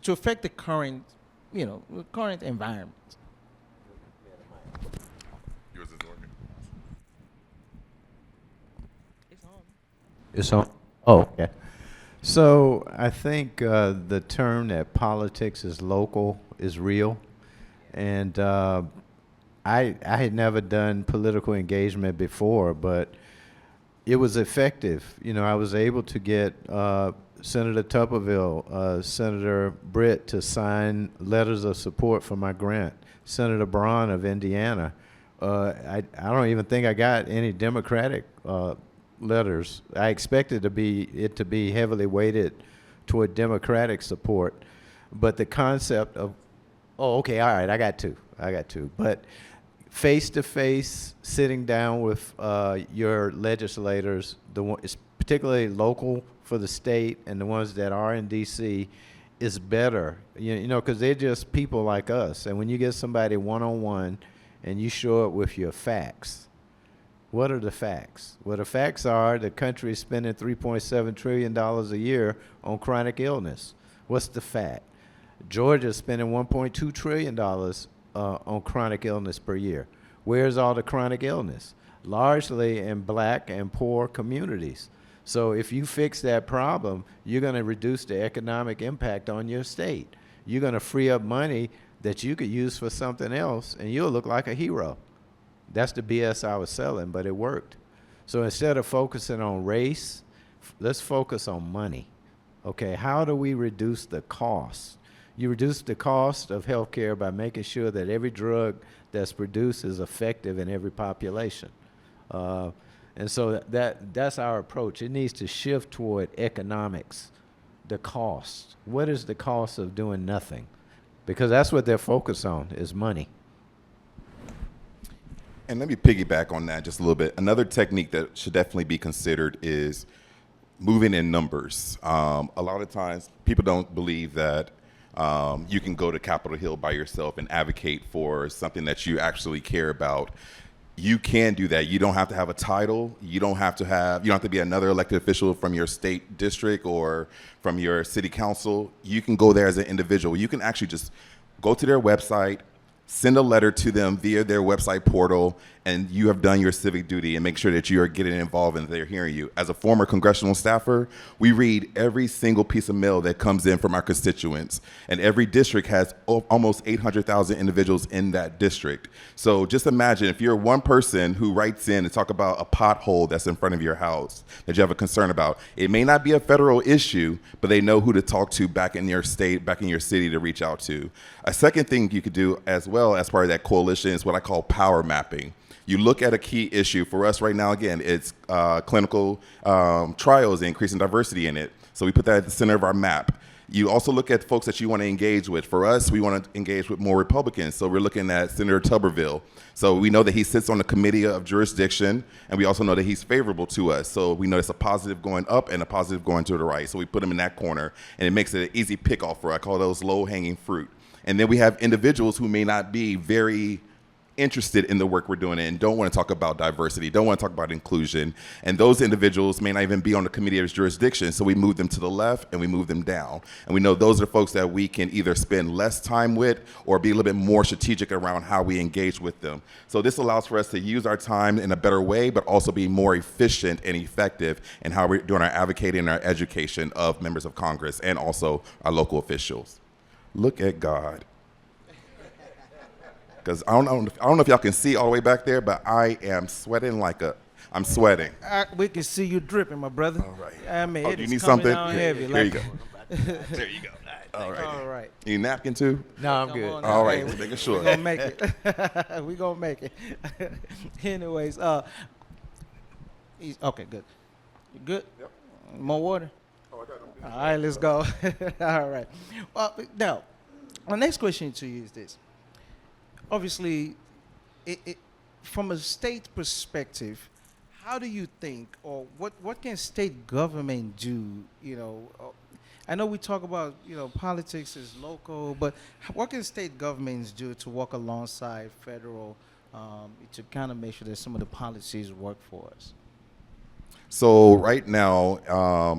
affect the current environment? It's on. Oh, okay. So I think the term that politics is local is real, and I had never done political engagement before, but it was effective. You know, I was able to get Senator Tuberville, Senator Britt to sign letters of support for my grant, Senator Braun of Indiana. I don't even think I got any Democratic letters. I expected it to be heavily weighted toward Democratic support, but the concept of, oh, okay, all right, I got two, but face-to-face, sitting down with your legislators, it's particularly local for the state and the ones that are in D.C., is better, you know, because they're just people like us. And when you get somebody one-on-one and you show up with your facts, what are the facts? Well, the facts are the country is spending $3.7 trillion a year on chronic illness. What's the fact? Georgia's spending $1.2 trillion on chronic illness per year. Where's all the chronic illness? Largely in black and poor communities. So if you fix that problem, you're going to reduce the economic impact on your state. You're going to free up money that you could use for something else, and you'll look like a hero. That's the BS I was selling, but it worked. So instead of focusing on race, let's focus on money. Okay, how do we reduce the cost? You reduce the cost of healthcare by making sure that every drug that's produced is effective in every population. And so that's our approach. It needs to shift toward economics, the cost. What is the cost of doing nothing? Because that's what they're focused on, is money. And let me piggyback on that just a little bit. Another technique that should definitely be considered is moving in numbers. A lot of times people don't believe that you can go to Capitol Hill by yourself and advocate for something that you actually care about. You can do that. You don't have to have a title. You don't have to be another elected official from your state district or from your city council. You can go there as an individual. You can actually just go to their website, send a letter to them via their website portal, and you have done your civic duty, and make sure that you are getting involved and they're hearing you. As a former congressional staffer, we read every single piece of mail that comes in from our constituents, and every district has almost 800,000 individuals in that district. So just imagine if you're one person who writes in to talk about a pothole that's in front of your house that you have a concern about. It may not be a federal issue, but they know who to talk to back in your state, back in your city to reach out to. A second thing you could do as well as part of that coalition is what I call power mapping. You look at a key issue. For us right now, again, it's clinical trials and increasing diversity in it. So we put that at the center of our map. You also look at folks that you want to engage with. For us, we want to engage with more Republicans. So we're looking at Senator Tuberville. So we know that he sits on the committee of jurisdiction, and we also know that he's favorable to us. So we know it's a positive going up and a positive going to the right. So we put him in that corner, and it makes it an easy pick-off for, I call those low-hanging fruit. And then we have individuals who may not be very interested in the work we're doing and don't want to talk about diversity, don't want to talk about inclusion. And those individuals may not even be on the committee of jurisdiction. So we move them to the left and we move them down. And we know those are folks that we can either spend less time with or be a little bit more strategic around how we engage with them. So this allows for us to use our time in a better way, but also be more efficient and effective in how we're doing our advocating and our education of members of Congress and also our local officials. Look at God. Because I don't know if y'all can see all the way back there, but I am sweating I'm sweating. We can see you dripping, my brother. All right. I mean, Oh, it do you is need coming something? down heavy. There you like- go. There you go. All right. All right. You need a napkin too? No, I'm Come good. on All now. right, Hey, just making we sure. gonna make it. We gonna make it. Anyways, okay, good. You good? Yep. More water? Oh, I got them. All right, let's go. All right. Well, now, my next question to you is this. Obviously, from a state perspective, how do you think, or what can state government do? You know, I know we talk about politics is local, but what can state governments do to work alongside federal to kind of make sure that some of the policies work for us? So right now,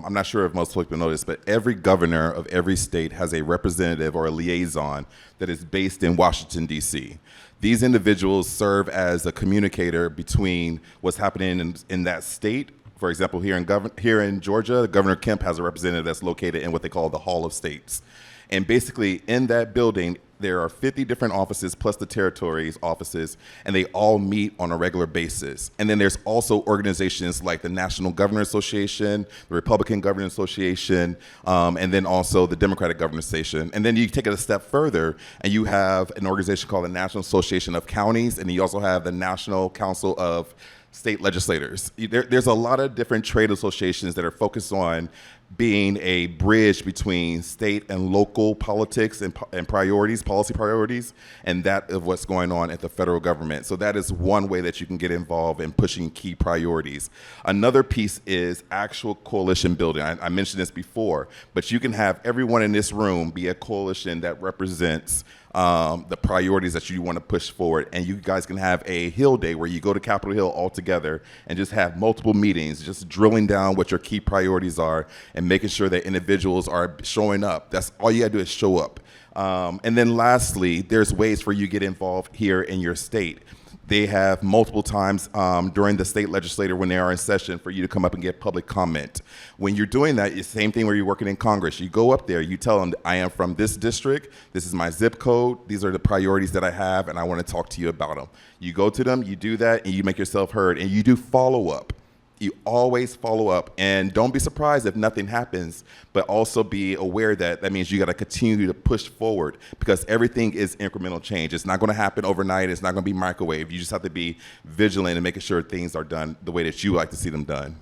I'm not sure if most people know this, but every governor of every state has a representative or a liaison that is based in Washington, D.C. These individuals serve as a communicator between what's happening in that state For example, here in Georgia, Governor Kemp has a representative that's located in what they call the Hall of States. And basically, in that building, there are 50 different offices plus the territories offices, and they all meet on a regular basis. And then there's also organizations like the National Governor Association, the Republican Governor Association, and then also the Democratic Governor Association. And then you take it a step further, and you have an organization called the National Association of Counties, and you also have the National Council of State Legislators. There's a lot of different trade associations that are focused on being a bridge between state and local politics and priorities, policy priorities, and that of what's going on at the federal government. So that is one way that you can get involved in pushing key priorities. Another piece is actual coalition building. I mentioned this before, but you can have everyone in this room be a coalition that represents the priorities that you want to push forward. And you guys can have a Hill Day where you go to Capitol Hill all together and just have multiple meetings, just drilling down what your key priorities are and making sure that individuals are showing up. That's all you got to do is show up. And then lastly, there's ways for you to get involved here in your state. They have multiple times during the state legislature when they are in session for you to come up and get public comment. When you're doing that, it's the same thing where you're working in Congress. You go up there, you tell them, I am from this district, this is my zip code, these are the priorities that I have, and I want to talk to you about them. You go to them, you do that, and you make yourself heard, and you do follow-up. You always follow up, and don't be surprised if nothing happens, but also be aware that means you got to continue to push forward because everything is incremental change. It's not going to happen overnight. It's not going to be microwave. You just have to be vigilant and making sure things are done the way that you like to see them done.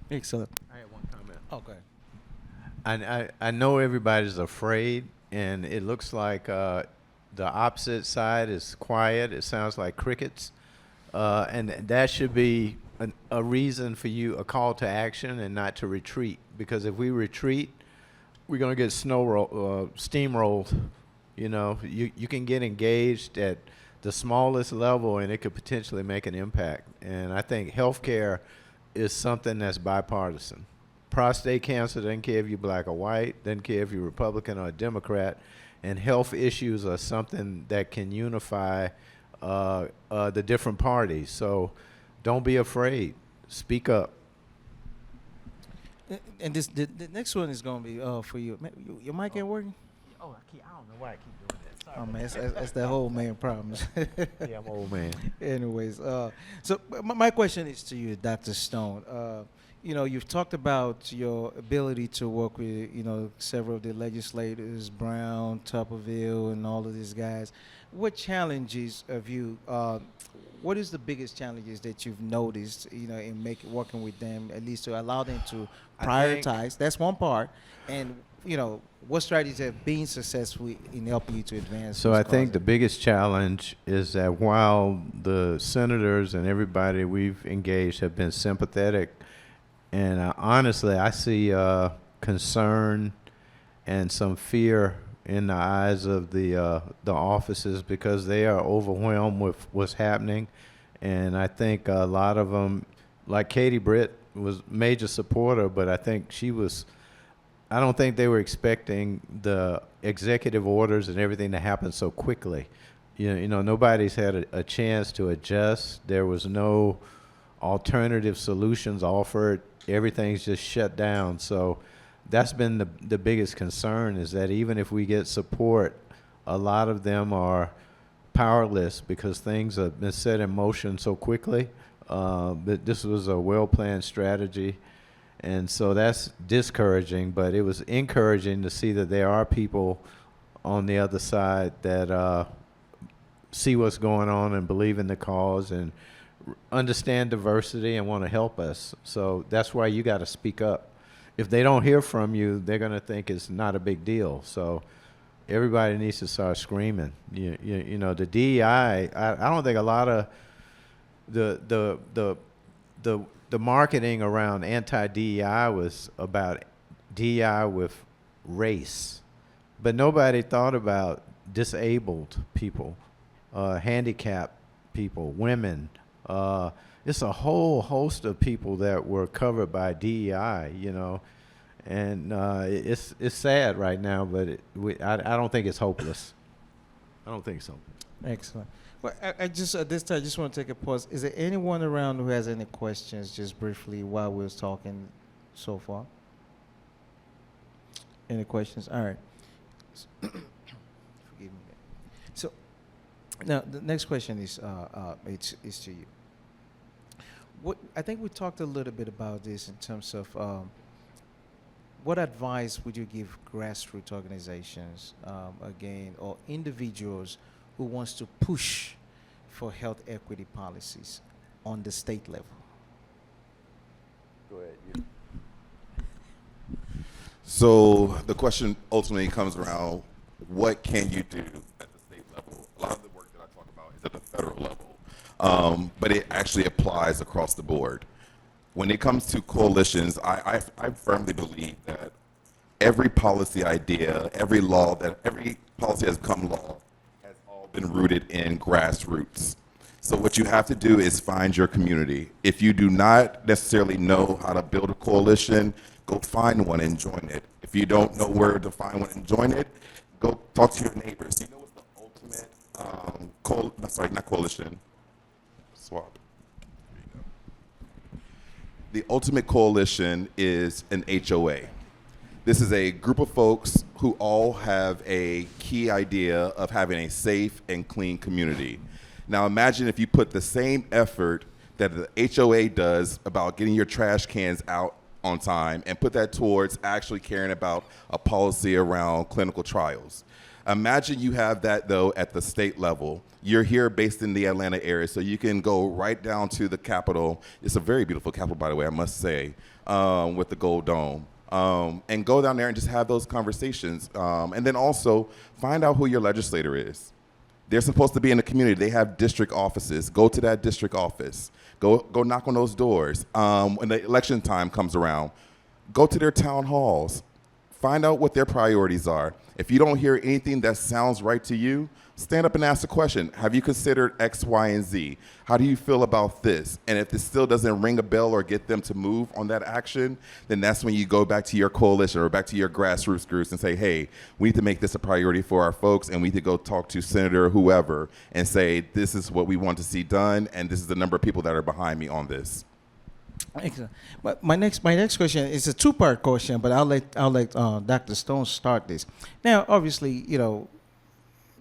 Excellent. I have one comment. Okay. I know everybody's afraid, and it looks like the opposite side is quiet. It sounds like crickets, and that should be a reason for you, a call to action, and not to retreat. Because if we retreat, we're going to get steamrolled. You know, you can get engaged at the smallest level, and it could potentially make an impact. And I think healthcare is something that's bipartisan. Prostate cancer doesn't care if you're black or white, doesn't care if you're Republican or a Democrat, and health issues are something that can unify the different parties. So don't be afraid. Speak up. And the next one is going to be for you. Your mic ain't working? Oh, I don't know why I keep doing that. Sorry. Oh, man, that's the whole man problem. Yeah, I'm an old man. Anyways, so my question is to you, Dr. Stone. You know, you've talked about your ability to work with, you know, several of the legislators, Brown, Tupperville, and all of these guys. What challenges have you, what is the biggest challenges that you've noticed, you know, in working with them, at least to allow them to prioritize? That's one part. And, you know, what strategies have been successful in helping you to advance? So I think the biggest challenge is that while the senators and everybody we've engaged have been sympathetic, and honestly, I see concern and some fear in the eyes of the offices because they are overwhelmed with what's happening. And I think a lot of them, like Katie Britt, was a major supporter, but I think I don't think they were expecting the executive orders and everything to happen so quickly. You know, nobody's had a chance to adjust. There was no alternative solutions offered. Everything's just shut down. So that's been the biggest concern, is that even if we get support, a lot of them are powerless because things have been set in motion so quickly. But this was a well-planned strategy. And so that's discouraging, but it was encouraging to see that there are people on the other side that see what's going on and believe in the cause and understand diversity and want to help us. So that's why you got to speak up. If they don't hear from you, they're going to think it's not a big deal. So everybody needs to start screaming. You know, the DEI, I don't think a lot of the marketing around anti-DEI was about DEI with race. But nobody thought about disabled people, handicapped people, women. It's a whole host of people that were covered by DEI, you know, and it's sad right now, but I don't think it's hopeless. I don't think so. Excellent. Well, I just at this time, I just want to take a pause. Is there anyone around who has any questions, just briefly, while we was talking so far? Any questions? All right. Forgive me. So now the next question is it's to you. What I think we talked a little bit about this in terms of what advice would you give grassroots organizations again or individuals who wants to push for health equity policies on the state level? Go ahead. So the question ultimately comes around, what can you do at the state level? A lot of the work that I talk about is at the federal level, but it actually applies across the board. When it comes to coalitions, I firmly believe that every policy idea, every policy has become law, has all been rooted in grassroots. So what you have to do is find your community. If you do not necessarily know how to build a coalition, go find one and join it. If you don't know where to find one and join it, go talk to your neighbors. You know what's the ultimate not coalition, swap. The ultimate coalition is an HOA. This is a group of folks who all have a key idea of having a safe and clean community. Now imagine if you put the same effort that the HOA does about getting your trash cans out on time and put that towards actually caring about a policy around clinical trials. Imagine you have that, though, at the state level. You're here based in the Atlanta area, so you can go right down to the Capitol. It's a very beautiful Capitol, by the way, I must say, with the Gold Dome. And go down there and just have those conversations. And then also find out who your legislator is. They're supposed to be in the community. They have district offices. Go to that district office. Go knock on those doors. When the election time comes around, go to their town halls. Find out what their priorities are. If you don't hear anything that sounds right to you, stand up and ask the question. Have you considered X, Y, and Z? How do you feel about this? And if this still doesn't ring a bell or get them to move on that action, then that's when you go back to your coalition or back to your grassroots groups and say, hey, we need to make this a priority for our folks, and we need to go talk to Senator whoever and say, this is what we want to see done, and this is the number of people that are behind me on this. Excellent. But my next question is a two-part question, but I'll let Dr. Stone start this. Now, obviously, you know,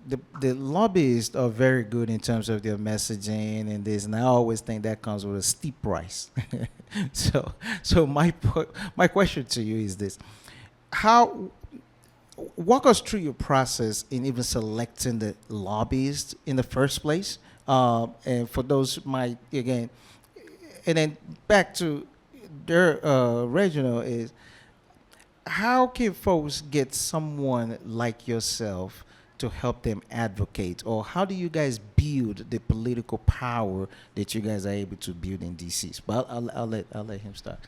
the lobbyists are very good in terms of their messaging and this, and I always think that comes with a steep price. So my question to you is this: walk us through your process in even selecting the lobbyists in the first place, and for those who might again. And then back to their regional is, how can folks get someone like yourself to help them advocate? Or how do you guys build the political power that you guys are able to build in D.C.? But I'll let him start.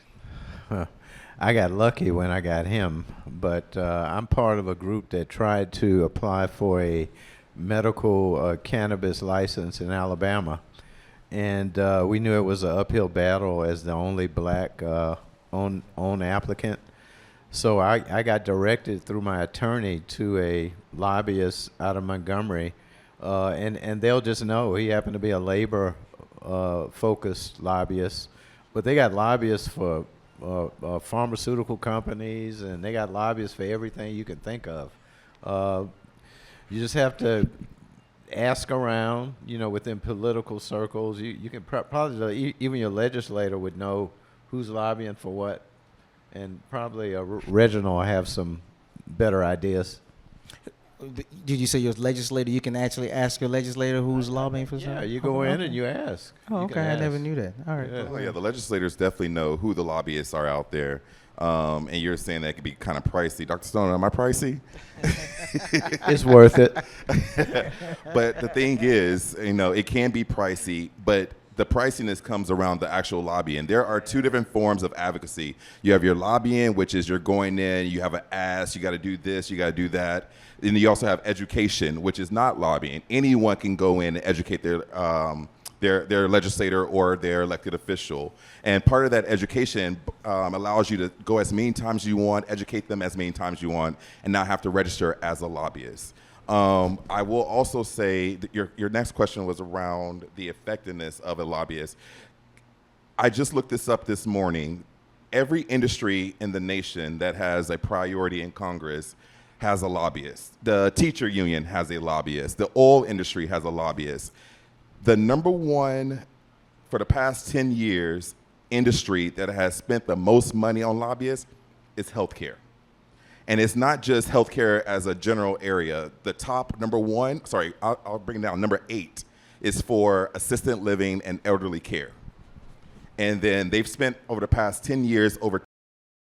I got lucky when I got him, but I'm part of a group that tried to apply for a medical cannabis license in Alabama. And we knew it was an uphill battle as the only black own applicant. So I got directed through my attorney to a lobbyist out of Montgomery, and they'll just know. He happened to be a labor focused lobbyist, but they got lobbyists for pharmaceutical companies, and they got lobbyists for everything you can think of. You just have to ask around, you know, within political circles. You can probably, even your legislator would know who's lobbying for what, and probably Reginald will have some better ideas. Did you say your legislator? You can actually ask your legislator who's lobbying for something? Yeah, you go in and you ask. Oh, You okay. can I ask. never knew that. All right. Yeah. Oh, yeah, the legislators definitely know who the lobbyists are out there. And you're saying that could be kind of pricey. Dr. Stone, am I pricey? It's worth it. But the thing is, you know, it can be pricey, but the priciness comes around the actual lobbying. There are two different forms of advocacy. You have your lobbying, which is you're going in, you have an ask, you got to do this, you got to do that. And you also have education, which is not lobbying. Anyone can go in and educate their legislator or their elected official. And part of that education allows you to go as many times as you want, educate them as many times as you want, and not have to register as a lobbyist. I will also say that your next question was around the effectiveness of a lobbyist. I just looked this up this morning. Every industry in the nation that has a priority in Congress has a lobbyist. The teacher union has a lobbyist. The oil industry has a lobbyist. The number one, for the past 10 years, industry that has spent the most money on lobbyists is healthcare. And it's not just healthcare as a general area. The top number one, I'll bring it down, number 8 is for assisted living and elderly care. And then they've spent over the past 10 years over